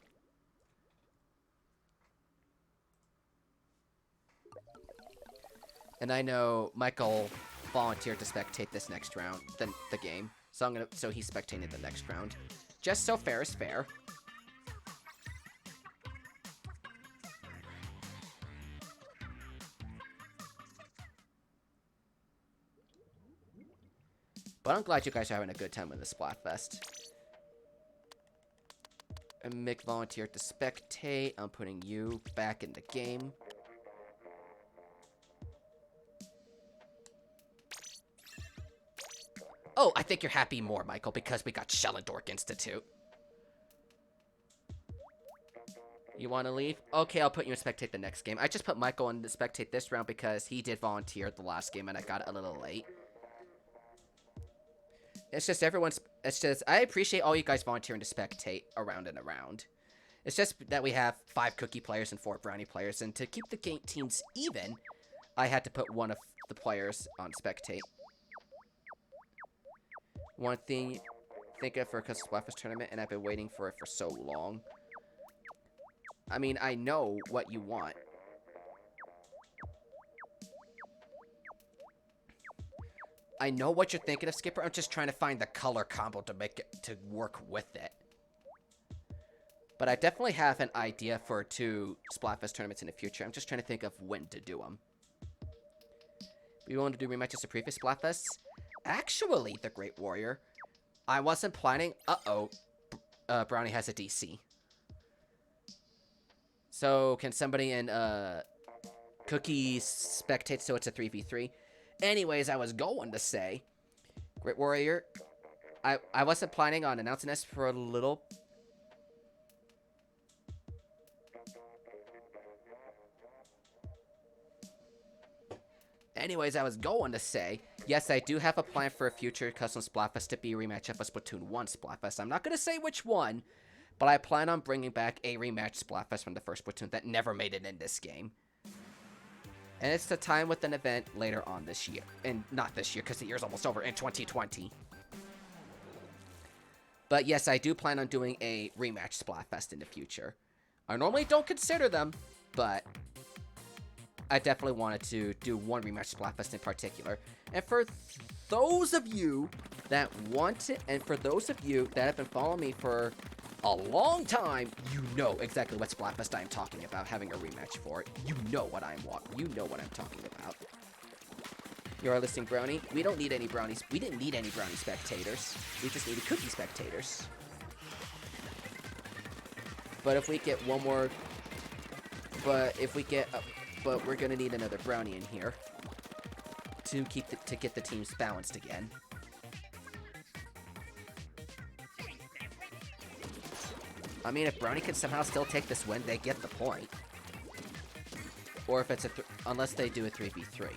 And I know Michael volunteered to spectate this next round, the game. So he's spectating the next round. Just so fair is fair. But I'm glad you guys are having a good time with the Splatfest. And Mick volunteered to spectate. I'm putting you back in the game. Oh, I think you're happy more, Michael, because we got Shellendork Institute. You want to leave? Okay, I'll put you in spectate the next game. I just put Michael in the spectate this round because he did volunteer at the last game and I got it a little late. It's just I appreciate all you guys volunteering to spectate around and around. It's just that we have 5 Cookie players and 4 Brownie players, and to keep the game teams even, I had to put one of the players on spectate. One thing think of for a custom Splatfest tournament, and I've been waiting for it for so long. I mean, I know what you want. I know what you're thinking of, Skipper. I'm just trying to find the color combo to make it to work with it. But I definitely have an idea for 2 Splatfest tournaments in the future. I'm just trying to think of when to do them. We want to do rematches of previous Splatfests? Actually, the Great Warrior, I wasn't planning... Uh-oh. Brownie has a DC. So, can somebody in, Cookie spectate so it's a 3v3? Anyways, I was going to say... Great Warrior, I wasn't planning on announcing this for a little... Anyways, I was going to say, yes, I do have a plan for a future Custom Splatfest to be a rematch of a Splatoon 1 Splatfest. I'm not going to say which one, but I plan on bringing back a rematch Splatfest from the first Splatoon that never made it in this game. And it's the time with an event later on this year. And not this year, because the year's almost over, in 2020. But yes, I do plan on doing a rematch Splatfest in the future. I normally don't consider them, but... I definitely wanted to do one rematch Splatfest in particular. And for those of you that want it, and for those of you that have been following me for a long time, you know exactly what Splatfest I'm talking about, having a rematch for it. You know what I'm talking about. You are listening, Brownie? We don't need any brownies. We didn't need any brownie spectators. We just needed cookie spectators. But if we get one more... But we're gonna need another brownie in here to get the teams balanced again. I mean, if Brownie can somehow still take this win, they get the point. Or if it's unless they do a 3v3.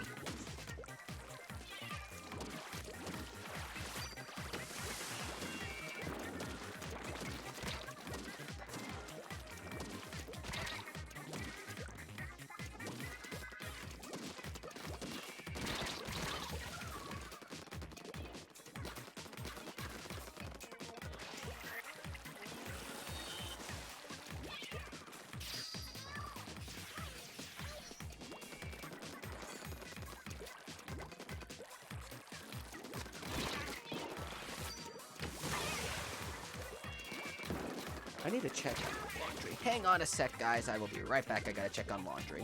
I need to check on laundry. Hang on a sec, guys. I will be right back. I gotta check on laundry.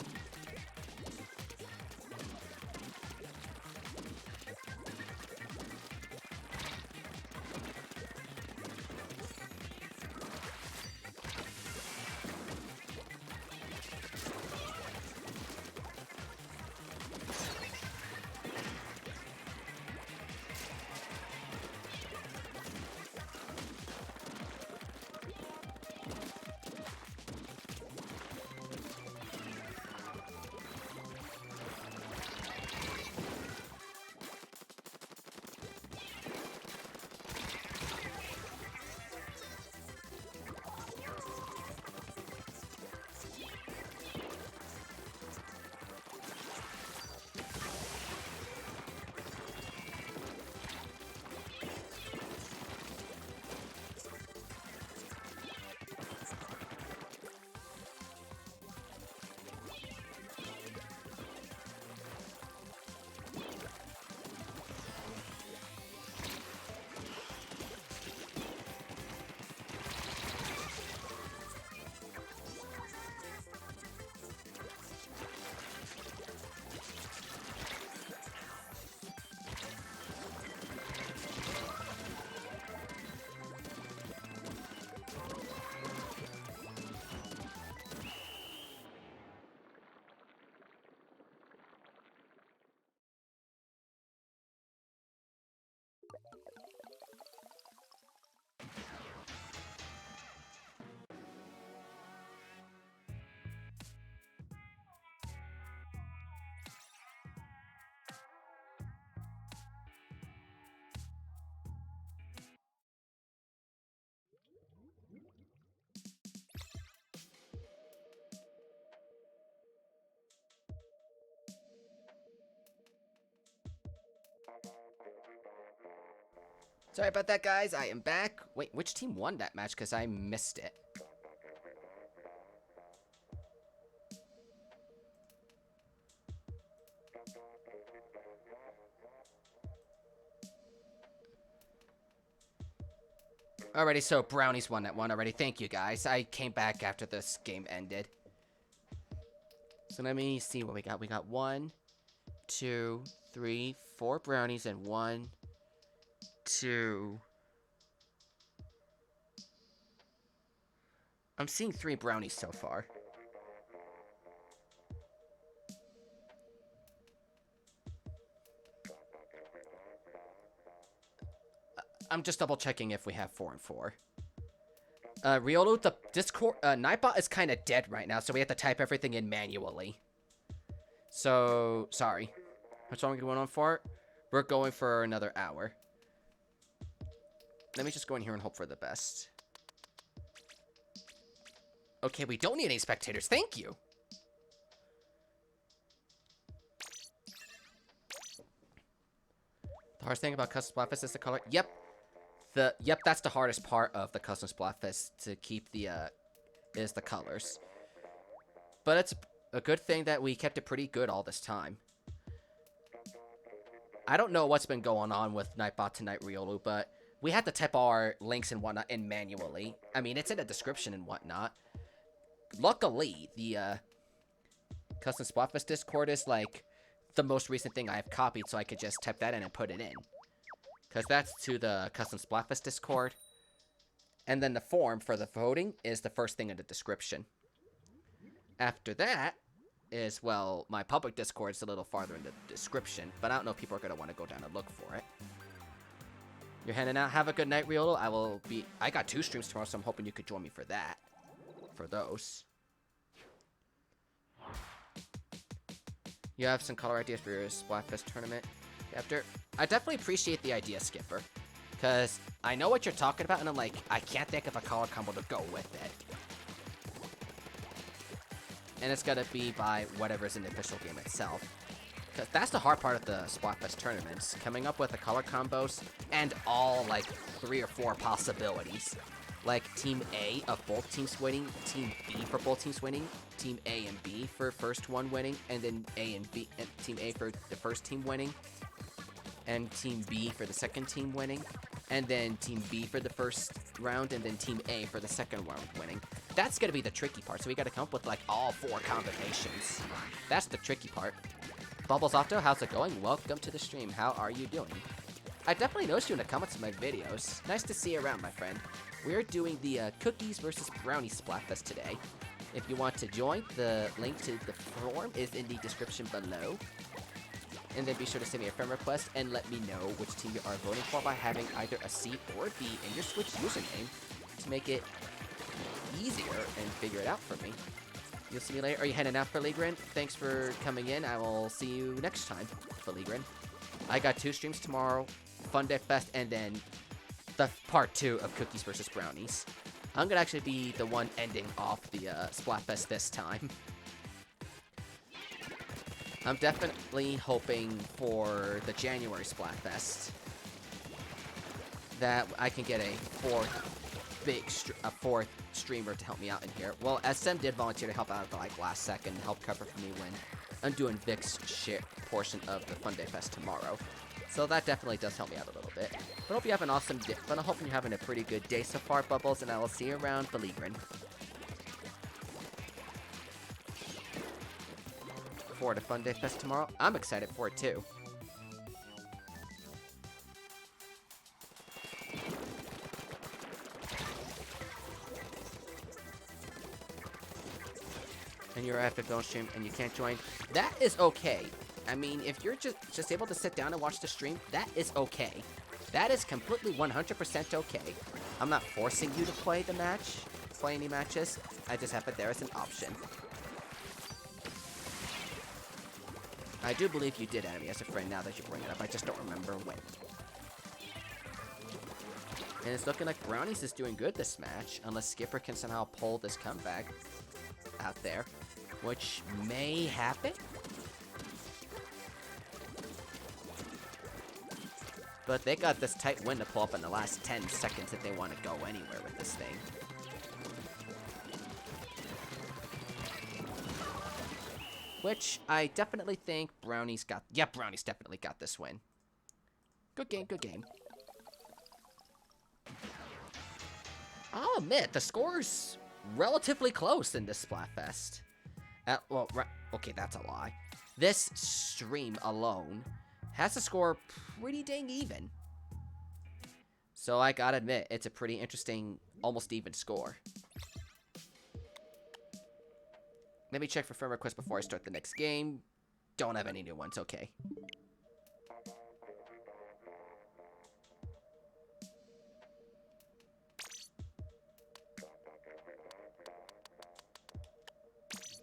Sorry about that, guys. I am back. Wait, which team won that match? Because I missed it. Alrighty, so Brownies won that one already. Thank you, guys. I came back after this game ended. So let me see what we got. We got 1, 2, 3, 4 brownies and 1, 2. I'm seeing 3 brownies so far. I'm just double checking if we have 4 and 4. Riolu, the Discord, Nightbot is kind of dead right now, so we have to type everything in manually. So, sorry. How long are we going on for? We're going for another hour. Let me just go in here and hope for the best. Okay, we don't need any spectators. Thank you. The hardest thing about Custom Splatfest is the color. Yep. Yep, that's the hardest part of the Custom Splatfest, to keep the, is the colors. But it's a good thing that we kept it pretty good all this time. I don't know what's been going on with Nightbot tonight, Riolu, but we had to type our links and whatnot in manually. I mean, it's in the description and whatnot. Luckily, the, Custom Splatfest Discord is, like, the most recent thing I've copied, so I could just type that in and put it in. Because that's to the Custom Splatfest Discord. And then the form for the voting is the first thing in the description. After that is, well, my public Discord is a little farther in the description. But I don't know if people are going to want to go down and look for it. You're heading out. Have a good night, Riolo. I got 2 streams tomorrow, so I'm hoping you could join me for that. For those. You have some color ideas for your Splatfest tournament after. I definitely appreciate the idea, Skipper, because I know what you're talking about, and I'm like, I can't think of a color combo to go with it. And it's gotta be by whatever's in the official game itself. Because that's the hard part of the Splatfest tournaments, coming up with the color combos, and all, like, 3 or 4 possibilities. Like, Team A of both teams winning, Team B for both teams winning, Team A and B for first one winning, and then A and B, and Team A for the first team winning, and Team B for the second team winning, and then Team B for the first round, and then Team A for the second round winning. That's gonna be the tricky part, so we gotta come up with, like, all 4 combinations. That's the tricky part. Bubbles Octo, how's it going? Welcome to the stream. How are you doing? I definitely noticed you in the comments of my videos. Nice to see you around, my friend. We're doing the Cookies versus Brownies Splatfest today. If you want to join, the link to the form is in the description below. And then be sure to send me a friend request and let me know which team you are voting for by having either a C or a B in your Switch username to make it easier and figure it out for me. You'll see me later. Are you heading out, Feligrin? Thanks for coming in. I will see you next time, Feligrin. I got 2 streams tomorrow, Fun Day Fest, and then the part 2 of Cookies versus Brownies. I'm gonna actually be the one ending off the Splatfest this time. I'm definitely hoping for the January Splatfest that I can get a 4th streamer to help me out in here. Well, SM did volunteer to help out at the last second, help cover for me when I'm doing Vic's share portion of the Fun Day Fest tomorrow. So that definitely does help me out a little bit. But I hope you have an awesome day. But I hope you're having a pretty good day so far, Bubbles, and I will see you around Feligrin. For the Fun Day Fest tomorrow. I'm excited for it too. And you're at the phone stream and you can't join. That is okay. I mean, if you're just able to sit down and watch the stream, that is okay. That is completely 100% okay. I'm not forcing you to play any matches. I just have it there as an option. I do believe you did add me as a friend now that you bring it up. I just don't remember when. And it's looking like Brownies is doing good this match, unless Skipper can somehow pull this comeback out there, which may happen. But they got this tight win to pull up in the last 10 seconds if they want to go anywhere with this thing. Which I definitely think Brownies got. Yeah, Brownies definitely got this win. Good game, good game. I'll admit, the score's relatively close in this Splatfest. Okay, that's a lie. This stream alone has a score pretty dang even. So I gotta admit, it's a pretty interesting, almost even score. Let me check for friend requests before I start the next game. Don't have any new ones, okay.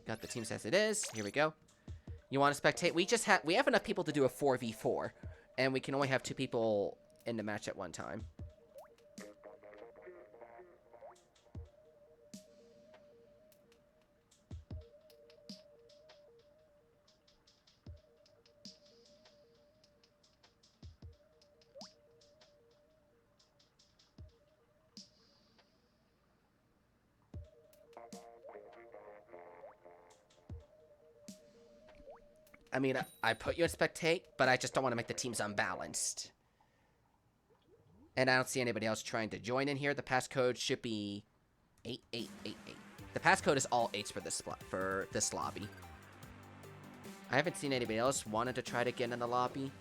Got the teams as it is. Here we go. You want to spectate? We have enough people to do a 4v4, and we can only have 2 people in the match at one time. I mean, I put you in spectate, but I just don't want to make the teams unbalanced. And I don't see anybody else trying to join in here. The passcode should be 8888. The passcode is all 8s for this lobby. I haven't seen anybody else wanting to try to get in the lobby.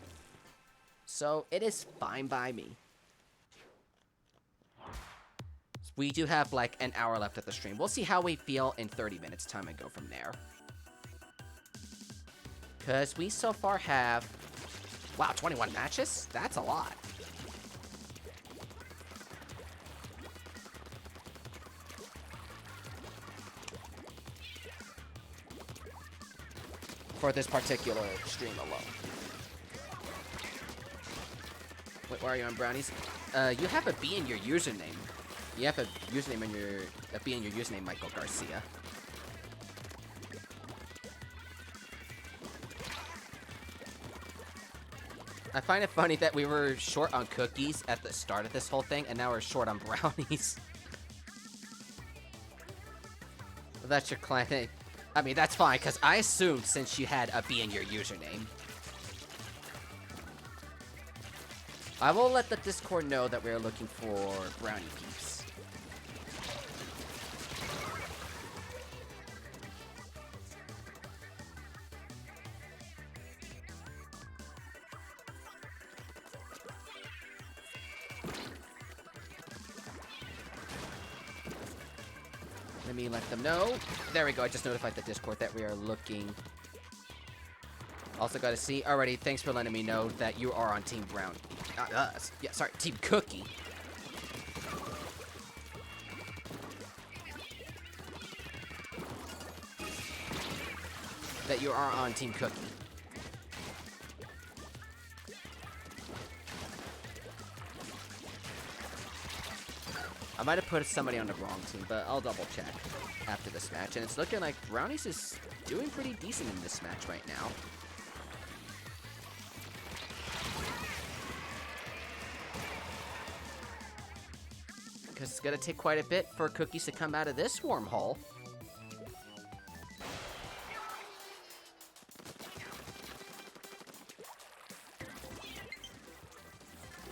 So it is fine by me. We do have like an hour left of the stream. We'll see how we feel in 30 minutes time and go from there. Because we so far have... Wow, 21 matches? That's a lot. For this particular stream alone. Wait, where are you on Brownies? You have a B in your username. You have a username in a B in your username, Michael Garcia. I find it funny that we were short on cookies at the start of this whole thing, and now we're short on brownies. That's your clan name. I mean, that's fine, because I assumed since you had a B in your username. I will let the Discord know that we're looking for brownie peeps. Let me let them know. There we go. I just notified the Discord that we are looking. Also got to see. Alrighty, thanks for letting me know that you are on Team Brown. Yeah, sorry, Team Cookie. That you are on Team Cookie. I might have put somebody on the wrong team, but I'll double check after this match. And it's looking like Brownies is doing pretty decent in this match right now. Because it's going to take quite a bit for Cookies to come out of this wormhole.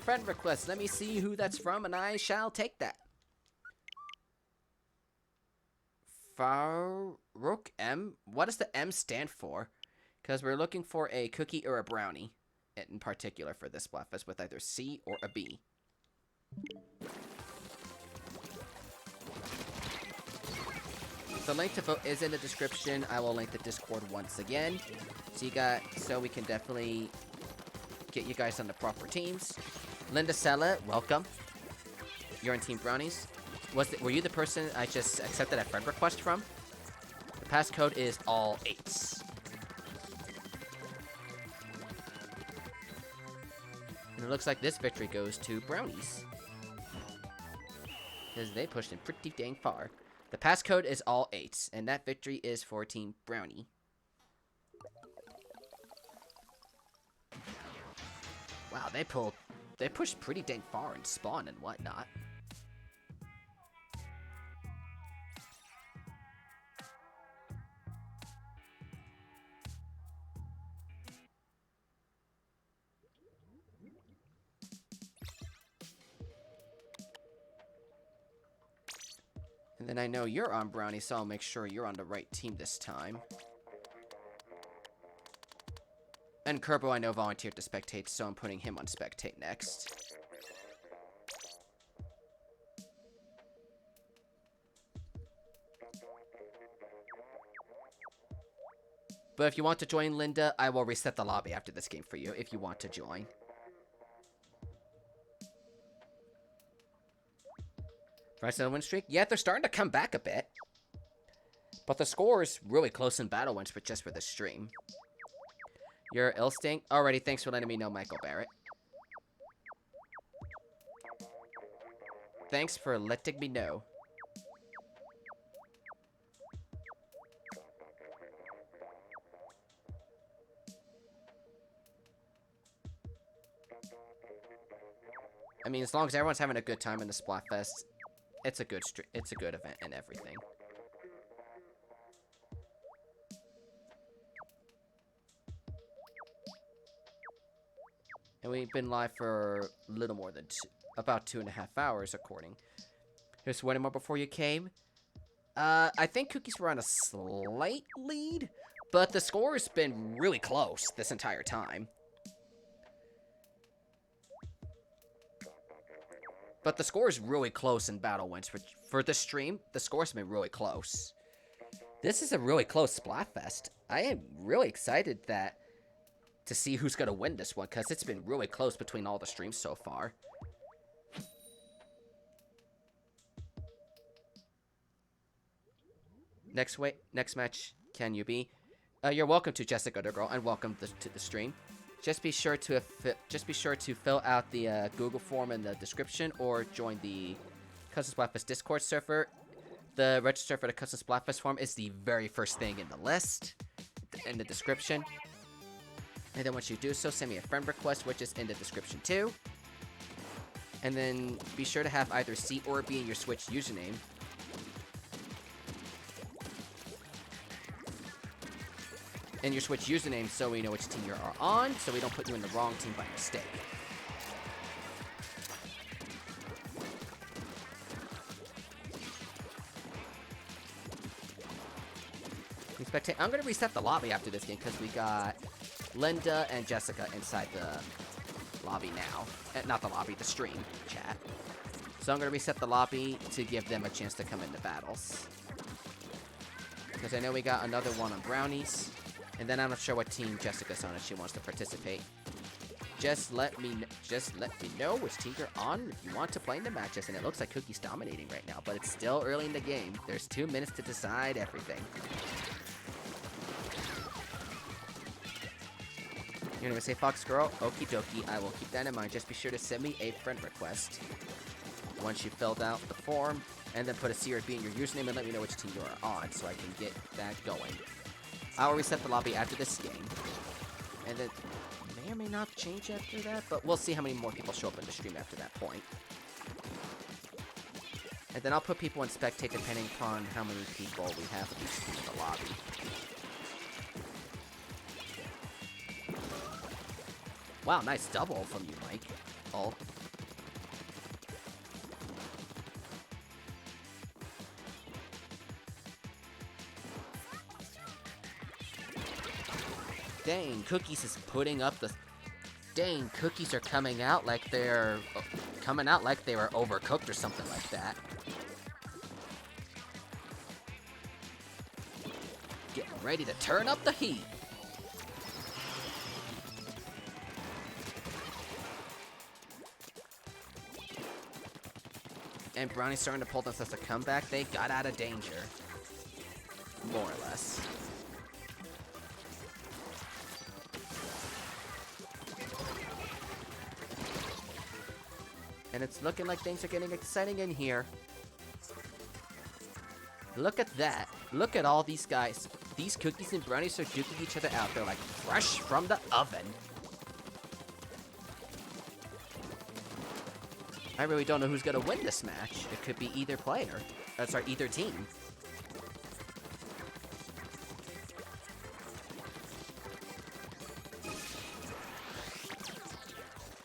Friend request. Let me see who that's from, and I shall take that. Farouk M? What does the M stand for? Because we're looking for a cookie or a brownie in particular for this Splatfest with either C or a B. The link to vote is in the description. I will link the Discord once again. So we can definitely get you guys on the proper teams. Linda Sella, welcome. You're on Team Brownies. Were you the person I just accepted a friend request from? The passcode is all 8s. And it looks like this victory goes to Brownies. Because they pushed him pretty dang far. The passcode is all 8s, and that victory is for Team Brownie. Wow, they pushed pretty dang far in spawn and whatnot. And then I know you're on Brownie, so I'll make sure you're on the right team this time. And Kerbo, I know, volunteered to spectate, so I'm putting him on spectate next. But if you want to join, Linda, I will reset the lobby after this game for you, if you want to join. First win streak? Yeah, they're starting to come back a bit. But the score is really close in battle wins, but just for the stream. You're Ilsting? Alrighty, thanks for letting me know, Michael Barrett. Thanks for letting me know. I mean, as long as everyone's having a good time in the Splatfest, it's a good event and everything. And we've been live for a little more than about 2.5 hours, according. Here's one more before you came. I think Cookies were on a slight lead, but the score has been really close this entire time. But the score is really close in battle wins. For the stream, the score's been really close. This is a really close Splatfest. I am really excited to see who's going to win this one, because it's been really close between all the streams so far. Next match, can you be? You're welcome to, Jessica the Girl, and welcome to the stream. Just be sure to fill out the Google form in the description, or join the Custom Splatfest Discord server. The register for the Custom Splatfest form is the very first thing in the list, in the description. And then once you do so, send me a friend request, which is in the description too. And then be sure to have either C or B in your Switch username. In your Switch username, so we know which team you are on, so we don't put you in the wrong team by mistake. I'm going to reset the lobby after this game, because we got Linda and Jessica inside the lobby now. Not the lobby, the stream chat. So I'm going to reset the lobby to give them a chance to come into battles. Because I know we got another one on Brownies. And then I'm not sure what team Jessica's on if she wants to participate. Just let me know which team you're on if you want to play in the matches. And it looks like Cookie's dominating right now, but it's still early in the game. There's 2 minutes to decide everything. You're gonna say Fox Girl? Okie dokie, I will keep that in mind. Just be sure to send me a friend request once you've filled out the form, and then put a C or B in your username and let me know which team you are on so I can get that going. I'll reset the lobby after this game, and then may or may not change after that, but we'll see how many more people show up in the stream after that point. And then I'll put people in spectate depending upon how many people we have of each team in the lobby. Wow, nice double from you, Mike. Oh. Dang, Cookies is putting up the... Dang, Cookies are coming out like they're... Coming out like they were overcooked or something like that. Getting ready to turn up the heat. And Brownie's starting to pull themselves a comeback. They got out of danger. More or less. And it's looking like things are getting exciting in here. Look at that. Look at all these guys. These Cookies and Brownies are duking each other out. They're like fresh from the oven. I really don't know who's gonna win this match. It could be either player. Sorry, either team.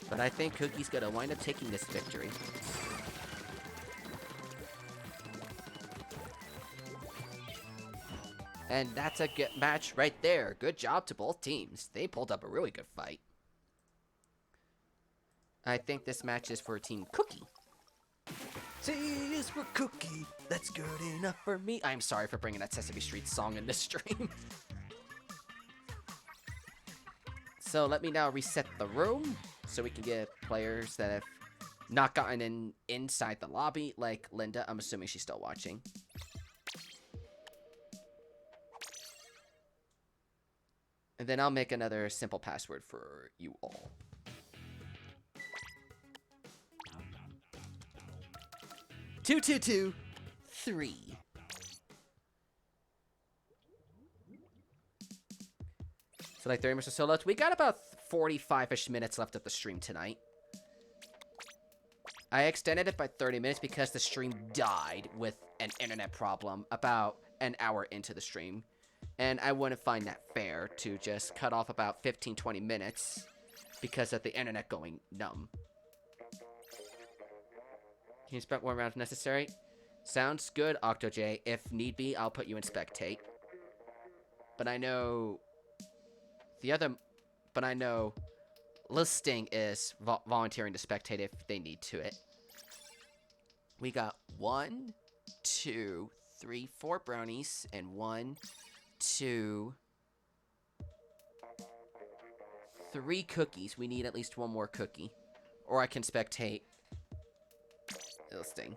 But I think Cookie's gonna wind up taking this victory. And that's a good match right there. Good job to both teams. They pulled up a really good fight. I think this match is for Team Cookie. C is for Cookie. That's good enough for me. I'm sorry for bringing that Sesame Street song in this stream. So let me now reset the room so we can get players that have not gotten in inside the lobby, like Linda. I'm assuming she's still watching. And then I'll make another simple password for you all. Two, two, two, 3. So like 30 minutes or so left. We got about 45-ish minutes left of the stream tonight. I extended it by 30 minutes because the stream died with an internet problem about an hour into the stream. And I wouldn't find that fair to just cut off about 15-20 minutes because of the internet going numb. Can you spec one round if necessary? Sounds good, OctoJ. If need be, I'll put you in spectate. But I know listing is volunteering to spectate if they need to it. We got 1, 2, 3, 4 brownies and 1, 2, 3 cookies. We need at least one more cookie, or I can spectate listing.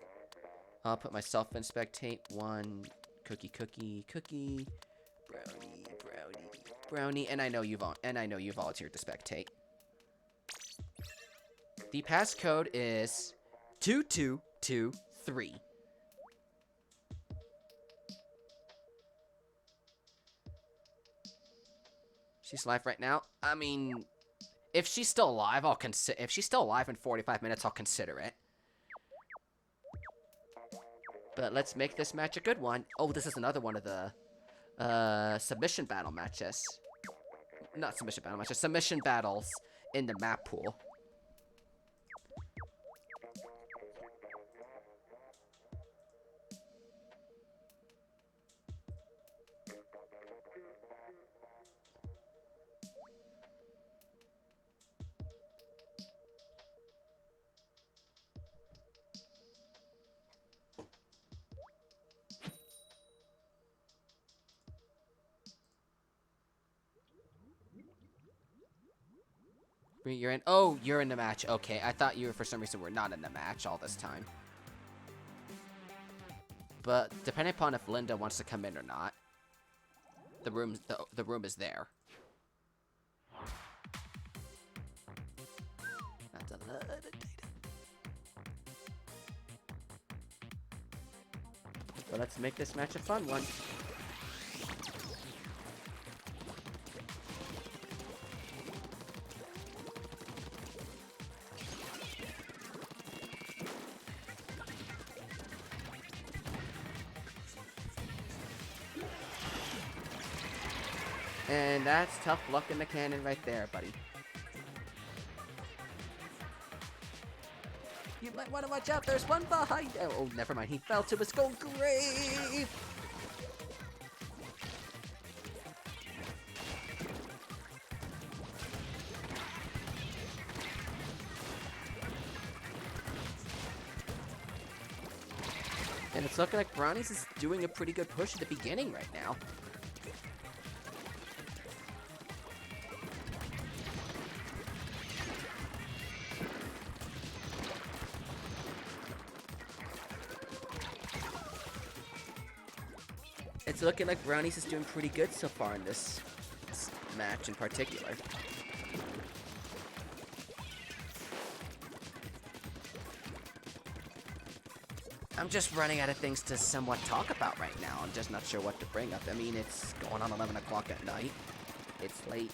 I'll put myself in spectate. 1 cookie, cookie, cookie, brownie, brownie, brownie, and I know you volunteered to spectate. The passcode is 2223. She's live right now. I mean, if she's still alive, if she's still alive in 45 minutes, I'll consider it. But let's make this match a good one. Oh, this is another one of the submission battle matches. Not submission battle matches, submission battles in the map pool. You're in. Oh, you're in the match. Okay, I thought you, for some reason, were not in the match all this time. But depending upon if Linda wants to come in or not, the room is there. That's a lot of data. But let's make this match a fun one. And that's tough luck in the cannon right there, buddy. You might want to watch out. There's one behind. Oh, never mind. He fell to his own grave. And it's looking like Brownies is doing a pretty good push at the beginning right now. It's looking like Brownies is doing pretty good so far in this match in particular. I'm just running out of things to somewhat talk about right now. I'm just not sure what to bring up. I mean, it's going on 11 o'clock at night. It's late,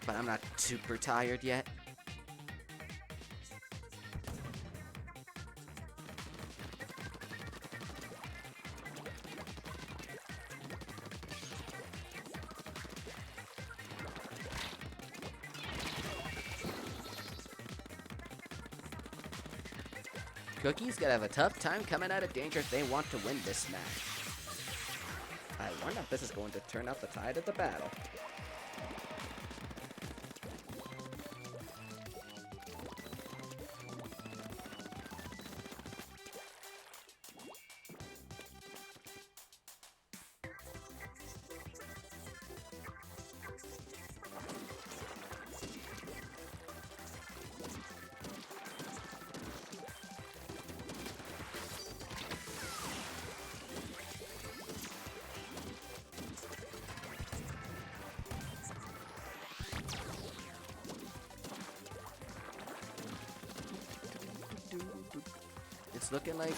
but I'm not super tired yet. Cookie's gonna have a tough time coming out of danger if they want to win this match. I wonder if this is going to turn out the tide of the battle. It's looking like...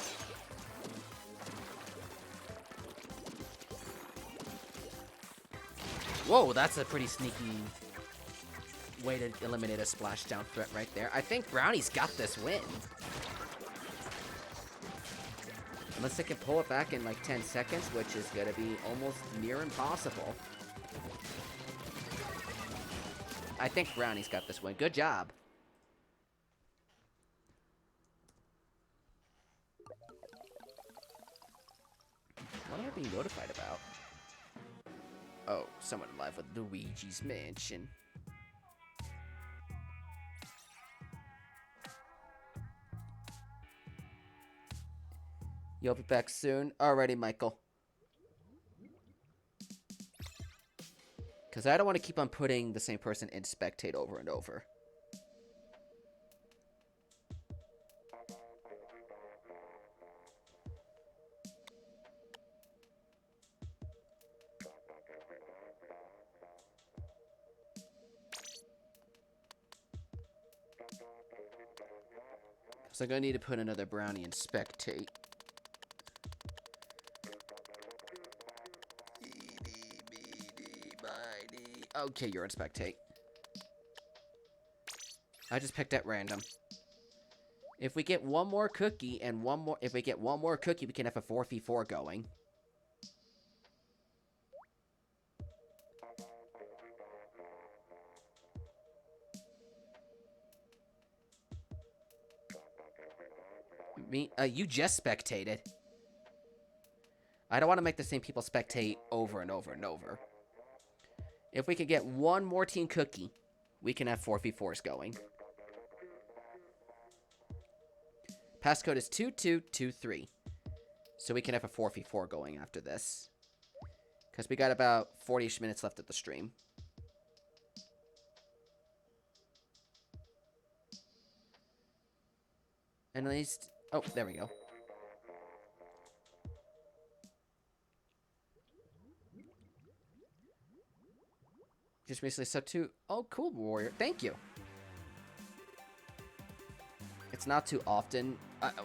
Whoa, that's a pretty sneaky way to eliminate a splashdown threat right there. I think Brownies got this win. Unless they can pull it back in like 10 seconds, which is going to be almost near impossible. I think Brownies got this win. Good job. What am I being notified about? Oh, someone live with Luigi's Mansion. You'll be back soon. Alrighty, Michael. Because I don't want to keep on putting the same person in spectate over and over. So I'm going to need to put another brownie in spectate. Okay, you're in spectate. I just picked at random. If we get one more cookie and if we get one more cookie, we can have a 4v4 going. You just spectated. I don't want to make the same people spectate over and over and over. If we could get one more team cookie, we can have 4v4s going. Passcode is 2223. So we can have a 4v4 going after this. Because we got about 40-ish minutes left of the stream. And at least... Oh, there we go. Just recently sub to... Oh, cool, Warrior. Thank you. It's not too often.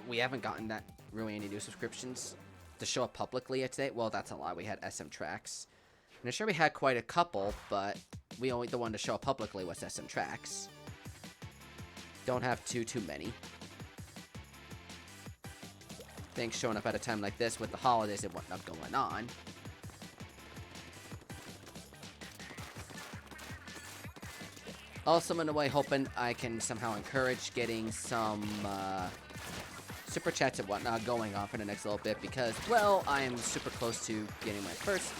We haven't gotten that really any new subscriptions to show up publicly today. Well, that's a lie. We had SM Tracks. I'm sure we had quite a couple, but the one to show up publicly was SM Tracks. Don't have too many. Things showing up at a time like this with the holidays and whatnot going on. Also, in a way, hoping I can somehow encourage getting some super chats and whatnot going on for the next little bit because, well, I am super close to getting my first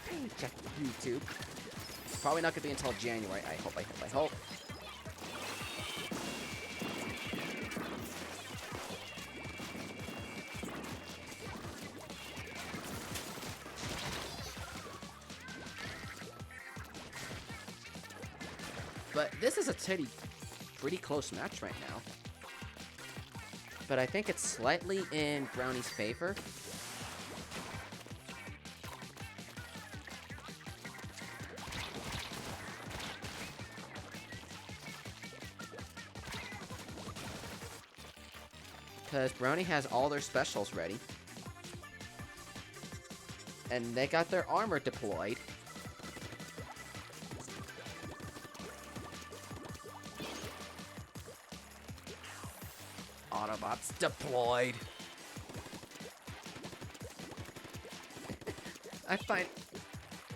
paycheck with YouTube. Probably not going to be until January. I hope. But this is a pretty close match right now. But I think it's slightly in Brownie's favor. Because Brownie has all their specials ready. And they got their armor deployed. Autobots deployed. I find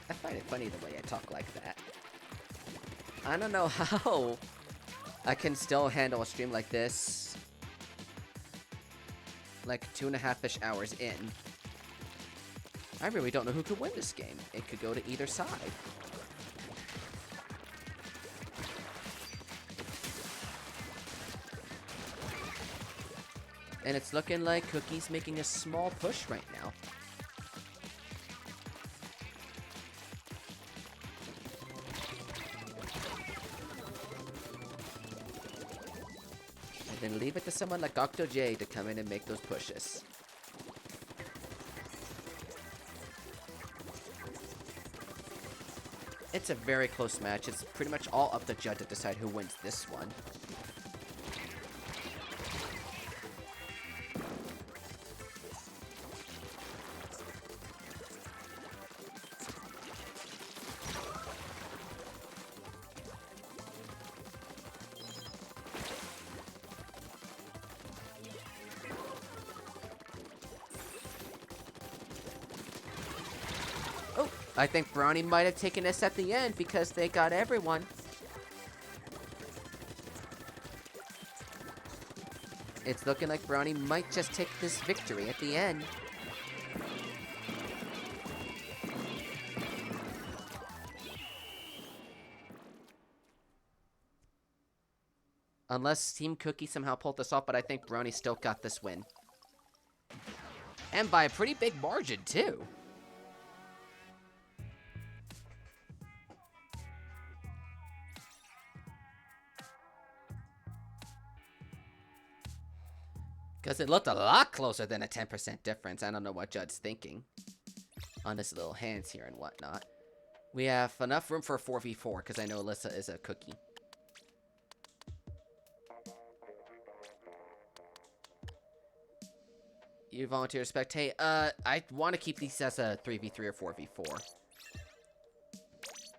it funny the way I talk like that. I don't know how I can still handle a stream like this, like 2.5-ish hours in. I really don't know who could win this game. It could go to either side. And it's looking like Cookie's making a small push right now. And then leave it to someone like Octo J to come in and make those pushes. It's a very close match. It's pretty much all up to Judd to decide who wins this one. I think Brownie might have taken this at the end because they got everyone. It's looking like Brownie might just take this victory at the end. Unless Team Cookie somehow pulled this off, but I think Brownie still got this win. And by a pretty big margin, too. Because it looked a lot closer than a 10% difference. I don't know what Judd's thinking on his little hands here and whatnot. We have enough room for a 4v4 because I know Alyssa is a cookie. You volunteer to spectate. I want to keep these as a 3v3 or 4v4.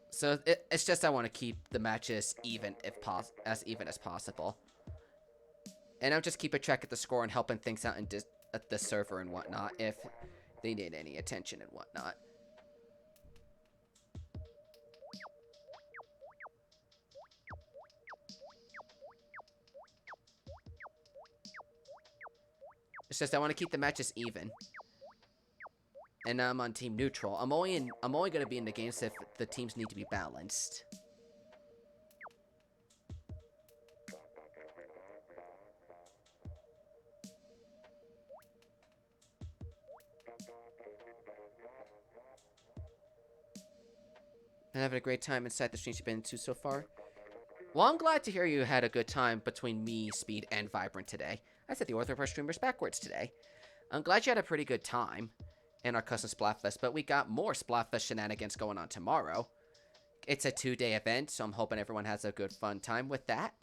So it's just I want to keep the matches even as even as possible. And I'll just keep a track of the score and helping things out at the server and whatnot if they need any attention and whatnot. It's just I want to keep the matches even. And I'm on team neutral. I'm only going to be in the games if the teams need to be balanced. And having a great time inside the streams you've been to so far. Well, I'm glad to hear you had a good time between me, Speed, and Vibrant today. I said the order of our streamers backwards today. I'm glad you had a pretty good time in our custom Splatfest, but we got more Splatfest shenanigans going on tomorrow. It's a 2-day event, so I'm hoping everyone has a good fun time with that.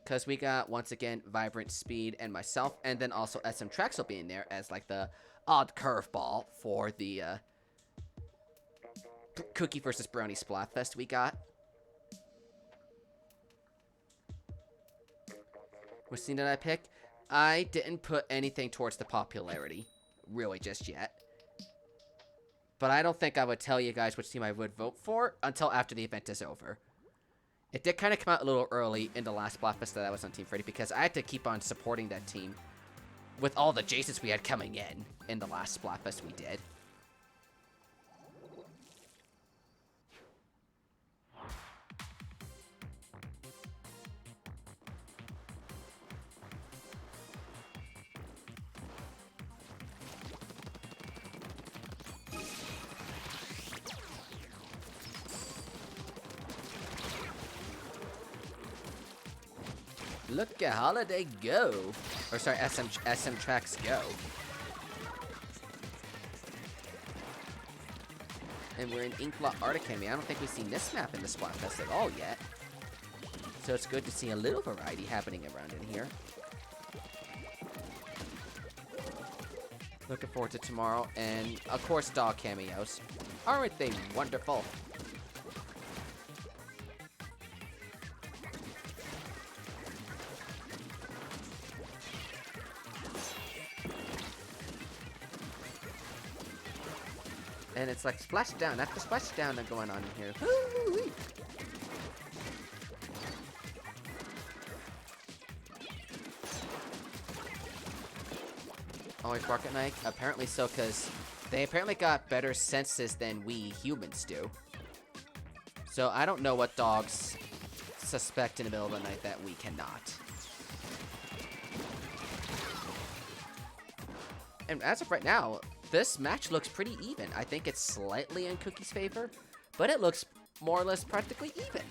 Because we got, once again, Vibrant, Speed, and myself, and then also SM Trax will be in there as, like, the odd curveball for the, Cookie versus Brownie Splatfest we got. What scene did I pick? I didn't put anything towards the popularity, really, just yet. But I don't think I would tell you guys which team I would vote for until after the event is over. It did kind of come out a little early in the last Splatfest that I was on Team Freddy because I had to keep on supporting that team with all the Jasons we had coming in the last Splatfest we did. Look at Holiday go. Or sorry, SM Trax go. And we're in Inkblot Art Academy. I don't think we've seen this map in the Splatfest at all yet. So it's good to see a little variety happening around in here. Looking forward to tomorrow. And, of course, dog cameos. Aren't they wonderful? And it's like splashdown after splashdown going on in here. Woo-wee. Always bark at night? Apparently so, because they apparently got better senses than we humans do. So I don't know what dogs suspect in the middle of the night that we cannot. And as of right now, this match looks pretty even. I think it's slightly in Cookie's favor, but it looks more or less practically even.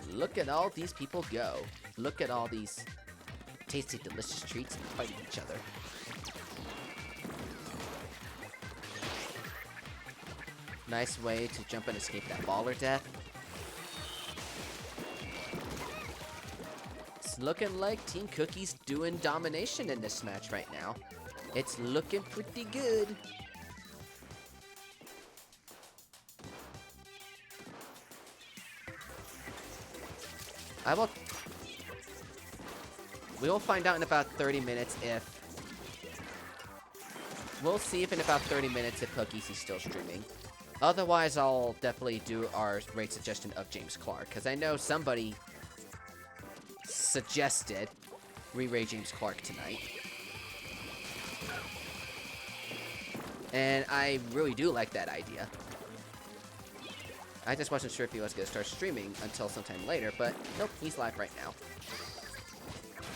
And look at all these people go. Look at all these tasty, delicious treats fighting each other. Nice way to jump and escape that baller death. It's looking like Team Cookie's doing domination in this match right now. It's looking pretty good. We will find out in about 30 minutes if... We'll see if in about 30 minutes if Cookies is still streaming. Otherwise, I'll definitely do our raid suggestion of James Clark, because I know somebody suggested we raid James Clark tonight. And I really do like that idea. I just wasn't sure if he was going to start streaming until sometime later, but nope, he's live right now.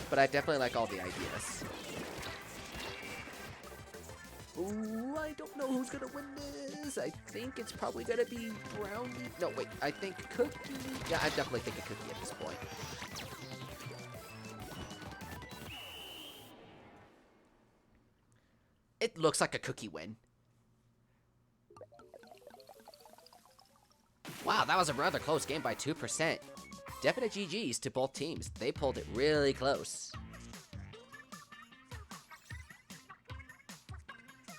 But I definitely like all the ideas. Ooh, I don't know who's gonna win this. I think it's probably gonna be Brownie. No, wait, I think Cookie. Yeah, I definitely think a Cookie at this point. It looks like a Cookie win. Wow, that was a rather close game by 2%. Definite GG's to both teams. They pulled it really close.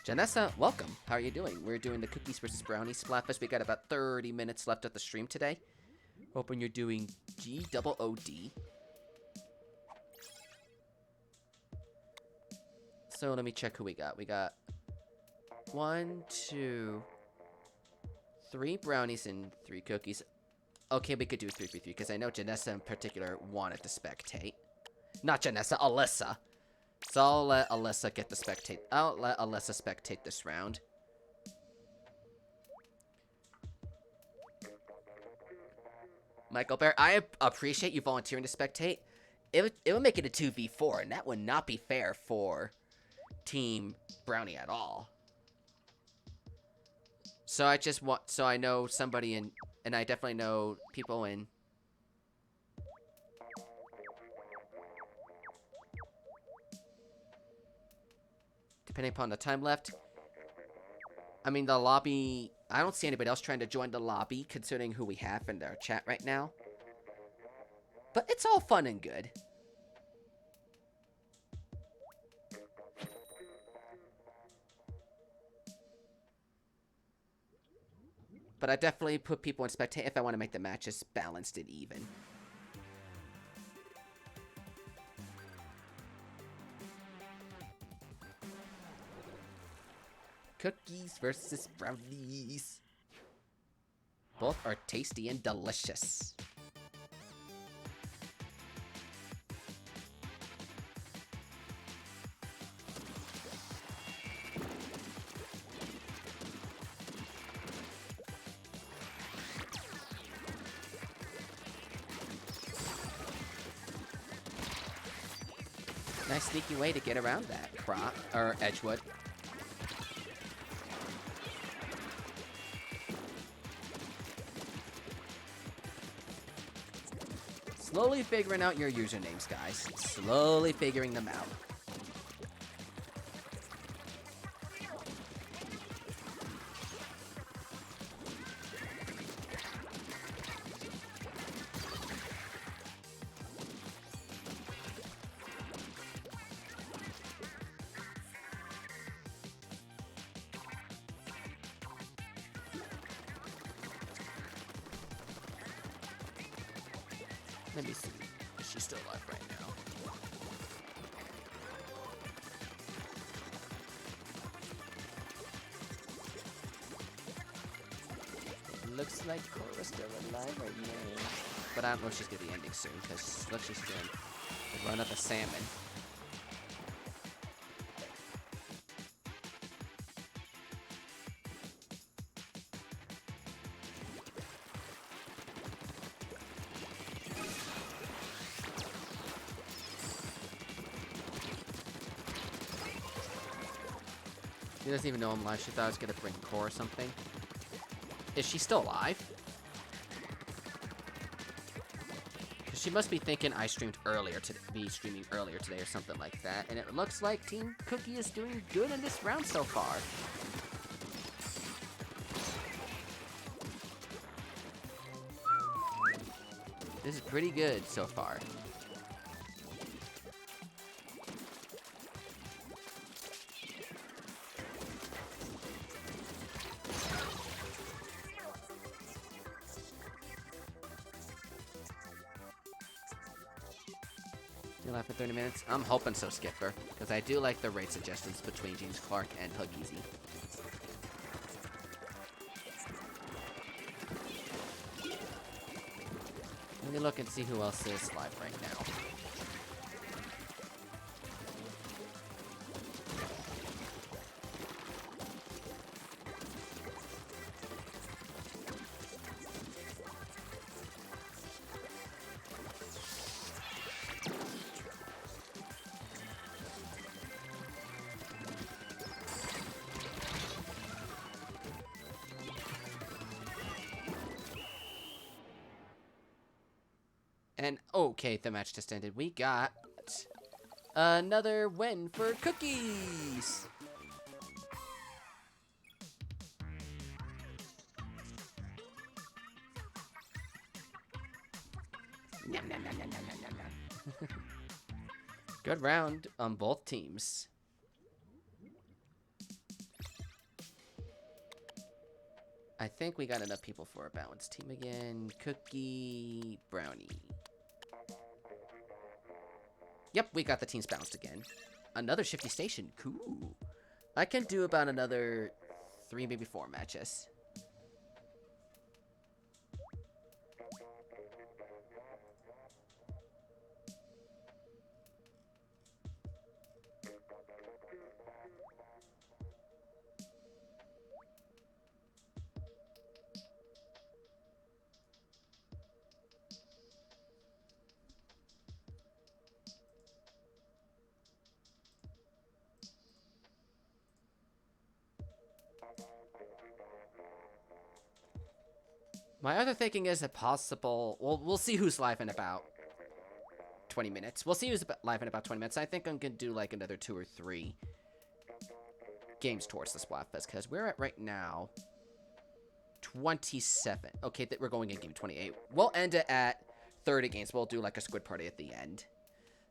Janessa, welcome. How are you doing? We're doing the Cookies versus Brownies Splatfest. We got about 30 minutes left of the stream today. Hoping you're doing GOOD. So let me check who we got. We got 1, 2, 3 brownies and 3 cookies. Okay, we could do 3v3 because I know Janessa in particular wanted to spectate. Not Janessa, Alyssa. So I'll let Alyssa get the spectate. I'll let Alyssa spectate this round. Michael Bear, I appreciate you volunteering to spectate. It would make it a 2v4, and that would not be fair for Team Brownie at all. So I just want, so I know somebody in, and I definitely know people in. Depending upon the time left. I mean, the lobby, I don't see anybody else trying to join the lobby, considering who we have in our chat right now. But it's all fun and good. But I definitely put people in spectate if I want to make the matches balanced and even. Cookies versus brownies. Both are tasty and delicious. Nice sneaky way to get around that crop or Edgewood. Slowly figuring out your usernames, guys. Slowly figuring them out. Let me see. She's still alive right now. looks like Cora's still alive right now. But I don't know if she's gonna be ending soon, because look, she's doing the run of the salmon. She doesn't even know I'm live. She thought I was gonna bring core or something. Is she still alive? She must be thinking I streamed earlier today, streaming earlier today or something like that. And it looks like Team Cookie is doing good in this round so far. This is pretty good so far. Live for 30 minutes? I'm hoping so, Skipper, because I do like the rate suggestions between James Clark and Huggeezy. Let me look and see who else is live right now. And okay, the match just ended. We got another win for Cookies. Nom, nom, nom, nom, nom, nom, nom. Good round on both teams. I think we got enough people for a balanced team again. Cookie, Brownie. Yep, we got the teams balanced again. Another shifty station. Cool. I can do about another 3, maybe 4 matches. My other thinking is a possible... Well, we'll see who's live in about 20 minutes. We'll see who's live in about 20 minutes. I think I'm going to do like another 2 or 3 games towards the Splatfest, because we're at right now 27. Okay, we're going in game 28. We'll end it at 30 games. We'll do like a squid party at the end.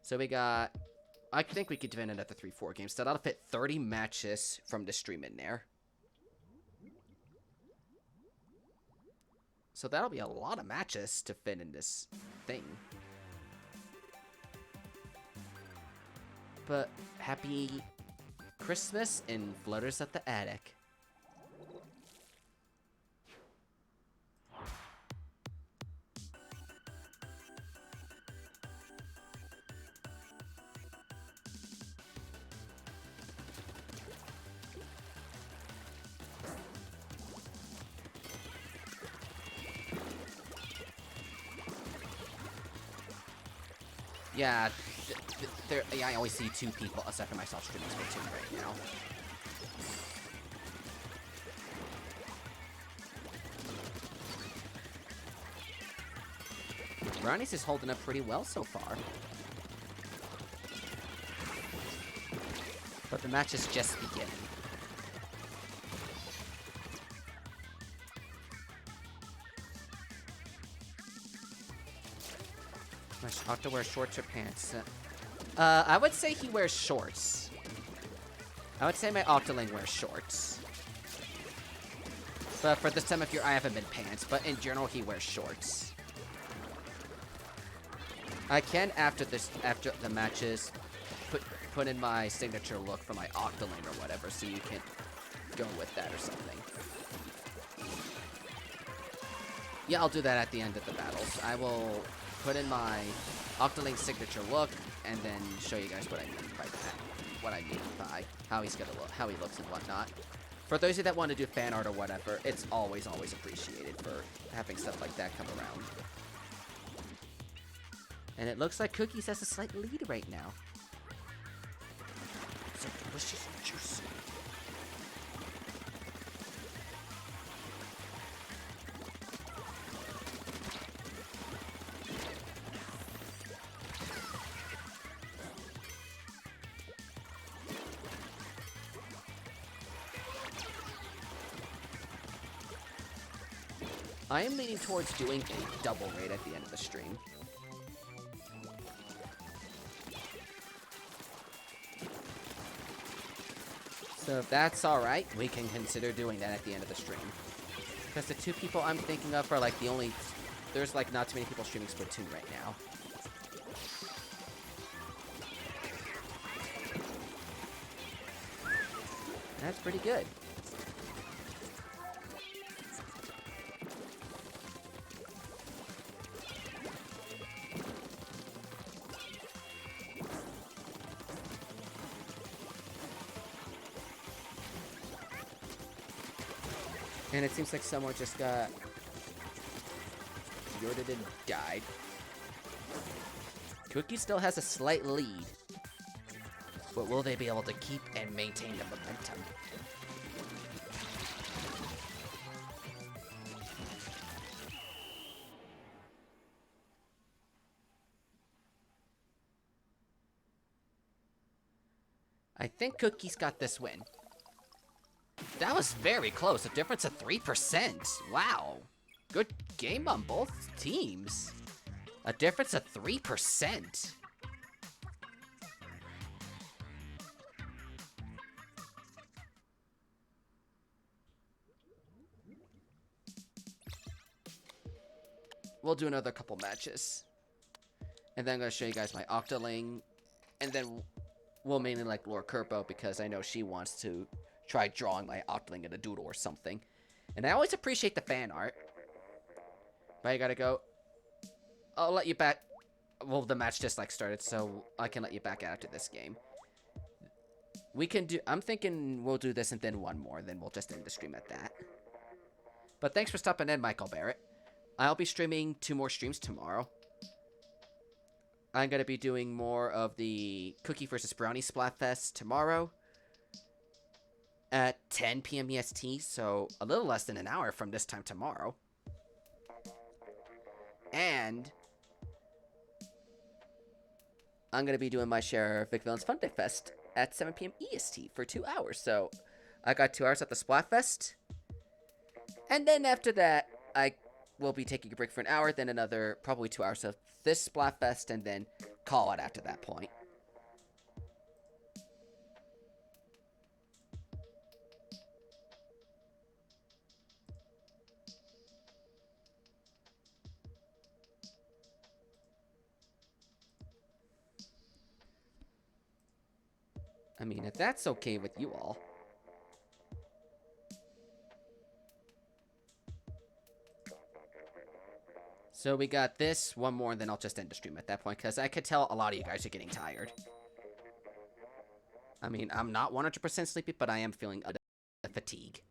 So we got... I think we could defend another 3-4 games. So that'll fit 30 matches from the stream in there. So that'll be a lot of matches to fit in this thing. But happy Christmas and flutters at the attic. Yeah, I always see 2 people, aside from myself, streaming Splatoon right now. Brownies is holding up pretty well so far. But the match is just beginning. My Octo wears shorts or pants. I would say he wears shorts. I would say my Octoling wears shorts. But for this time of year, I haven't been pants. But in general, he wears shorts. I can, after the matches, put in my signature look for my Octoling or whatever, so you can go with that or something. Yeah, I'll do that at the end of the battles. I will put in my Octoling signature look, and then show you guys what I mean by that. What I mean by how he's gonna look, how he looks and whatnot. For those of you that want to do fan art or whatever, it's always appreciated for having stuff like that come around. And it looks like Cookies has a slight lead right now. So delicious and juicy. I am leaning towards doing a double raid at the end of the stream. So if that's alright, we can consider doing that at the end of the stream. Because the two people I'm thinking of are like the only... There's like not too many people streaming Splatoon right now. That's pretty good. And it seems like someone just got yorded and died. Cookie still has a slight lead. But will they be able to keep and maintain the momentum? I think Cookie's got this win. That was very close. A difference of 3%. Wow. Good game on both teams. A difference of 3%. We'll do another couple matches. And then I'm going to show you guys my Octoling. And then we'll mainly like Lord Kerpo because I know she wants to try drawing my Octoling in a doodle or something. And I always appreciate the fan art. But I gotta go. I'll let you back. Well, the match just like started, so I can let you back out after this game. We can do... I'm thinking we'll do this and then one more. Then we'll just end the stream at that. But thanks for stopping in, Michael Barrett. I'll be streaming 2 more streams tomorrow. I'm gonna be doing more of the Cookie vs. Brownies Splatfest tomorrow. At 10 p.m. EST, so a little less than an hour from this time tomorrow. And I'm going to be doing my share of Vic Villains Fun Day Fest at 7 p.m. EST for 2 hours. So I got 2 hours at the Splatfest. And then after that, I will be taking a break for an hour, then another probably 2 hours of this Splatfest, and then call it after that point. I mean, if that's okay with you all. So we got this, one more, and then I'll just end the stream at that point, because I could tell a lot of you guys are getting tired. I mean, I'm not 100% sleepy, but I am feeling a fatigue.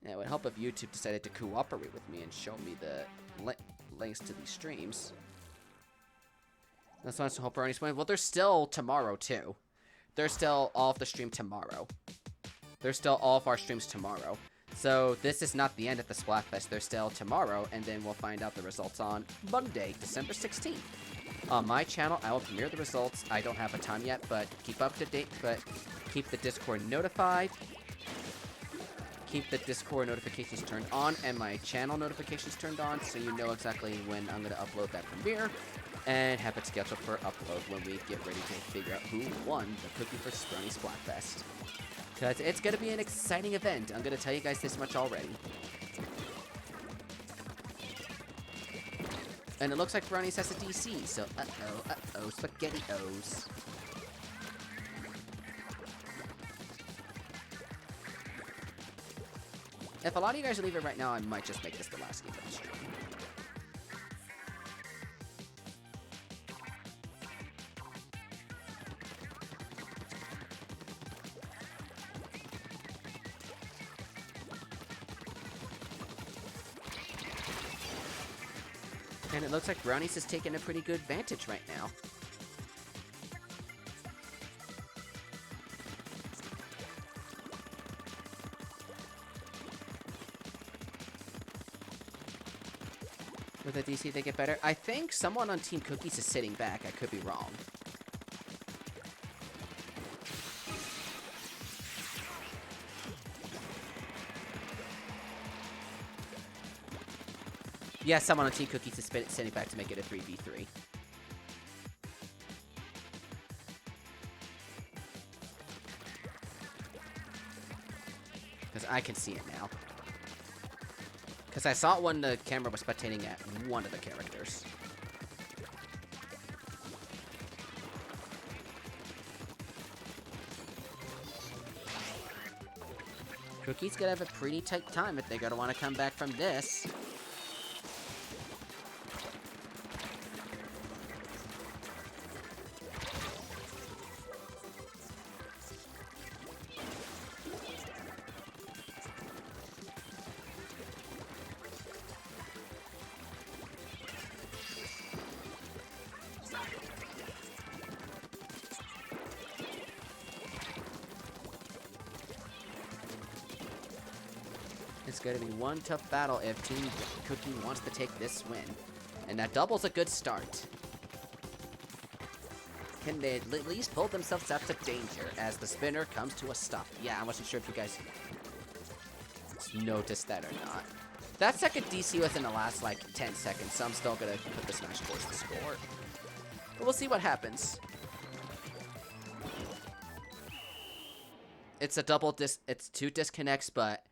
Yeah, it would help if YouTube decided to cooperate with me and show me the links to these streams. That's why I hope Brownies win. Well, there's still tomorrow, too. There's still all of the stream tomorrow. There's still all of our streams tomorrow. So, this is not the end of the Splatfest. There's still tomorrow, and then we'll find out the results on Monday, December 16th. On my channel, I will premiere the results. I don't have a time yet, but keep up to date. But keep the Discord notified. Keep the Discord notifications turned on, and my channel notifications turned on, so you know exactly when I'm going to upload that premiere. And have it scheduled for upload when we get ready to figure out who won the Cookie vs. Brownies Splatfest. Because it's going to be an exciting event. I'm going to tell you guys this much already. And it looks like Brownies has a DC, so uh-oh, If a lot of you guys are leaving right now, I might just make this the last game of the stream. And it looks like Brownies is taking a pretty good advantage right now. With the DC, they get better. I think someone on Team Cookies is sitting back. I could be wrong. Yeah, someone on Team Cookies is sitting back to make it a 3v3. Because I can see it now. Because I saw it when the camera was spectating at one of the characters. Cookie's gonna have a pretty tight time if they're gonna want to come back from this. It's going to be one tough battle if Team Cookie wants to take this win. And that double's a good start. Can they at least pull themselves out of danger as the spinner comes to a stop? Yeah, I wasn't sure if you guys noticed that or not. That second DC was in the last, like, 10 seconds, so I'm still going to put this match towards the score. But we'll see what happens. It's a double it's 2 disconnects, but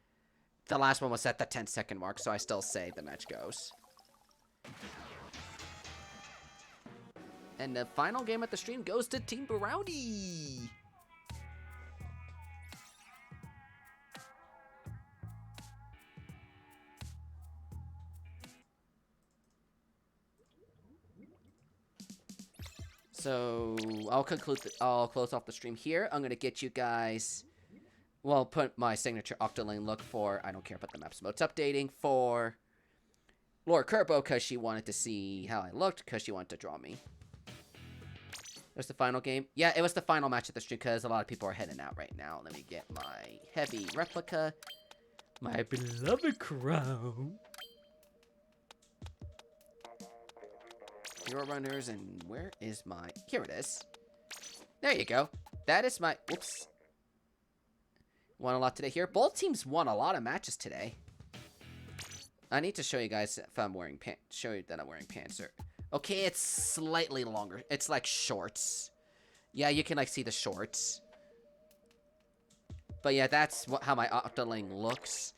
the last one was at the 10-second mark, so I still say the match goes. And the final game of the stream goes to Team Brownie! So, I'll close off the stream here. I'm gonna get you guys... Well, put my signature Octoling look for, I don't care about the maps modes updating, for Laura Kerbo, because she wanted to see how I looked, because she wanted to draw me. There's the final game. Yeah, it was the final match of the stream, because a lot of people are heading out right now. Let me get my heavy replica, my beloved crown. Hero runners, and where is my, here it is. There you go. That is my, whoops. Won a lot today here. Both teams won a lot of matches today. I need to show you guys if I'm wearing pants. Show you that I'm wearing pants. Okay, it's slightly longer. It's like shorts. Yeah, you can like see the shorts. But yeah, that's how my Octoling looks.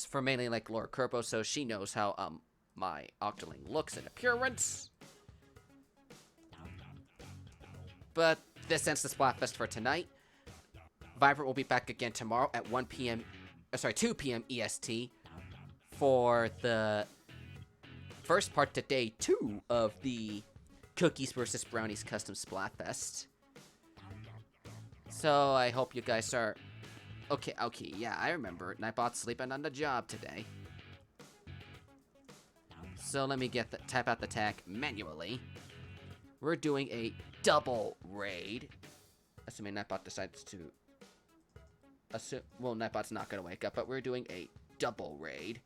For mainly like Laura Kerbo, so she knows how my Octoling looks in appearance. But this ends the Splatfest for tonight. Vibrant will be back again tomorrow at 2 p.m. EST for the first part to day 2 of the Cookies vs. Brownies Custom Splatfest. So I hope you guys are... Okay, yeah, I remember. Nightbot's sleeping on the job today. So let me type out the tag manually. We're doing a double raid. Assuming Nightbot decides to... Well, Nightbot's not going to wake up, but we're doing a double raid.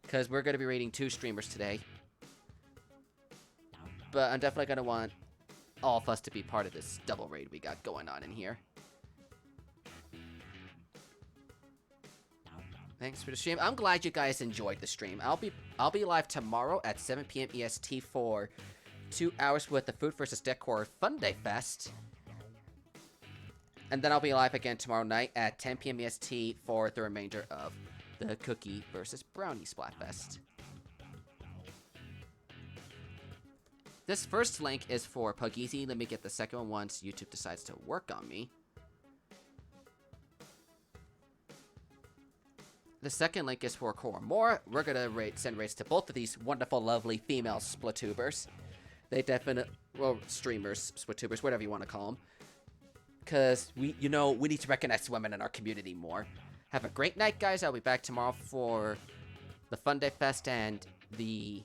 Because we're going to be raiding 2 streamers today. But I'm definitely going to want all of us to be part of this double raid we got going on in here. Thanks for the stream. I'm glad you guys enjoyed the stream. I'll be live tomorrow at 7 p.m. EST for 2 hours with the Food vs. Decor Fun Day Fest. And then I'll be live again tomorrow night at 10 p.m. EST for the remainder of the Cookie vs. Brownie Splatfest. This first link is for Pugeezy. Let me get the second one once YouTube decides to work on me. the second link is for core more. We're gonna send rates to both of these wonderful, lovely female Splatubers. They definitely, well, streamers, Splatubers, whatever you want to call them. Because we need to recognize women in our community more. Have a great night, guys. I'll be back tomorrow for the Fun Day Fest and the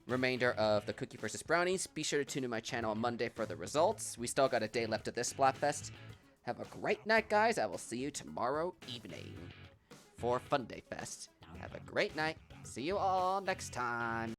remainder of the Cookie vs. Brownies. Be sure to tune in my channel on Monday for the results. We still got a day left of this Splatfest. Have a great night, guys. I will see you tomorrow evening for Fun Day Fest. Have a great night. See you all next time.